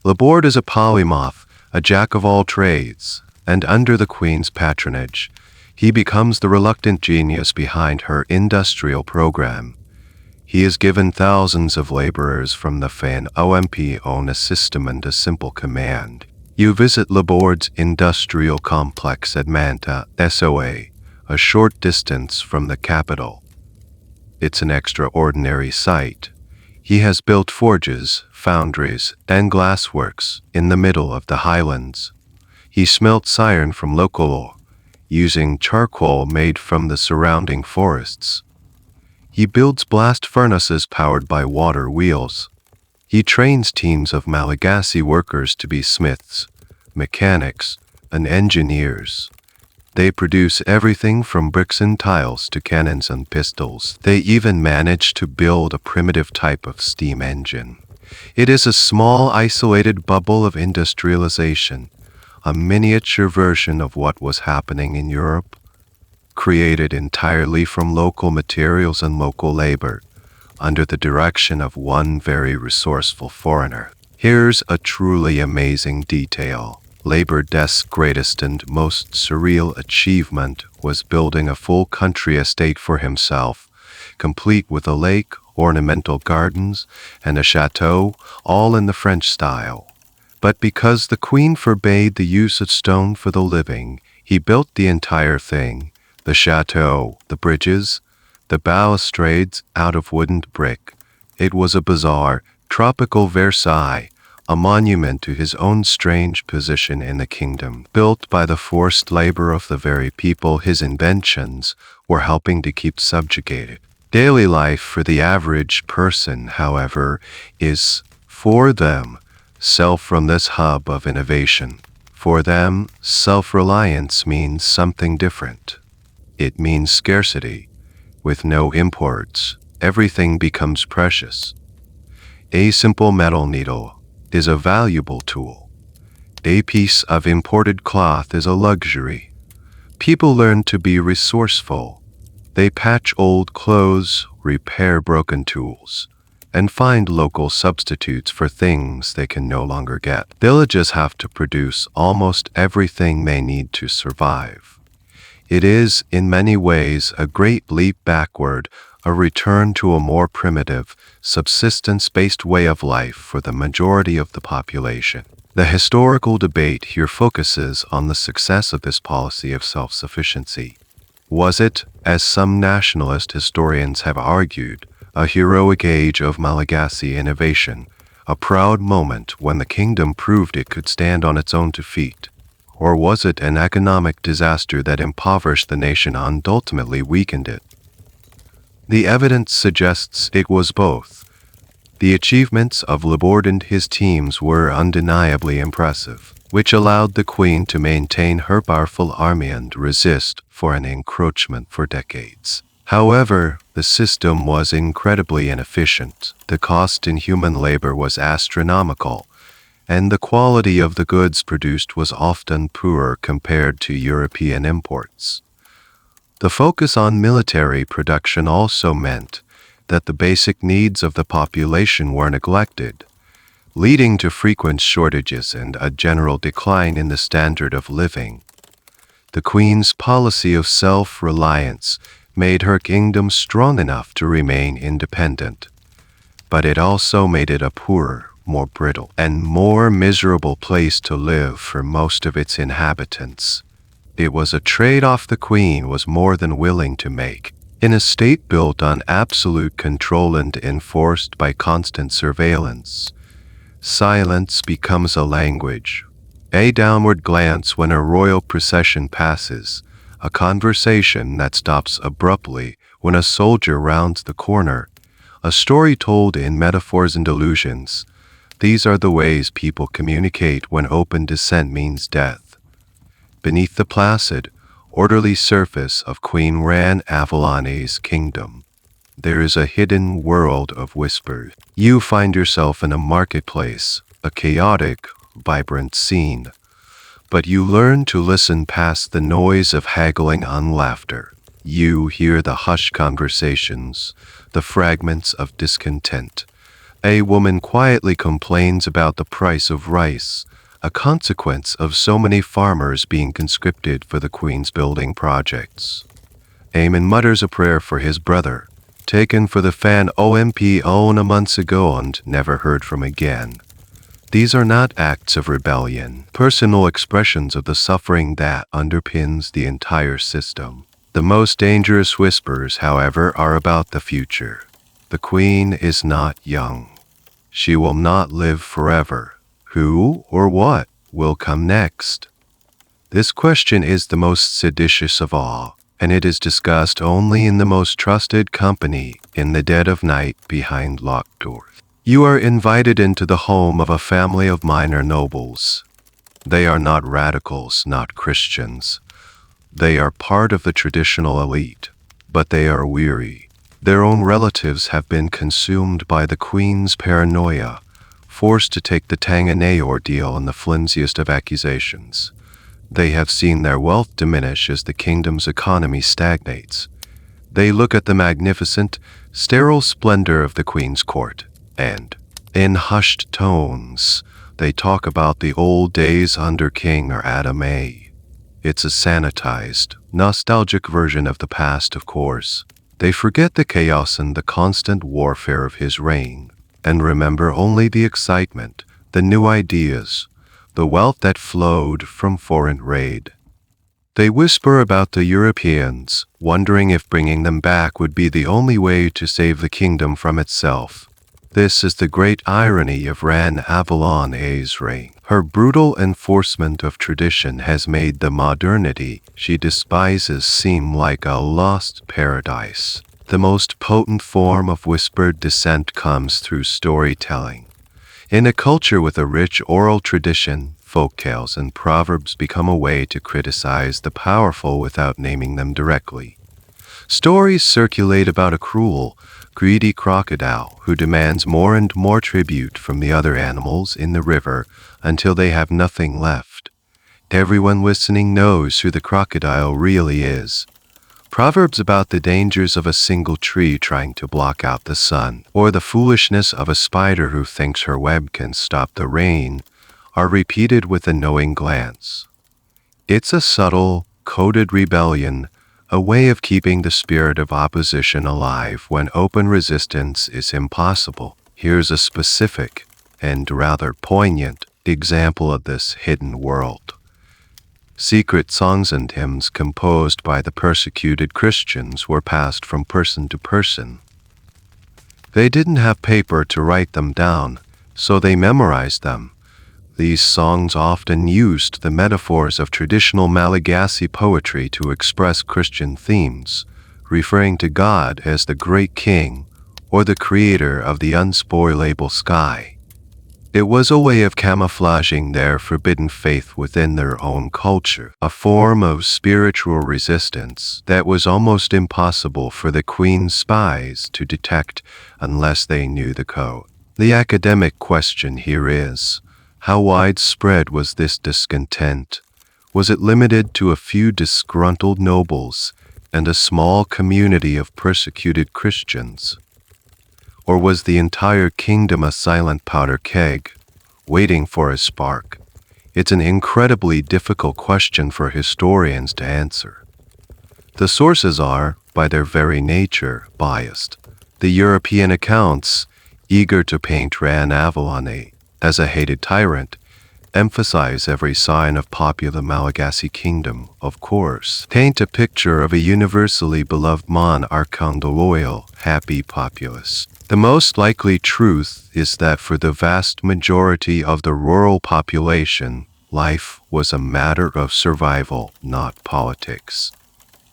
Laborde is a polymath, a jack of all trades, and under the Queen's patronage, he becomes the reluctant genius behind her industrial program. He is given thousands of laborers from the Fan OMP on a system and a simple command. You visit Laborde's industrial complex at Manta, SOA, a short distance from the capital. It's an extraordinary sight. He has built forges, foundries, and glassworks in the middle of the highlands. He smelts iron from local ore, using charcoal made from the surrounding forests. He builds blast furnaces powered by water wheels. He trains teams of Malagasy workers to be smiths, mechanics, and engineers. They produce everything from bricks and tiles to cannons and pistols. They even manage to build a primitive type of steam engine. It is a small, isolated bubble of industrialization, a miniature version of what was happening in Europe, created entirely from local materials and local labor, under the direction of one very resourceful foreigner. Here's a truly amazing detail. Laborde's greatest and most surreal achievement was building a full country estate for himself, complete with a lake, ornamental gardens, and a chateau, all in the French style. But because the Queen forbade the use of stone for the living, he built the entire thing, the chateau, the bridges, the balustrades out of wooden brick. It was a bizarre, tropical Versailles, a monument to his own strange position in the kingdom, built by the forced labor of the very people his inventions were helping to keep subjugated. Daily life for the average person, however, is, for them, self from this hub of innovation. For them, self-reliance means something different. It means scarcity. With no imports, everything becomes precious. A simple metal needle is a valuable tool. A piece of imported cloth is a luxury. People learn to be resourceful. They patch old clothes, repair broken tools, and find local substitutes for things they can no longer get. Villages have to produce almost everything they need to survive. It is, in many ways, a great leap backward, a return to a more primitive, subsistence-based way of life for the majority of the population. The historical debate here focuses on the success of this policy of self-sufficiency. Was it, as some nationalist historians have argued, a heroic age of Malagasy innovation, a proud moment when the kingdom proved it could stand on its own 2 feet? Or was it an economic disaster that impoverished the nation and ultimately weakened it? The evidence suggests it was both. The achievements of Laborde and his teams were undeniably impressive, which allowed the Queen to maintain her powerful army and resist for an encroachment for decades. However, the system was incredibly inefficient, the cost in human labor was astronomical, and the quality of the goods produced was often poorer compared to European imports. The focus on military production also meant that the basic needs of the population were neglected, leading to frequent shortages and a general decline in the standard of living. The Queen's policy of self-reliance made her kingdom strong enough to remain independent, but it also made it a poorer, more brittle, and more miserable place to live for most of its inhabitants. It was a trade-off the Queen was more than willing to make. In a state built on absolute control and enforced by constant surveillance, silence becomes a language. A downward glance when a royal procession passes, a conversation that stops abruptly when a soldier rounds the corner, a story told in metaphors and allusions. These are the ways people communicate when open dissent means death. Beneath the placid, orderly surface of Queen Ran Avaloni's kingdom, there is a hidden world of whispers. You find yourself in a marketplace, a chaotic, vibrant scene, but you learn to listen past the noise of haggling and laughter. You hear the hushed conversations, the fragments of discontent. A woman quietly complains about the price of rice, a consequence of so many farmers being conscripted for the Queen's building projects. Eamon mutters a prayer for his brother, taken for the fan OMP a months ago and never heard from again. These are not acts of rebellion, personal expressions of the suffering that underpins the entire system. The most dangerous whispers, however, are about the future. The Queen is not young. She will not live forever. Who or what will come next? This question is the most seditious of all, and it is discussed only in the most trusted company in the dead of night behind locked doors. You are invited into the home of a family of minor nobles. They are not radicals, not Christians. They are part of the traditional elite, but they are weary. Their own relatives have been consumed by the Queen's paranoia, forced to take the Tanganay ordeal on the flimsiest of accusations. They have seen their wealth diminish as the kingdom's economy stagnates. They look at the magnificent, sterile splendor of the Queen's court, and, in hushed tones, they talk about the old days under King or Adam A. It's a sanitized, nostalgic version of the past, of course. They forget the chaos and the constant warfare of his reign, and remember only the excitement, the new ideas, the wealth that flowed from foreign raid. They whisper about the Europeans, wondering if bringing them back would be the only way to save the kingdom from itself. This is the great irony of Ran Avalon's reign. Her brutal enforcement of tradition has made the modernity she despises seem like a lost paradise. The most potent form of whispered dissent comes through storytelling. In a culture with a rich oral tradition, folktales and proverbs become a way to criticize the powerful without naming them directly. Stories circulate about a cruel, greedy crocodile who demands more and more tribute from the other animals in the river until they have nothing left. Everyone listening knows who the crocodile really is. Proverbs about the dangers of a single tree trying to block out the sun, or the foolishness of a spider who thinks her web can stop the rain, are repeated with a knowing glance. It's a subtle, coded rebellion, a way of keeping the spirit of opposition alive when open resistance is impossible. Here's a specific, and rather poignant, example of this hidden world. Secret songs and hymns composed by the persecuted Christians were passed from person to person. They didn't have paper to write them down, so they memorized them. These songs often used the metaphors of traditional Malagasy poetry to express Christian themes, referring to God as the great king or the creator of the unspoilable sky. It was a way of camouflaging their forbidden faith within their own culture, a form of spiritual resistance that was almost impossible for the Queen's spies to detect unless they knew the code. The academic question here is, how widespread was this discontent? Was it limited to a few disgruntled nobles and a small community of persecuted Christians? Or was the entire kingdom a silent powder keg, waiting for a spark? It's an incredibly difficult question for historians to answer. The sources are, by their very nature, biased. The European accounts, eager to paint Ran Avallone as a hated tyrant, emphasize every sign of popular Malagasy kingdom, of course. Paint a picture of a universally beloved monarch and a loyal, happy populace. The most likely truth is that for the vast majority of the rural population, life was a matter of survival, not politics.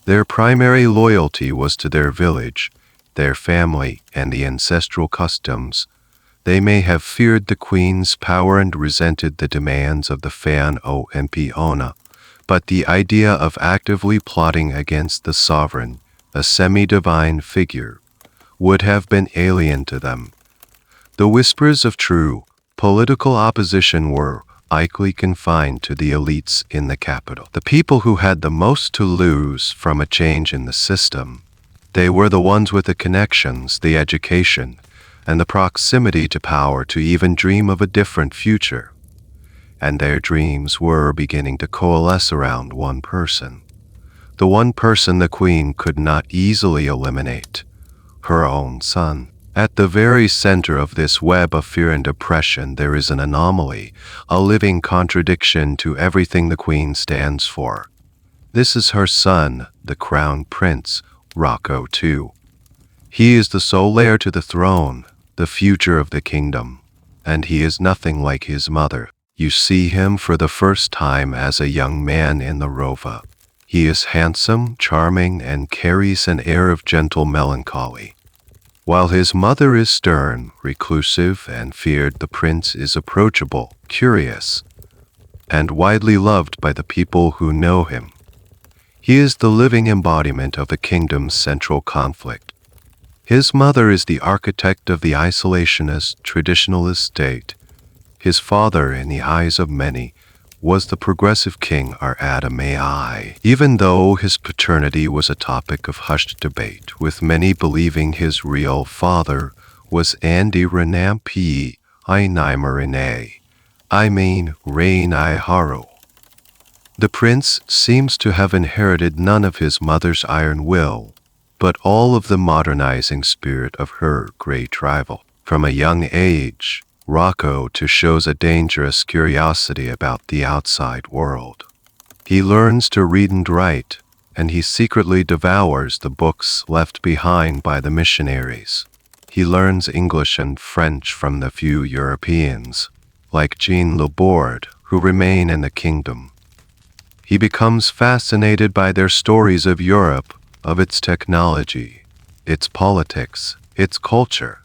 Their primary loyalty was to their village, their family, and the ancestral customs. They may have feared the Queen's power and resented the demands of the Fan o Mpiona, but the idea of actively plotting against the sovereign, a semi-divine figure, would have been alien to them. The whispers of true political opposition were likely confined to the elites in the capital, the people who had the most to lose from a change in the system. They were the ones with the connections, the education, and the proximity to power to even dream of a different future. And their dreams were beginning to coalesce around one person. The one person the Queen could not easily eliminate, her own son. At the very center of this web of fear and oppression there is an anomaly, a living contradiction to everything the Queen stands for. This is her son, the Crown Prince, Rocco II. He is the sole heir to the throne, the future of the kingdom, and he is nothing like his mother. You see him for the first time as a young man in the Rova. He is handsome, charming, and carries an air of gentle melancholy. While his mother is stern, reclusive, and feared, the prince is approachable, curious, and widely loved by the people who know him. He is the living embodiment of the kingdom's central conflict. His mother is the architect of the isolationist, traditionalist state. His father, in the eyes of many, was the progressive king Ardamai, even though his paternity was a topic of hushed debate, with many believing his real father was Andy Renampi Ainaimarine, Rain Haru. The prince seems to have inherited none of his mother's iron will, but all of the modernizing spirit of her great rival. From a young age, Rocco shows a dangerous curiosity about the outside world. He learns to read and write, and he secretly devours the books left behind by the missionaries. He learns English and French from the few Europeans, like Jean Laborde, who remain in the kingdom. He becomes fascinated by their stories of Europe, of its technology, its politics, its culture.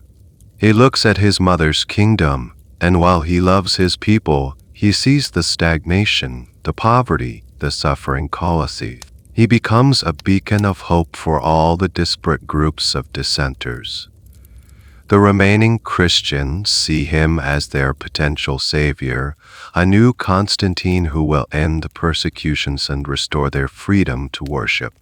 He looks at his mother's kingdom, and while he loves his people, he sees the stagnation, the poverty, the suffering Colossi. He becomes a beacon of hope for all the disparate groups of dissenters. The remaining Christians see him as their potential savior, a new Constantine who will end the persecutions and restore their freedom to worship.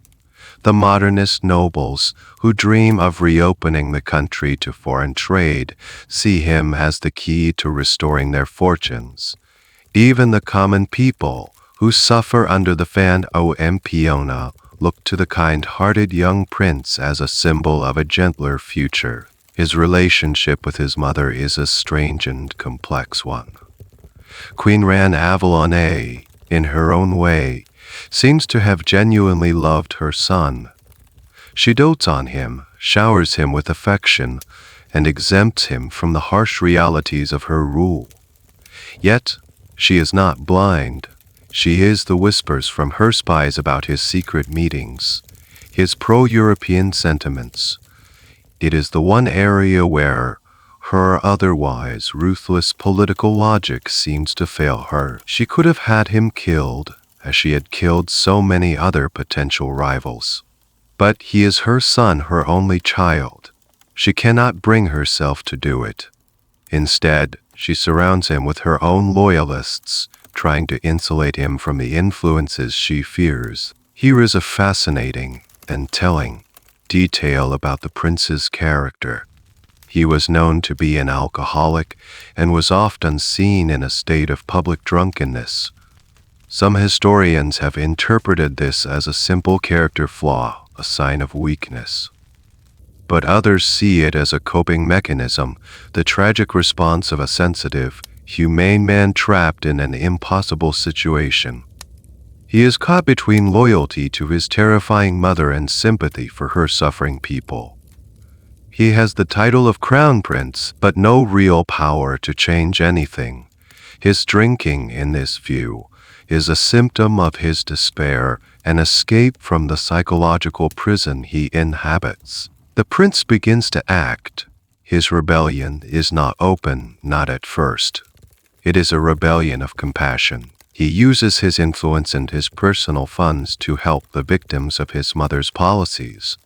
The modernist nobles, who dream of reopening the country to foreign trade, see him as the key to restoring their fortunes. Even the common people, who suffer under the Fan o Mpiona, look to the kind-hearted young prince as a symbol of a gentler future. His relationship with his mother is a strange and complex one. Queen Ran Avallone, in her own way, seems to have genuinely loved her son. She dotes on him, showers him with affection, and exempts him from the harsh realities of her rule. Yet, she is not blind. She hears the whispers from her spies about his secret meetings, his pro-European sentiments. It is the one area where her otherwise ruthless political logic seems to fail her. She could have had him killed, as she had killed so many other potential rivals. But he is her son, her only child. She cannot bring herself to do it. Instead, she surrounds him with her own loyalists, trying to insulate him from the influences she fears. Here is a fascinating and telling detail about the prince's character. He was known to be an alcoholic and was often seen in a state of public drunkenness. Some historians have interpreted this as a simple character flaw, a sign of weakness. But others see it as a coping mechanism, the tragic response of a sensitive, humane man trapped in an impossible situation. He is caught between loyalty to his terrifying mother and sympathy for her suffering people. He has the title of crown prince, but no real power to change anything. His drinking, in this view, is a symptom of his despair, an escape from the psychological prison he inhabits. The prince begins to act. His rebellion is not open, not at first. It is a rebellion of compassion. He uses his influence and his personal funds to help the victims of his mother's policies.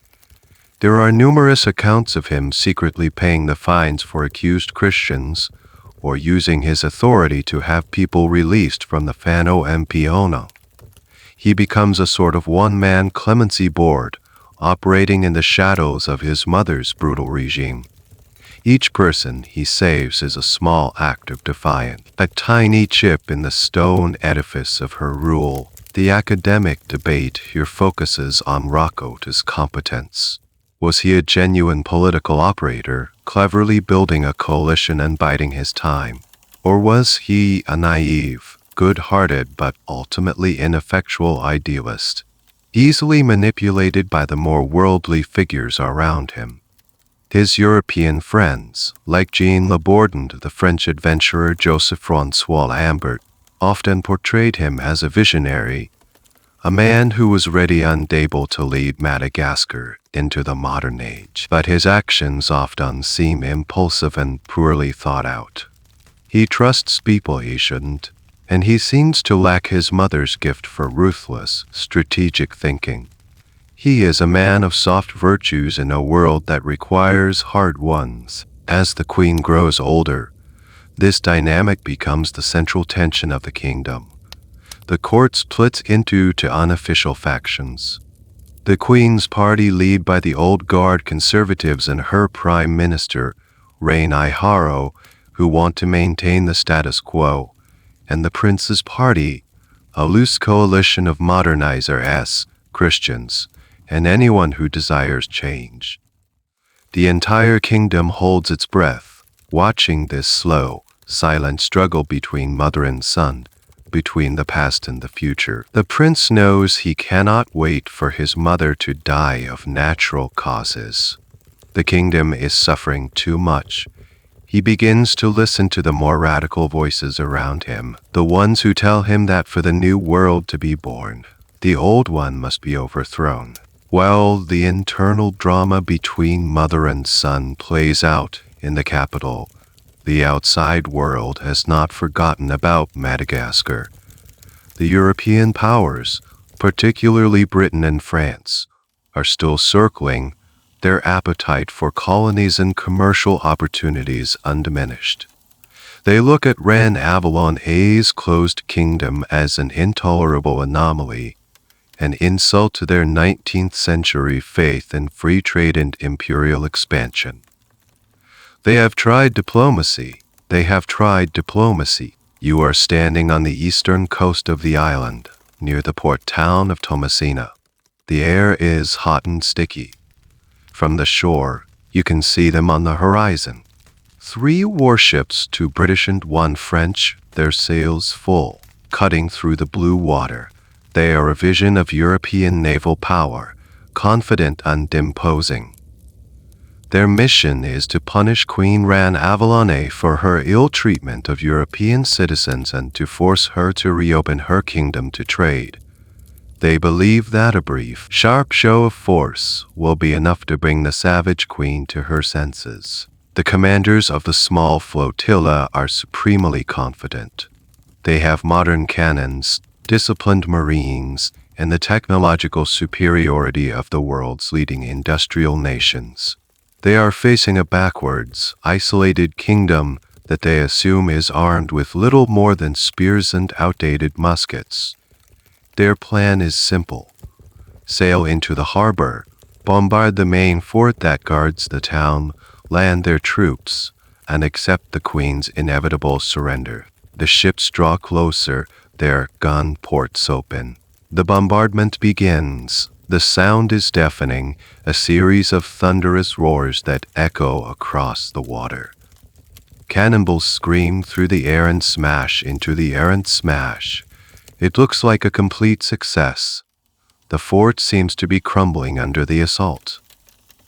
There are numerous accounts of him secretly paying the fines for accused Christians, or using his authority to have people released from the Fano Empiono. He becomes a sort of one-man clemency board, operating in the shadows of his mother's brutal regime. Each person he saves is a small act of defiance, a tiny chip in the stone edifice of her rule. The academic debate here focuses on Rocco's competence. Was he a genuine political operator, cleverly building a coalition and biding his time? Or was he a naive, good-hearted but ultimately ineffectual idealist, easily manipulated by the more worldly figures around him? His European friends, like Jean Laborde, the French adventurer Joseph-François Lambert, often portrayed him as a visionary, a man who was ready and able to lead Madagascar into the modern age. But his actions often seem impulsive and poorly thought out. He trusts people he shouldn't, and he seems to lack his mother's gift for ruthless, strategic thinking. He is a man of soft virtues in a world that requires hard ones. As the queen grows older, this dynamic becomes the central tension of the kingdom. The court splits into two unofficial factions. The queen's party, led by the old guard conservatives and her prime minister, Rainai Haro, who want to maintain the status quo, and the prince's party, a loose coalition of modernizers, Christians, and anyone who desires change. The entire kingdom holds its breath, watching this slow, silent struggle between mother and son, between the past and the future. The prince knows he cannot wait for his mother to die of natural causes. The kingdom is suffering too much. He begins to listen to the more radical voices around him, the ones who tell him that for the new world to be born, the old one must be overthrown. While the internal drama between mother and son plays out in the capital, the outside world has not forgotten about Madagascar. The European powers, particularly Britain and France, are still circling, their appetite for colonies and commercial opportunities undiminished. They look at Avalon-A's closed kingdom as an intolerable anomaly, an insult to their 19th century faith in free trade and imperial expansion. They have tried diplomacy. You are standing on the eastern coast of the island, near the port town of Tomasina. The air is hot and sticky. From the shore, you can see them on the horizon. 3 warships, 2 British and 1 French, their sails full, cutting through the blue water. They are a vision of European naval power, confident and imposing. Their mission is to punish Queen Ran Avalone for her ill treatment of European citizens and to force her to reopen her kingdom to trade. They believe that a brief, sharp show of force will be enough to bring the savage queen to her senses. The commanders of the small flotilla are supremely confident. They have modern cannons, disciplined marines, and the technological superiority of the world's leading industrial nations. They are facing a backwards, isolated kingdom that they assume is armed with little more than spears and outdated muskets. Their plan is simple. Sail into the harbor, bombard the main fort that guards the town, land their troops, and accept the Queen's inevitable surrender. The ships draw closer, their gun ports open. The bombardment begins. The sound is deafening, a series of thunderous roars that echo across the water. Cannonballs scream through the air and smash into the air and smash. It looks like a complete success. The fort seems to be crumbling under the assault.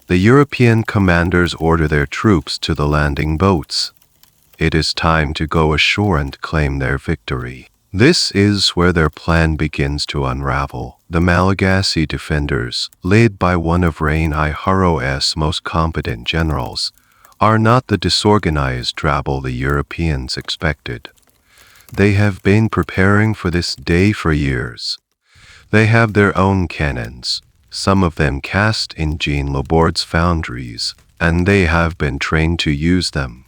The European commanders order their troops to the landing boats. It is time to go ashore and claim their victory. This is where their plan begins to unravel. The Malagasy defenders, led by one of Reign Iharo's most competent generals, are not the disorganized rabble the Europeans expected. They have been preparing for this day for years. They have their own cannons, some of them cast in Jean Laborde's foundries, and they have been trained to use them.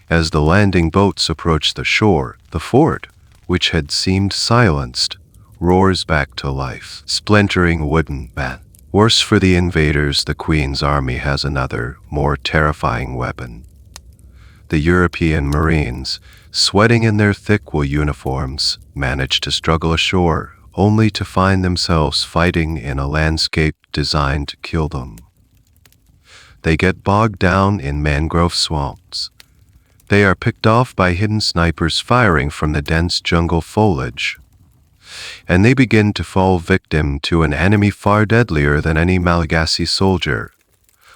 As the landing boats approach the shore, the fort, which had seemed silenced, roars back to life, splintering wooden band. Worse for the invaders, the Queen's army has another, more terrifying weapon. The European Marines, sweating in their thick wool uniforms, manage to struggle ashore, only to find themselves fighting in a landscape designed to kill them. They get bogged down in mangrove swamps. They are picked off by hidden snipers firing from the dense jungle foliage, and they begin to fall victim to an enemy far deadlier than any Malagasy soldier,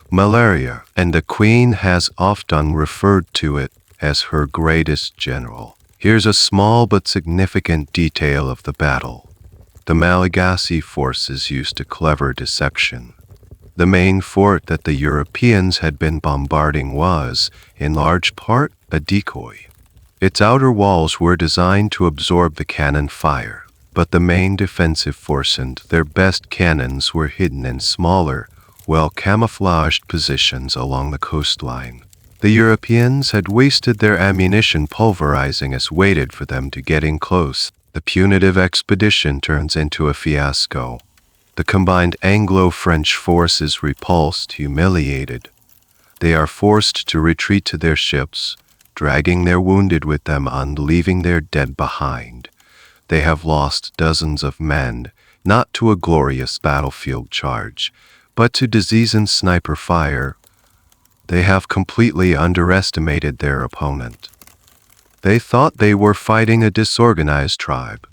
malaria, and the Queen has often referred to it as her greatest general. Here's a small but significant detail of the battle. The Malagasy forces used a clever deception. The main fort that the Europeans had been bombarding was, in large part, a decoy. Its outer walls were designed to absorb the cannon fire, but the main defensive force and their best cannons were hidden in smaller, well-camouflaged positions along the coastline. The Europeans had wasted their ammunition pulverizing us, waited for them to get in close. The punitive expedition turns into a fiasco. The combined Anglo-French force is repulsed, humiliated. They are forced to retreat to their ships, dragging their wounded with them and leaving their dead behind. They have lost dozens of men, not to a glorious battlefield charge, but to disease and sniper fire. They have completely underestimated their opponent. They thought they were fighting a disorganized tribe.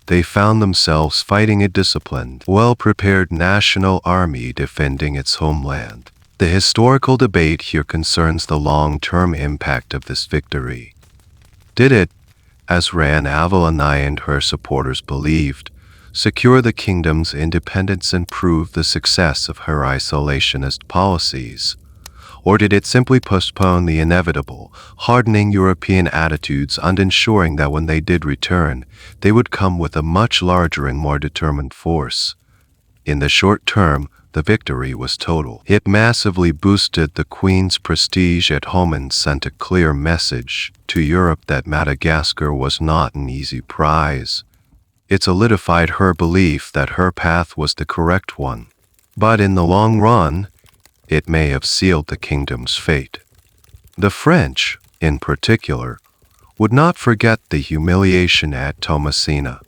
They found themselves fighting a disciplined, well-prepared national army defending its homeland. The historical debate here concerns the long-term impact of this victory. Did it, as Ran Avalone and her supporters believed, secure the kingdom's independence and prove the success of her isolationist policies? Or did it simply postpone the inevitable, hardening European attitudes and ensuring that when they did return, they would come with a much larger and more determined force? In the short term, the victory was total. It massively boosted the Queen's prestige at home and sent a clear message to Europe that Madagascar was not an easy prize. It solidified her belief that her path was the correct one. But in the long run, it may have sealed the kingdom's fate. The French, in particular, would not forget the humiliation at Tomasina.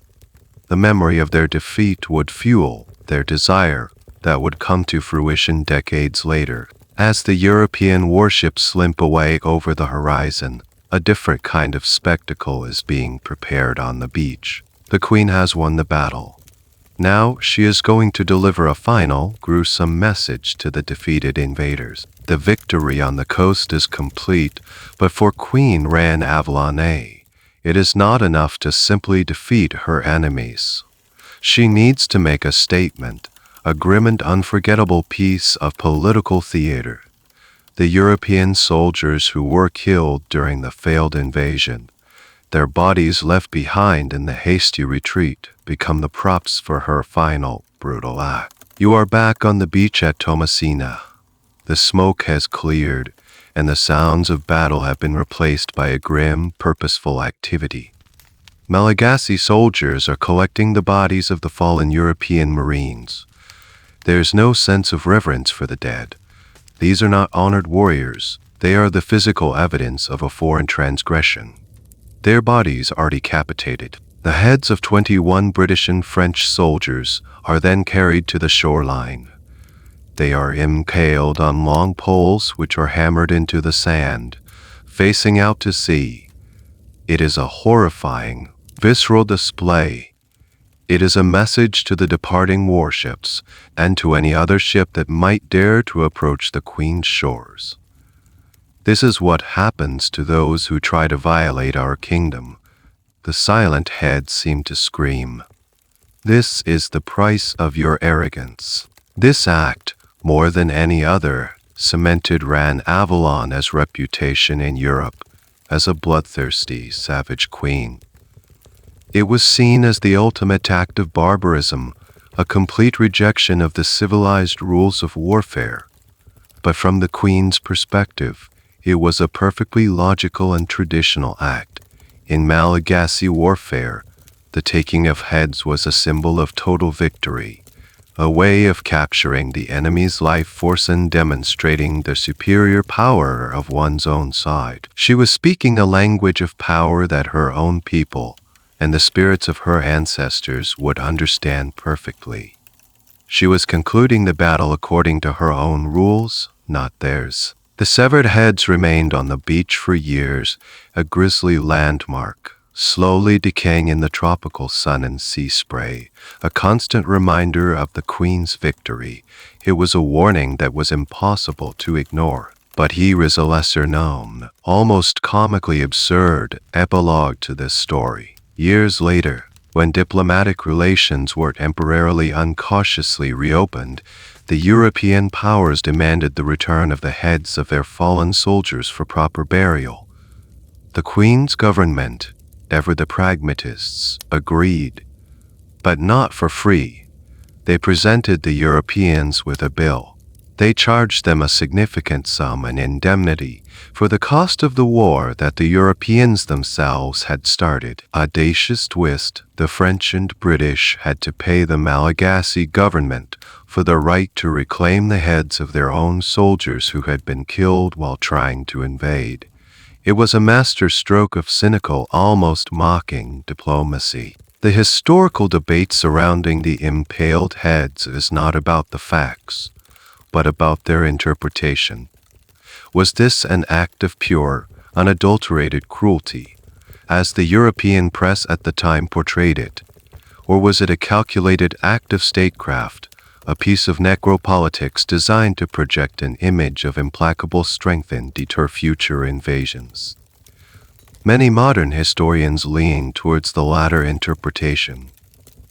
The memory of their defeat would fuel their desire that would come to fruition decades later. As the European warships limp away over the horizon, a different kind of spectacle is being prepared on the beach. The Queen has won the battle. Now she is going to deliver a final, gruesome message to the defeated invaders. The victory on the coast is complete, but for Queen Ran Avalone, it is not enough to simply defeat her enemies. She needs to make a statement, a grim and unforgettable piece of political theater. The European soldiers who were killed during the failed invasion, their bodies left behind in the hasty retreat, become the props for her final, brutal act. You are back on the beach at Tomasina. The smoke has cleared, and the sounds of battle have been replaced by a grim, purposeful activity. Malagasy soldiers are collecting the bodies of the fallen European Marines. There's no sense of reverence for the dead. These are not honored warriors. They are the physical evidence of a foreign transgression. Their bodies are decapitated. The heads of 21 British and French soldiers are then carried to the shoreline. They are impaled on long poles which are hammered into the sand, facing out to sea. It is a horrifying, visceral display. It is a message to the departing warships and to any other ship that might dare to approach the Queen's shores. This is what happens to those who try to violate our kingdom. The silent heads seem to scream. This is the price of your arrogance. This act, more than any other, cemented Ran Avalon's reputation in Europe as a bloodthirsty, savage queen. It was seen as the ultimate act of barbarism, a complete rejection of the civilized rules of warfare. But from the Queen's perspective, it was a perfectly logical and traditional act. In Malagasy warfare, the taking of heads was a symbol of total victory, a way of capturing the enemy's life force and demonstrating the superior power of one's own side. She was speaking a language of power that her own people and the spirits of her ancestors would understand perfectly. She was concluding the battle according to her own rules, not theirs. The severed heads remained on the beach for years, a grisly landmark, slowly decaying in the tropical sun and sea spray, a constant reminder of the Queen's victory. It was a warning that was impossible to ignore. But here is a lesser-known, almost comically absurd epilogue to this story. Years later, when diplomatic relations were temporarily uncautiously reopened, the European powers demanded the return of the heads of their fallen soldiers for proper burial. The Queen's government, ever the pragmatists, agreed, but not for free. They presented the Europeans with a bill. They charged them a significant sum in indemnity for the cost of the war that the Europeans themselves had started. Audacious twist, the French and British had to pay the Malagasy government for the right to reclaim the heads of their own soldiers who had been killed while trying to invade. It was a masterstroke of cynical, almost mocking diplomacy. The historical debate surrounding the impaled heads is not about the facts, but about their interpretation. Was this an act of pure, unadulterated cruelty, as the European press at the time portrayed it, or was it a calculated act of statecraft, a piece of necropolitics designed to project an image of implacable strength and deter future invasions? Many modern historians lean towards the latter interpretation.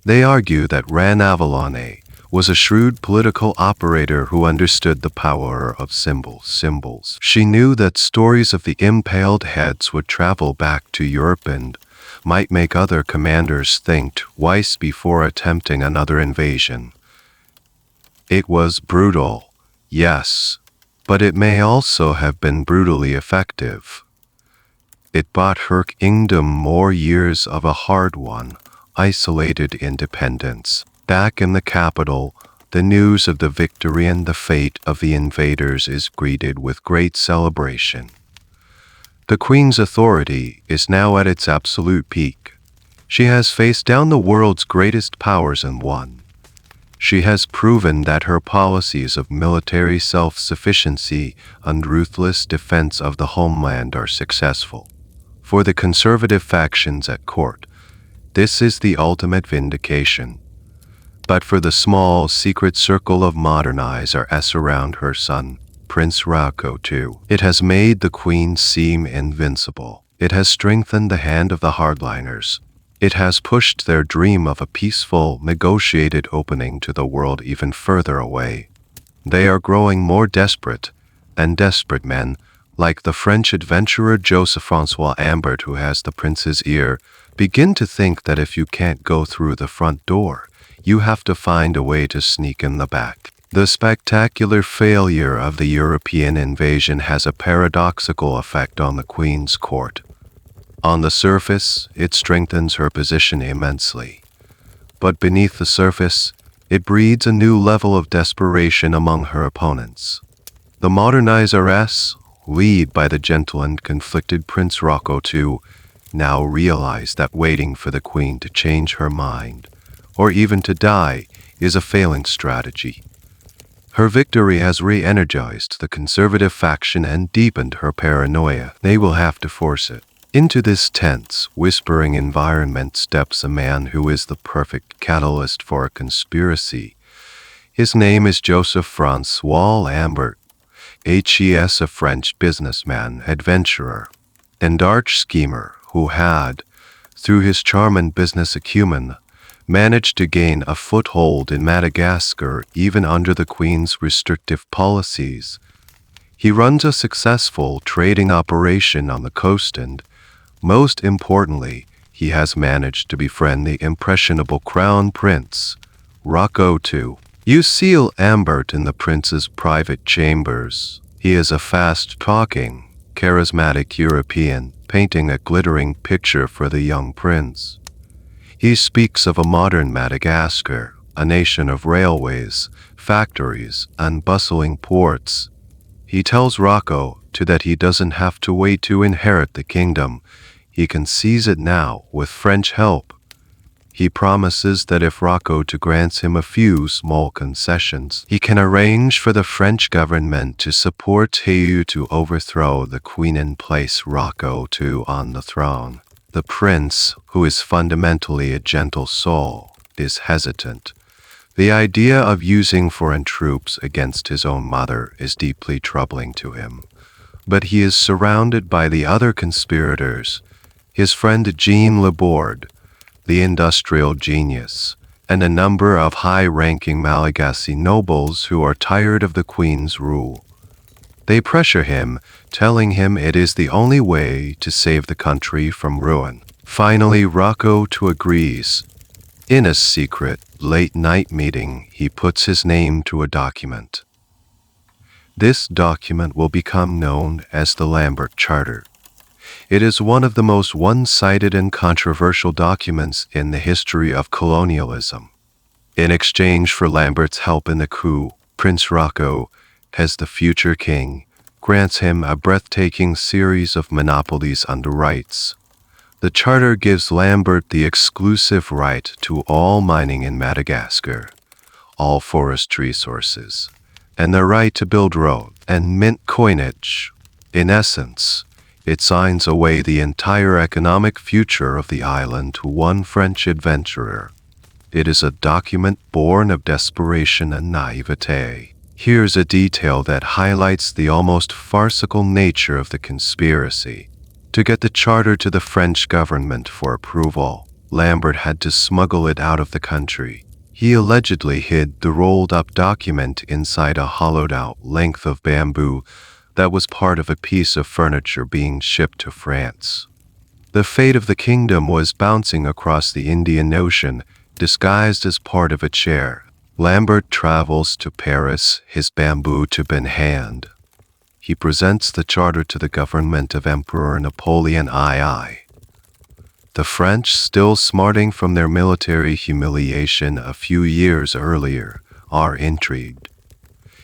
They argue that Ran Avalone was a shrewd political operator who understood the power of symbols. She knew that stories of the impaled heads would travel back to Europe and might make other commanders think twice before attempting another invasion. It was brutal, yes, but it may also have been brutally effective. It bought her kingdom more years of a hard-won, isolated independence. Back in the capital, the news of the victory and the fate of the invaders is greeted with great celebration. The Queen's authority is now at its absolute peak. She has faced down the world's greatest powers and won. She has proven that her policies of military self-sufficiency and ruthless defense of the homeland are successful. For the conservative factions at court, this is the ultimate vindication. but for the small, secret circle of modernizers around her son, Prince Rocco too. It has made the queen seem invincible. It has strengthened the hand of the hardliners. It has pushed their dream of a peaceful, negotiated opening to the world even further away. They are growing more desperate, and desperate men, like the French adventurer Joseph-Francois Ambert, who has the prince's ear, begin to think that if you can't go through the front door, you have to find a way to sneak in the back. The spectacular failure of the European invasion has a paradoxical effect on the Queen's court. On the surface, it strengthens her position immensely. But beneath the surface, it breeds a new level of desperation among her opponents. The modernizers, led by the gentle and conflicted Prince Rocco II, now realize that waiting for the Queen to change her mind, or even to die, is a failing strategy. Her victory has re-energized the conservative faction and deepened her paranoia. They will have to force it. Into this tense, whispering environment steps a man who is the perfect catalyst for a conspiracy. His name is Joseph-Francois Ambert. He is a French businessman, adventurer, and arch-schemer who had, through his charm and business acumen, managed to gain a foothold in Madagascar even under the Queen's restrictive policies. He runs a successful trading operation on the coast and, most importantly, he has managed to befriend the impressionable Crown Prince, Rocco II. You seal Ambert in the prince's private chambers. He is a fast-talking, charismatic European, painting a glittering picture for the young prince. He speaks of a modern Madagascar, a nation of railways, factories, and bustling ports. He tells Rocco that he doesn't have to wait to inherit the kingdom. He can seize it now with French help. He promises that if Rocco grants him a few small concessions, he can arrange for the French government to support him to overthrow the Queen and place Rocco II on the throne. The prince, who is fundamentally a gentle soul, is hesitant. The idea of using foreign troops against his own mother is deeply troubling to him. But he is surrounded by the other conspirators, his friend Jean Laborde, the industrial genius, and a number of high-ranking Malagasy nobles who are tired of the Queen's rule. They pressure him, telling him it is the only way to save the country from ruin. Finally, Rocco II agrees. In a secret, late-night meeting, he puts his name to a document. This document will become known as the Lambert Charter. It is one of the most one-sided and controversial documents in the history of colonialism. In exchange for Lambert's help in the coup, Prince Rocco, as the future king, grants him a breathtaking series of monopolies and rights. The charter gives Lambert the exclusive right to all mining in Madagascar, all forest resources, and the right to build roads and mint coinage. In essence, it signs away the entire economic future of the island to one French adventurer. It is a document born of desperation and naivete. Here's a detail that highlights the almost farcical nature of the conspiracy. To get the charter to the French government for approval, Lambert had to smuggle it out of the country. He allegedly hid the rolled-up document inside a hollowed-out length of bamboo that was part of a piece of furniture being shipped to France. The fate of the kingdom was bouncing across the Indian Ocean, disguised as part of a chair. Lambert travels to Paris, his bamboo tube in hand. He presents the charter to the government of Emperor Napoleon II. The French, still smarting from their military humiliation a few years earlier, are intrigued.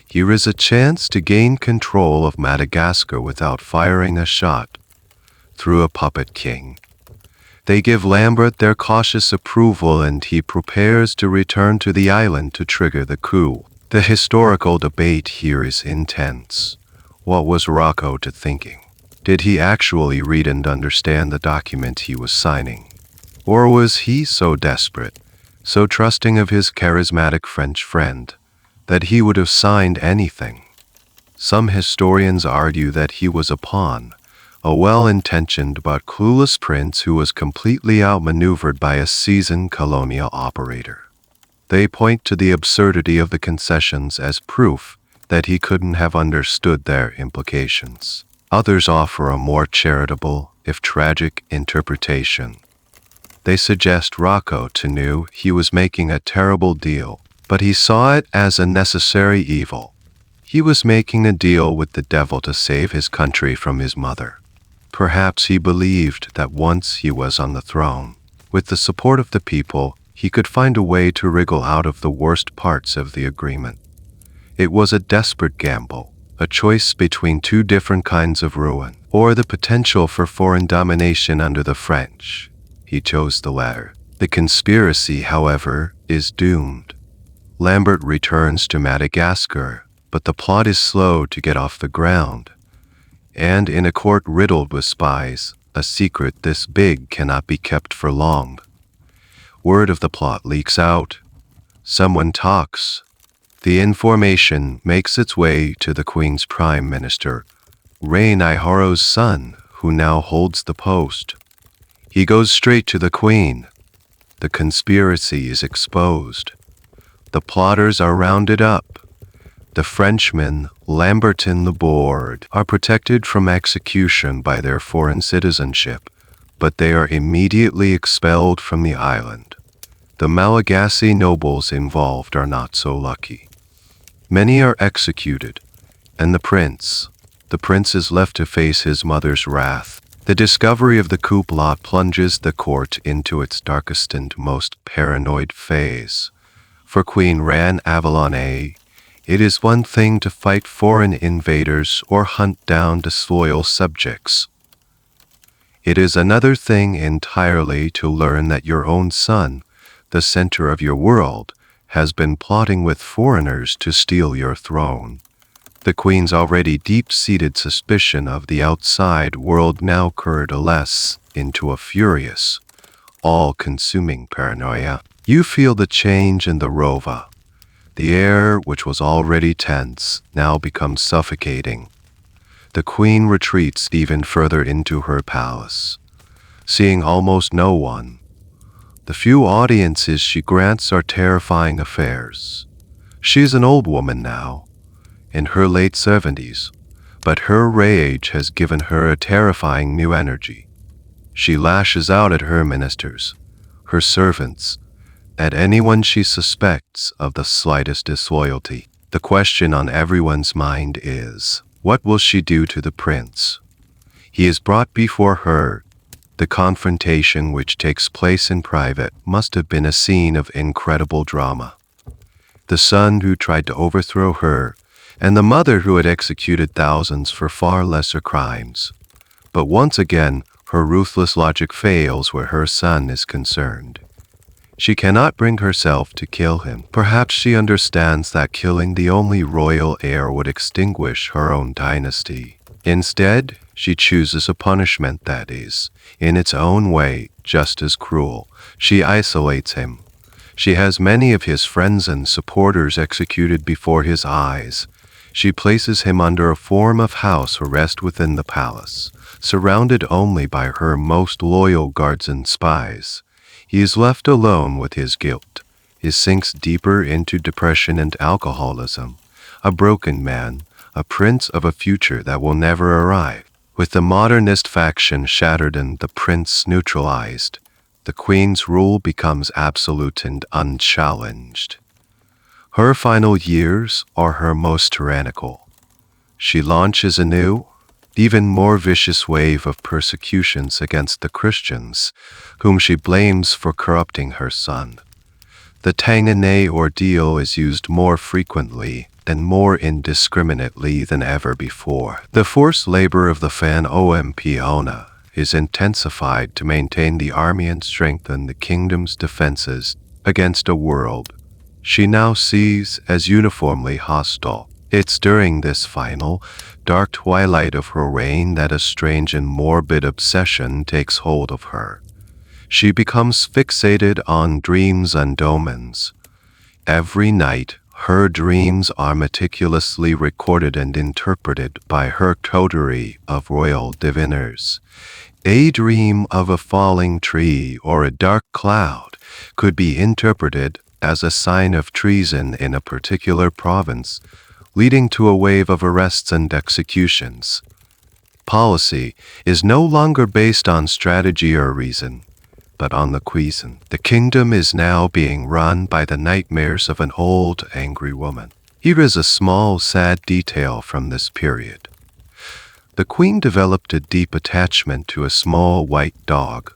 Here is a chance to gain control of Madagascar without firing a shot, through a puppet king. They give Lambert their cautious approval and he prepares to return to the island to trigger the coup. The historical debate here is intense. What was Rocco thinking? Did he actually read and understand the document he was signing? Or was he so desperate so trusting of his charismatic French friend that he would have signed anything. Some historians argue that he was a pawn, a well-intentioned but clueless prince who was completely outmaneuvered by a seasoned colonial operator. They point to the absurdity of the concessions as proof that he couldn't have understood their implications. Others offer a more charitable, if tragic, interpretation. They suggest Rocco knew he was making a terrible deal, but he saw it as a necessary evil. He was making a deal with the devil to save his country from his mother. Perhaps he believed that once he was on the throne, with the support of the people, he could find a way to wriggle out of the worst parts of the agreement. It was a desperate gamble, a choice between two different kinds of ruin, or the potential for foreign domination under the French. He chose the latter. The conspiracy, however, is doomed. Lambert returns to Madagascar, but the plot is slow to get off the ground. And in a court riddled with spies, a secret this big cannot be kept for long. Word of the plot leaks out. Someone talks. The information makes its way to the Queen's Prime Minister, Ray Naihoro's son, who now holds the post. He goes straight to the Queen. The conspiracy is exposed. The plotters are rounded up. The Frenchmen, Lambert and Laborde, are protected from execution by their foreign citizenship, but they are immediately expelled from the island. The Malagasy nobles involved are not so lucky. Many are executed, and the prince is left to face his mother's wrath. The discovery of the coup plot plunges the court into its darkest and most paranoid phase. For Queen Ran Avalone, it is one thing to fight foreign invaders or hunt down disloyal subjects. It is another thing entirely to learn that your own son, the center of your world, has been plotting with foreigners to steal your throne. The Queen's already deep-seated suspicion of the outside world now coalesces into a furious, all-consuming paranoia. You feel the change in the Rova. The air, which was already tense, now becomes suffocating. The Queen retreats even further into her palace, seeing almost no one. The few audiences she grants are terrifying affairs. She is an old woman now, in her late 70s, but her rage has given her a terrifying new energy. She lashes out at her ministers, her servants, at anyone she suspects of the slightest disloyalty. The question on everyone's mind is, what will she do to the prince? He is brought before her. The confrontation, which takes place in private, must have been a scene of incredible drama. The son who tried to overthrow her, and the mother who had executed thousands for far lesser crimes. But once again, her ruthless logic fails where her son is concerned. She cannot bring herself to kill him. Perhaps she understands that killing the only royal heir would extinguish her own dynasty. Instead, she chooses a punishment that is, in its own way, just as cruel. She isolates him. She has many of his friends and supporters executed before his eyes. She places him under a form of house arrest within the palace, surrounded only by her most loyal guards and spies. He is left alone with his guilt. He sinks deeper into depression and alcoholism. A broken man, a prince of a future that will never arrive. With the modernist faction shattered and the prince neutralized, the Queen's rule becomes absolute and unchallenged. Her final years are her most tyrannical. She launches a new, even more vicious wave of persecutions against the Christians, whom she blames for corrupting her son. The Tanganay ordeal is used more frequently and more indiscriminately than ever before. The forced labor of the Fan Ompiona is intensified to maintain the army and strengthen the kingdom's defenses against a world she now sees as uniformly hostile. It's during this final, dark twilight of her reign that a strange and morbid obsession takes hold of her. She becomes fixated on dreams and omens. Every night, her dreams are meticulously recorded and interpreted by her coterie of royal diviners. A dream of a falling tree or a dark cloud could be interpreted as a sign of treason in a particular province, leading to a wave of arrests and executions. Policy is no longer based on strategy or reason, but on the quiescent. The kingdom is now being run by the nightmares of an old, angry woman. Here is a small, sad detail from this period. The queen developed a deep attachment to a small white dog.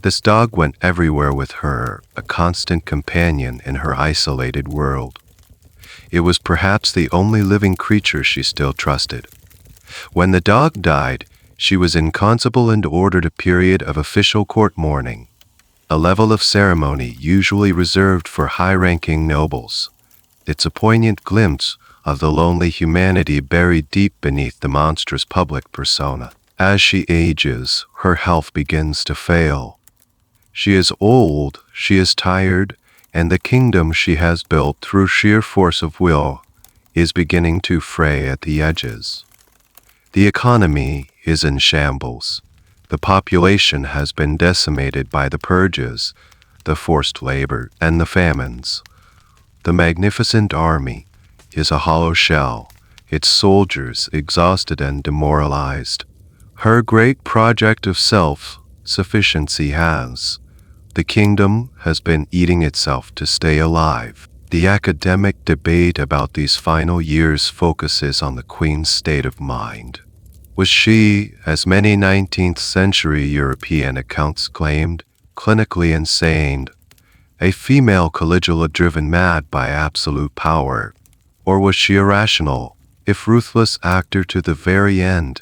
This dog went everywhere with her, a constant companion in her isolated world. It was perhaps the only living creature she still trusted. When the dog died, she was inconsolable and ordered a period of official court mourning, a level of ceremony usually reserved for high-ranking nobles. It's a poignant glimpse of the lonely humanity buried deep beneath the monstrous public persona. As she ages, her health begins to fail. She is old, she is tired, and the kingdom she has built through sheer force of will is beginning to fray at the edges. The economy is in shambles. The population has been decimated by the purges, the forced labor, and the famines. The magnificent army is a hollow shell, its soldiers exhausted and demoralized. Her great project of self-sufficiency the kingdom has been eating itself to stay alive. The academic debate about these final years focuses on the Queen's state of mind. Was she, as many 19th century European accounts claimed, clinically insane, a female Caligula driven mad by absolute power? Or was she a rational, if ruthless actor to the very end?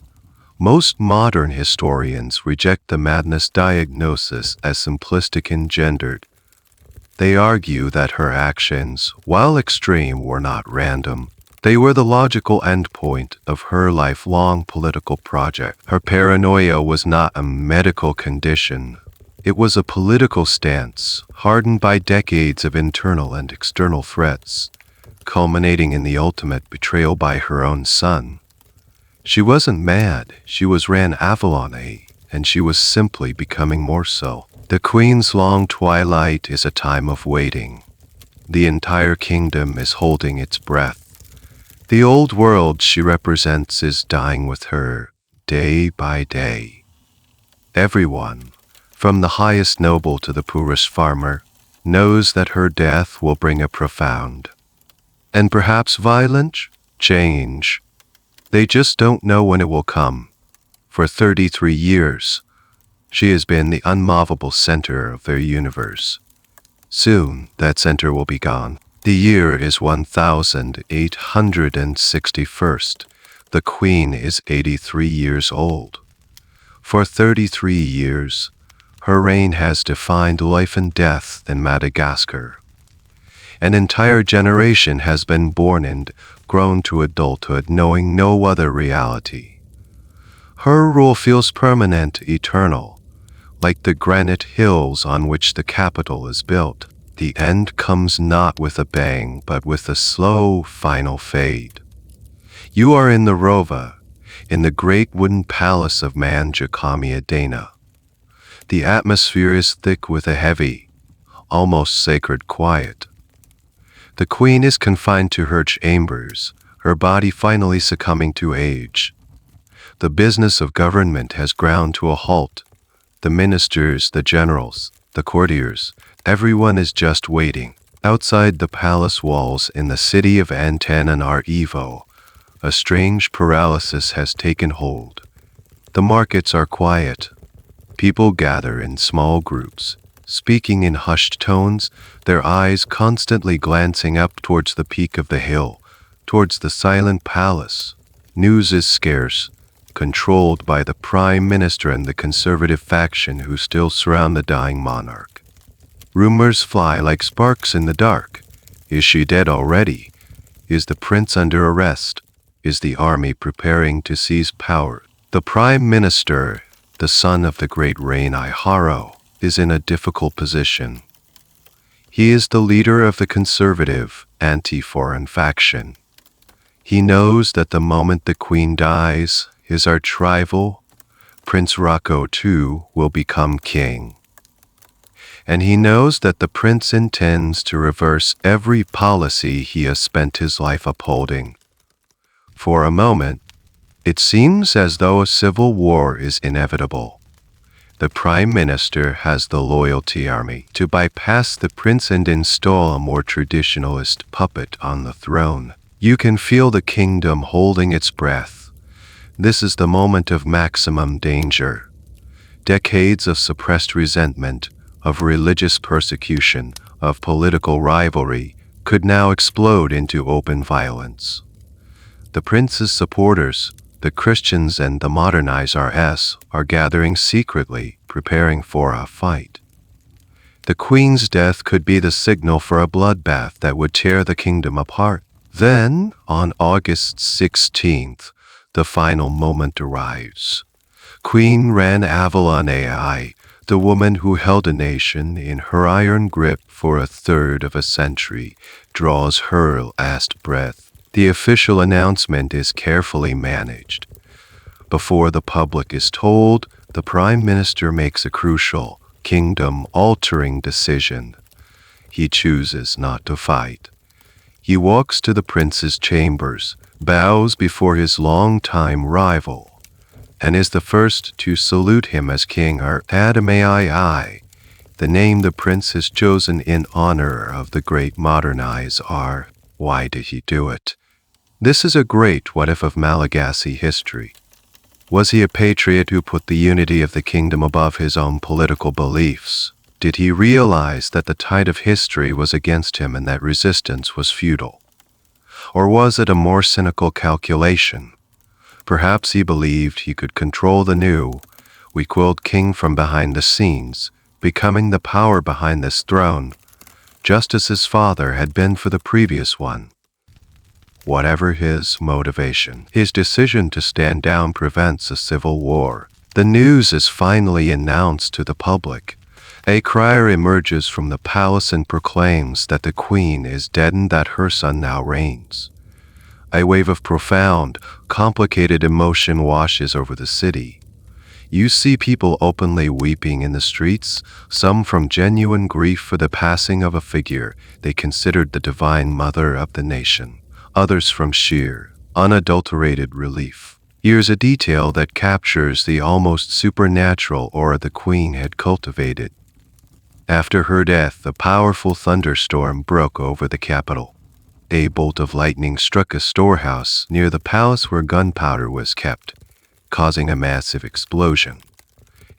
Most modern historians reject the madness diagnosis as simplistic and gendered. They argue that her actions, while extreme, were not random. They were the logical endpoint of her lifelong political project. Her paranoia was not a medical condition. It was a political stance, hardened by decades of internal and external threats, culminating in the ultimate betrayal by her own son. She wasn't mad, she was ran avalone, and she was simply becoming more so. The Queen's long twilight is a time of waiting. The entire kingdom is holding its breath. The old world she represents is dying with her, day by day. Everyone, from the highest noble to the poorest farmer, knows that her death will bring a profound, and perhaps violent, change. They just don't know when it will come. For 33 years, she has been the unmovable center of their universe. Soon, that center will be gone. The year is 1861. The Queen is 83 years old. For 33 years, her reign has defined life and death in Madagascar. An entire generation has been born and grown to adulthood knowing no other reality. Her rule feels permanent, eternal, like the granite hills on which the capital is built. The end comes not with a bang, but with a slow, final fade. You are in the Rova, in the great wooden palace of Manjacamia Dana. The atmosphere is thick with a heavy, almost sacred quiet. The Queen is confined to her chambers, her body finally succumbing to age. The business of government has ground to a halt. The ministers, the generals, the courtiers, everyone is just waiting. Outside the palace walls in the city of Antananarivo, a strange paralysis has taken hold. The markets are quiet. People gather in small groups, speaking in hushed tones, their eyes constantly glancing up towards the peak of the hill, towards the silent palace. News is scarce, controlled by the prime minister and the conservative faction who still surround the dying monarch. Rumors fly like sparks in the dark. Is she dead already? Is the prince under arrest? Is the army preparing to seize power? The prime minister, the son of the great Rein Iharo, is in a difficult position. He is the leader of the conservative, anti-foreign faction. He knows that the moment the queen dies, his arch-rival, Prince Rocco II, will become king. And he knows that the prince intends to reverse every policy he has spent his life upholding. For a moment, it seems as though a civil war is inevitable. The Prime Minister has the loyalty army to bypass the prince and install a more traditionalist puppet on the throne. You can feel the kingdom holding its breath. This is the moment of maximum danger. Decades of suppressed resentment, of religious persecution, of political rivalry, could now explode into open violence. The prince's supporters, the Christians and the modernized RS, are gathering secretly, preparing for a fight. The queen's death could be the signal for a bloodbath that would tear the kingdom apart. Then, on August 16th, the final moment arrives. Queen Ran Avalon AI, the woman who held a nation in her iron grip for a third of a century, draws her last breath. The official announcement is carefully managed. Before the public is told, the Prime Minister makes a crucial, kingdom-altering decision. He chooses not to fight. He walks to the prince's chambers, bows before his longtime rival, and is the first to salute him as king or Adamai, the name the prince has chosen in honor of the great modernized R. Why did he do it? This is a great what-if of Malagasy history. Was he a patriot who put the unity of the kingdom above his own political beliefs? Did he realize that the tide of history was against him and that resistance was futile? Or was it a more cynical calculation? Perhaps he believed he could control the new, weak-willed king from behind the scenes, becoming the power behind this throne, just as his father had been for the previous one. Whatever his motivation, his decision to stand down prevents a civil war. The news is finally announced to the public. A crier emerges from the palace and proclaims that the queen is dead and that her son now reigns. A wave of profound, complicated emotion washes over the city. You see people openly weeping in the streets, some from genuine grief for the passing of a figure they considered the divine mother of the nation, others from sheer, unadulterated relief. Here's a detail that captures the almost supernatural aura the queen had cultivated. After her death, a powerful thunderstorm broke over the capital. A bolt of lightning struck a storehouse near the palace where gunpowder was kept, causing a massive explosion.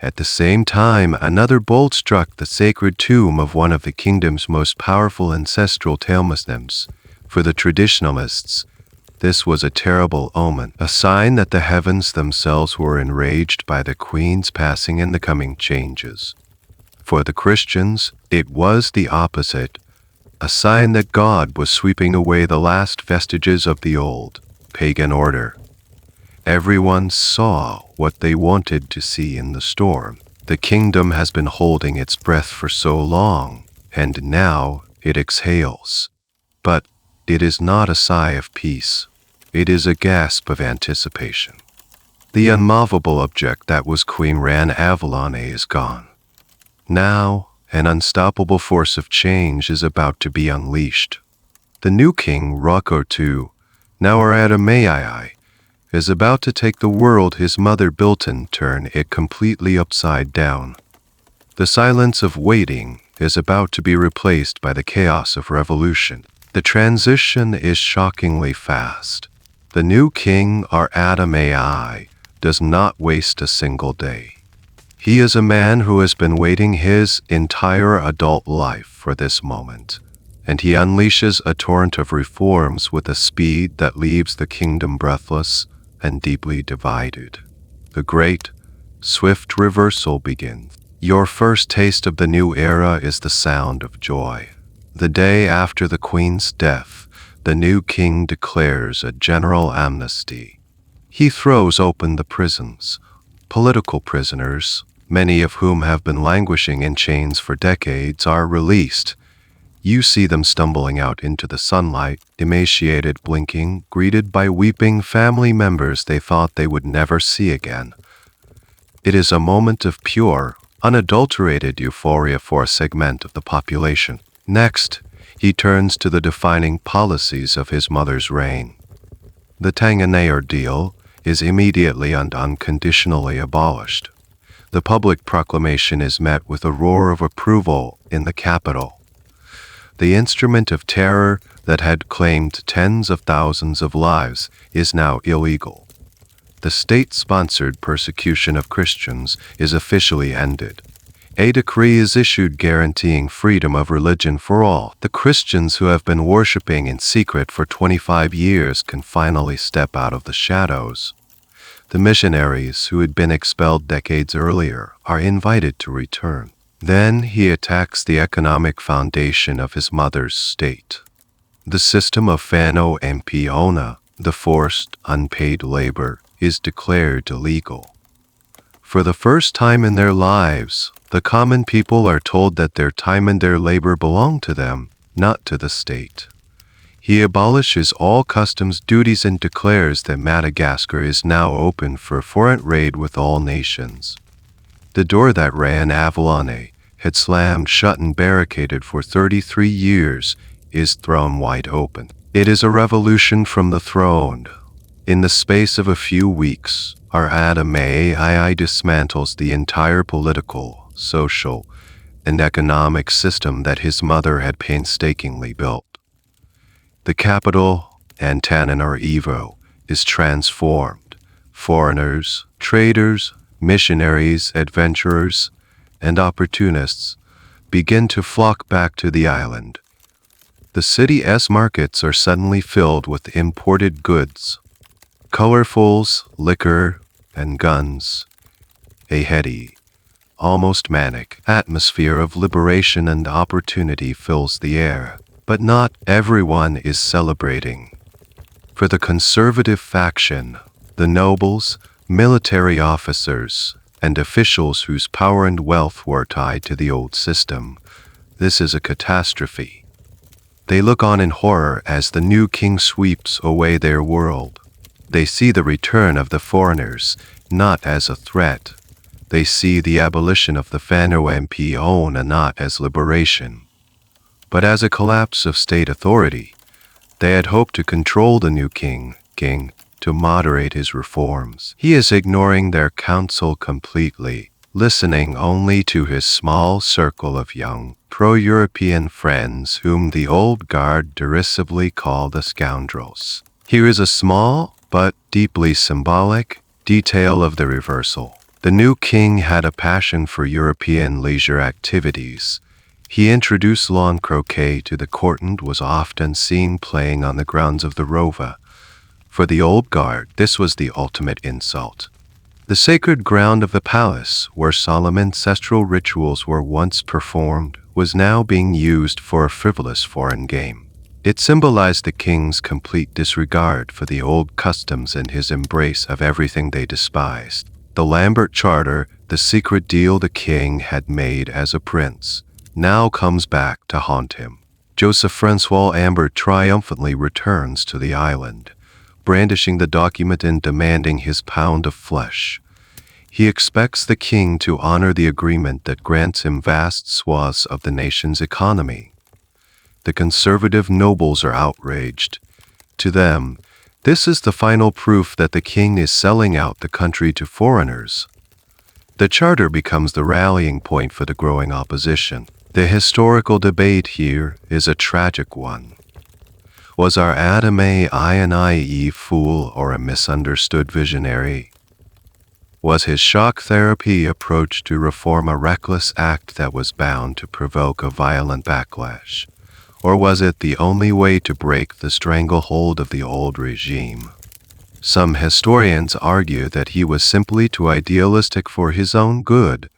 At the same time, another bolt struck the sacred tomb of one of the kingdom's most powerful ancestral tale Muslims. For the traditionalists, this was a terrible omen, a sign that the heavens themselves were enraged by the queen's passing and the coming changes. For the Christians, it was the opposite, a sign that God was sweeping away the last vestiges of the old, pagan order. Everyone saw what they wanted to see in the storm. The kingdom has been holding its breath for so long, and now it exhales. But it is not a sigh of peace. It is a gasp of anticipation. The unmovable object that was Queen Ran Avalon is gone. Now, an unstoppable force of change is about to be unleashed. The new king, Rocco II, now Adamai, is about to take the world his mother built and turn it completely upside down. The silence of waiting is about to be replaced by the chaos of revolution. The transition is shockingly fast. The new king, Adamai, does not waste a single day. He is a man who has been waiting his entire adult life for this moment, and he unleashes a torrent of reforms with a speed that leaves the kingdom breathless and deeply divided. The great, swift reversal begins. Your first taste of the new era is the sound of joy. The day after the queen's death, the new king declares a general amnesty. He throws open the prisons. Political prisoners, many of whom have been languishing in chains for decades, are released. You see them stumbling out into the sunlight, emaciated, blinking, greeted by weeping family members they thought they would never see again. It is a moment of pure, unadulterated euphoria for a segment of the population. Next, he turns to the defining policies of his mother's reign. The Tanganay ordeal is immediately and unconditionally abolished. The public proclamation is met with a roar of approval in the capital. The instrument of terror that had claimed tens of thousands of lives is now illegal. The state-sponsored persecution of Christians is officially ended. A decree is issued guaranteeing freedom of religion for all. The Christians who have been worshiping in secret for 25 years can finally step out of the shadows. The missionaries who had been expelled decades earlier are invited to return. Then he attacks the economic foundation of his mother's state. The system of Fano Empiona, the forced, unpaid labor, is declared illegal. For the first time in their lives, the common people are told that their time and their labor belong to them, not to the state. He abolishes all customs duties and declares that Madagascar is now open for foreign trade with all nations. The door that Ray and Avalone had slammed shut and barricaded for 33 years is thrown wide open. It is a revolution from the throne. In the space of a few weeks, our Adamai dismantles the entire political, social, and economic system that his mother had painstakingly built. The capital, Antananarivo, is transformed. Foreigners, traders, missionaries, adventurers, and opportunists begin to flock back to the island. The city's markets are suddenly filled with imported goods, colorfuls, liquor, and guns. A heady, almost manic atmosphere of liberation and opportunity fills the air. But not everyone is celebrating. For the conservative faction, the nobles, military officers, and officials whose power and wealth were tied to the old system, this is a catastrophe. They look on in horror as the new king sweeps away their world. They see the return of the foreigners not as a threat. They see the abolition of the Fano Empiona not as liberation, but as a collapse of state authority. They had hoped to control the new king, to moderate his reforms. He is ignoring their counsel completely, listening only to his small circle of young, pro-European friends whom the old guard derisively call the scoundrels. Here is a small, but deeply symbolic, detail of the reversal. The new king had a passion for European leisure activities. He introduced lawn croquet to the court and was often seen playing on the grounds of the Rova. For the old guard, this was the ultimate insult. The sacred ground of the palace, where solemn ancestral rituals were once performed, was now being used for a frivolous foreign game. It symbolized the king's complete disregard for the old customs and his embrace of everything they despised. The Lambert Charter, the secret deal the king had made as a prince, now comes back to haunt him. Joseph Francois Ambert triumphantly returns to the island, brandishing the document and demanding his pound of flesh. He expects the king to honor the agreement that grants him vast swaths of the nation's economy. The conservative nobles are outraged. To them, this is the final proof that the king is selling out the country to foreigners. The charter becomes the rallying point for the growing opposition. The historical debate here is a tragic one. Was our Adame a naive fool or a misunderstood visionary? Was his shock therapy approach to reform a reckless act that was bound to provoke a violent backlash? Or was it the only way to break the stranglehold of the old regime? Some historians argue that he was simply too idealistic for his own good,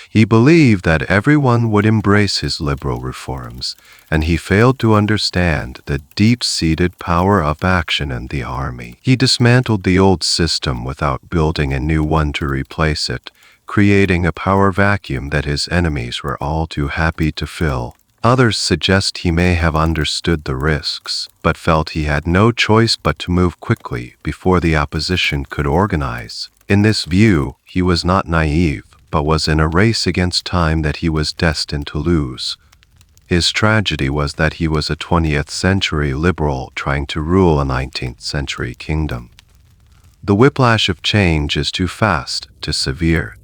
He believed that everyone would embrace his liberal reforms, and he failed to understand the deep-seated power of action in the army. He dismantled the old system without building a new one to replace it, creating a power vacuum that his enemies were all too happy to fill. Others suggest he may have understood the risks, but felt he had no choice but to move quickly before the opposition could organize. In this view, he was not naive, but was in a race against time that he was destined to lose. His tragedy was that he was a 20th century liberal trying to rule a 19th century kingdom. The whiplash of change is too fast, too severe.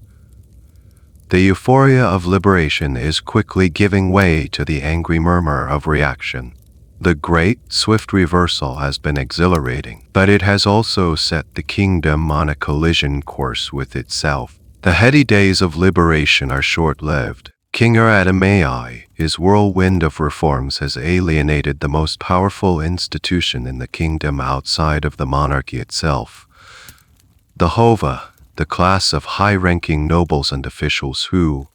The euphoria of liberation is quickly giving way to the angry murmur of reaction. The great, swift reversal has been exhilarating, but it has also set the kingdom on a collision course with itself. The heady days of liberation are short-lived. King Adameai, his whirlwind of reforms has alienated the most powerful institution in the kingdom outside of the monarchy itself. The Hova, the class of high-ranking nobles and officials who,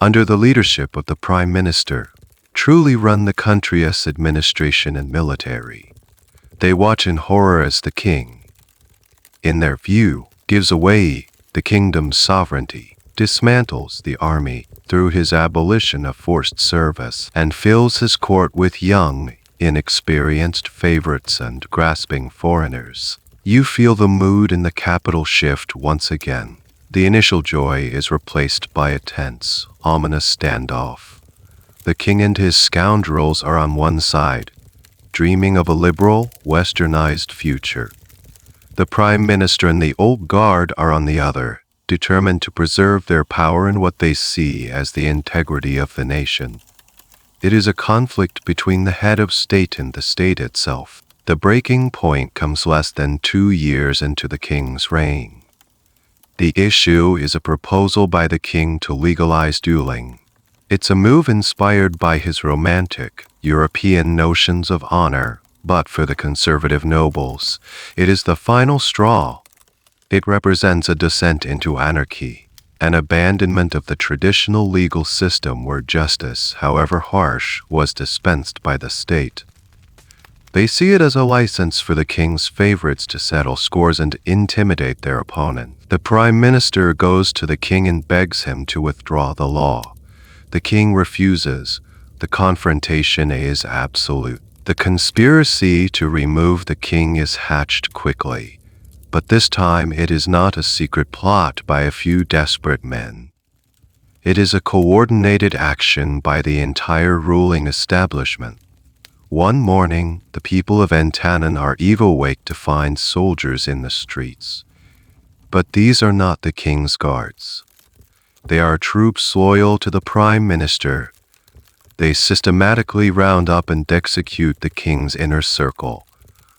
under the leadership of the Prime Minister, truly run the country's administration and military. They watch in horror as the king, in their view, gives away the kingdom's sovereignty, dismantles the army through his abolition of forced service, and fills his court with young, inexperienced favorites and grasping foreigners. You feel the mood in the capital shift once again. The initial joy is replaced by a tense, ominous standoff. The king and his scoundrels are on one side, dreaming of a liberal, westernized future. The prime minister and the old guard are on the other, determined to preserve their power in what they see as the integrity of the nation. It is a conflict between the head of state and the state itself. The breaking point comes less than 2 years into the king's reign. The issue is a proposal by the king to legalize dueling. It's a move inspired by his romantic, European notions of honor, but for the conservative nobles, it is the final straw. It represents a descent into anarchy, an abandonment of the traditional legal system where justice, however harsh, was dispensed by the state. They see it as a license for the king's favorites to settle scores and intimidate their opponent. The prime minister goes to the king and begs him to withdraw the law. The king refuses. The confrontation is absolute. The conspiracy to remove the king is hatched quickly, but this time it is not a secret plot by a few desperate men. It is a coordinated action by the entire ruling establishment. One morning, the people of Antanan are awake to find soldiers in the streets. But these are not the king's guards. They are troops loyal to the prime minister. They systematically round up and execute the king's inner circle,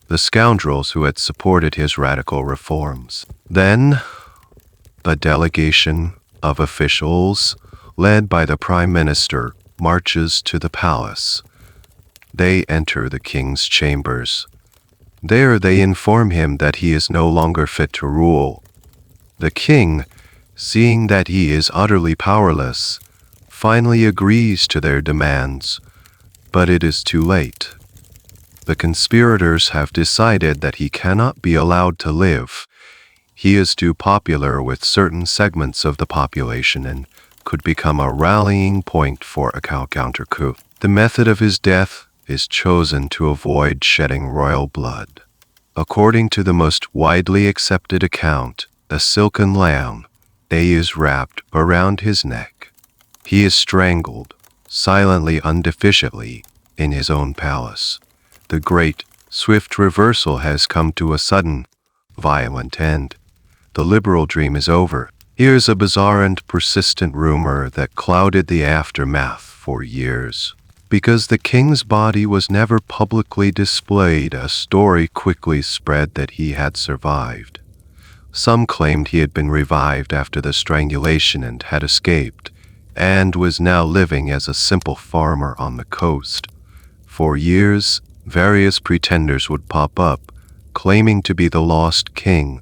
the scoundrels who had supported his radical reforms. Then, a delegation of officials, led by the prime minister, marches to the palace. They enter the king's chambers. There they inform him that he is no longer fit to rule. The king, seeing that he is utterly powerless, finally agrees to their demands, but it is too late. The conspirators have decided that he cannot be allowed to live. He is too popular with certain segments of the population and could become a rallying point for a counter-coup. The method of his death is chosen to avoid shedding royal blood. According to the most widely accepted account, a silken lamb is wrapped around his neck. He is strangled, silently, unofficially, in his own palace. The great, swift reversal has come to a sudden, violent end. The liberal dream is over. Here's a bizarre and persistent rumor that clouded the aftermath for years. Because the king's body was never publicly displayed, a story quickly spread that he had survived. Some claimed he had been revived after the strangulation and had escaped, and was now living as a simple farmer on the coast. For years, various pretenders would pop up, claiming to be the lost king,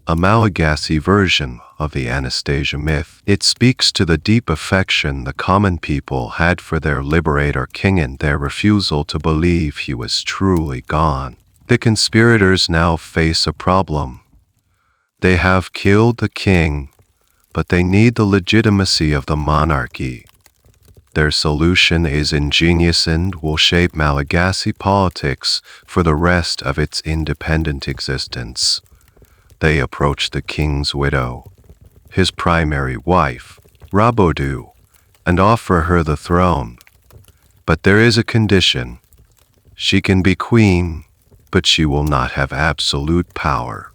a Malagasy version of the Anastasia myth. It speaks to the deep affection the common people had for their liberator king and their refusal to believe he was truly gone. The conspirators now face a problem. They have killed the king, but they need the legitimacy of the monarchy. Their solution is ingenious and will shape Malagasy politics for the rest of its independent existence. They approach the king's widow, his primary wife, Rabodu, and offer her the throne. But there is a condition. She can be queen, but she will not have absolute power.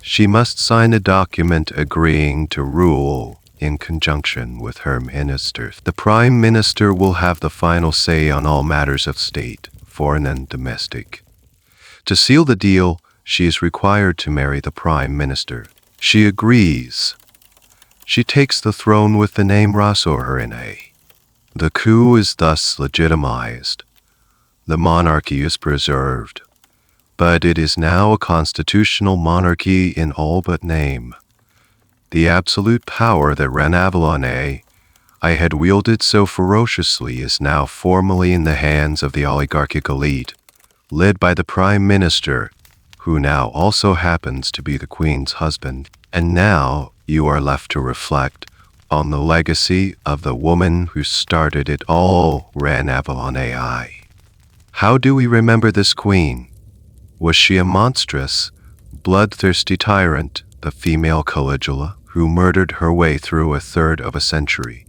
She must sign a document agreeing to rule in conjunction with her ministers. The prime minister will have the final say on all matters of state, foreign and domestic. To seal the deal, she is required to marry the prime minister. She agrees. She takes the throne with the name Rasoherine. The coup is thus legitimized. The monarchy is preserved, but it is now a constitutional monarchy in all but name. The absolute power that Ranavalone I had wielded so ferociously is now formally in the hands of the oligarchic elite, led by the prime minister, who now also happens to be the queen's husband. And now you are left to reflect on the legacy of the woman who started it all, Ranavalone. How do we remember this queen? Was she a monstrous, bloodthirsty tyrant, the female Caligula, who murdered her way through a third of a century?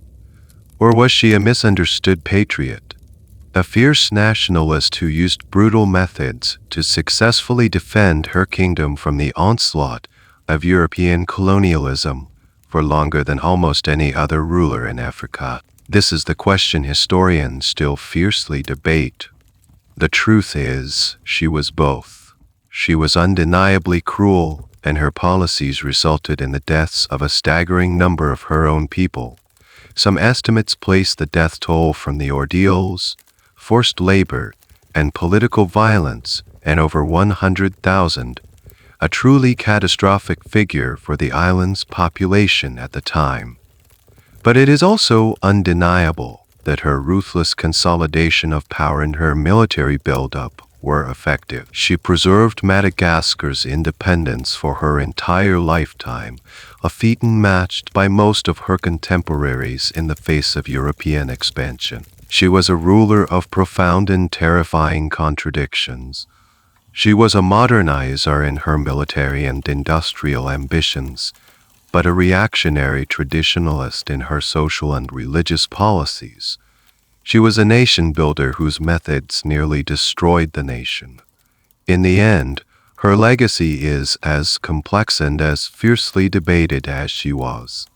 Or was she a misunderstood patriot, a fierce nationalist who used brutal methods to successfully defend her kingdom from the onslaught of European colonialism for longer than almost any other ruler in Africa? This is the question historians still fiercely debate. The truth is, she was both. She was undeniably cruel, and her policies resulted in the deaths of a staggering number of her own people. Some estimates place the death toll from the ordeals, forced labor, and political violence at over 100,000, a truly catastrophic figure for the island's population at the time. But it is also undeniable that her ruthless consolidation of power and her military buildup were effective. She preserved Madagascar's independence for her entire lifetime, a feat unmatched by most of her contemporaries in the face of European expansion. She was a ruler of profound and terrifying contradictions. She was a modernizer in her military and industrial ambitions, but a reactionary traditionalist in her social and religious policies. She was a nation builder whose methods nearly destroyed the nation. In the end, her legacy is as complex and as fiercely debated as she was.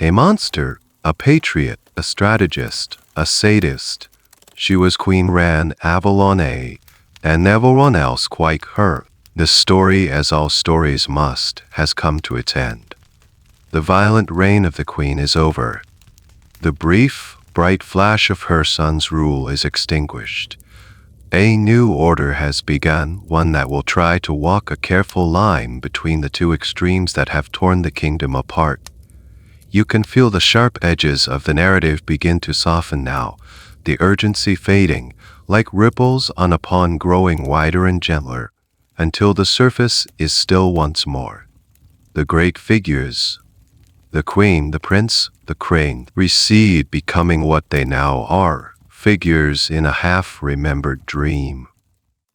A monster, a patriot, a strategist, a sadist, she was Queen Ranavalone, and never one else quite her. The story, as all stories must, has come to its end. The violent reign of the queen is over. The brief, bright flash of her son's rule is extinguished. A new order has begun, one that will try to walk a careful line between the two extremes that have torn the kingdom apart. You can feel the sharp edges of the narrative begin to soften now, the urgency fading, like ripples on a pond growing wider and gentler, until the surface is still once more. The great figures, the queen, the prince, the crane, recede, becoming what they now are, figures in a half-remembered dream.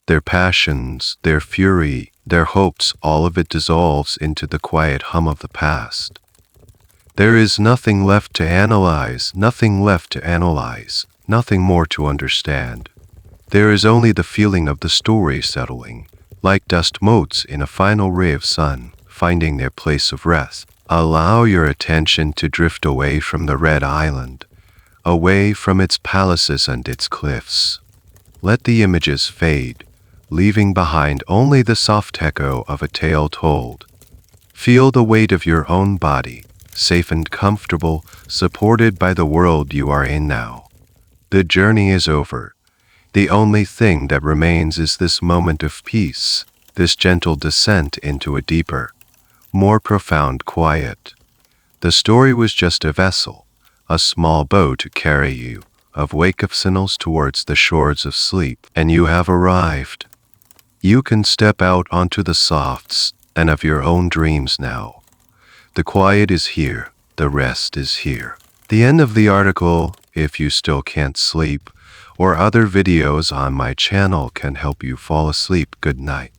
Their passions, their fury, their hopes, all of it dissolves into the quiet hum of the past. There is nothing left to analyze, nothing more to understand. There is only the feeling of the story settling, like dust motes in a final ray of sun, finding their place of rest. Allow your attention to drift away from the Red Island, away from its palaces and its cliffs. Let the images fade, leaving behind only the soft echo of a tale told. Feel the weight of your own body, safe and comfortable, supported by the world you are in now. The journey is over. The only thing that remains is this moment of peace, this gentle descent into a deeper, more profound quiet. The story was just a vessel, a small boat to carry you, of wake of signals towards the shores of sleep, and you have arrived. You can step out onto the softs and of your own dreams now. The quiet is here, the rest is here. The end of the article, if you still can't sleep, or other videos on my channel can help you fall asleep. Good night.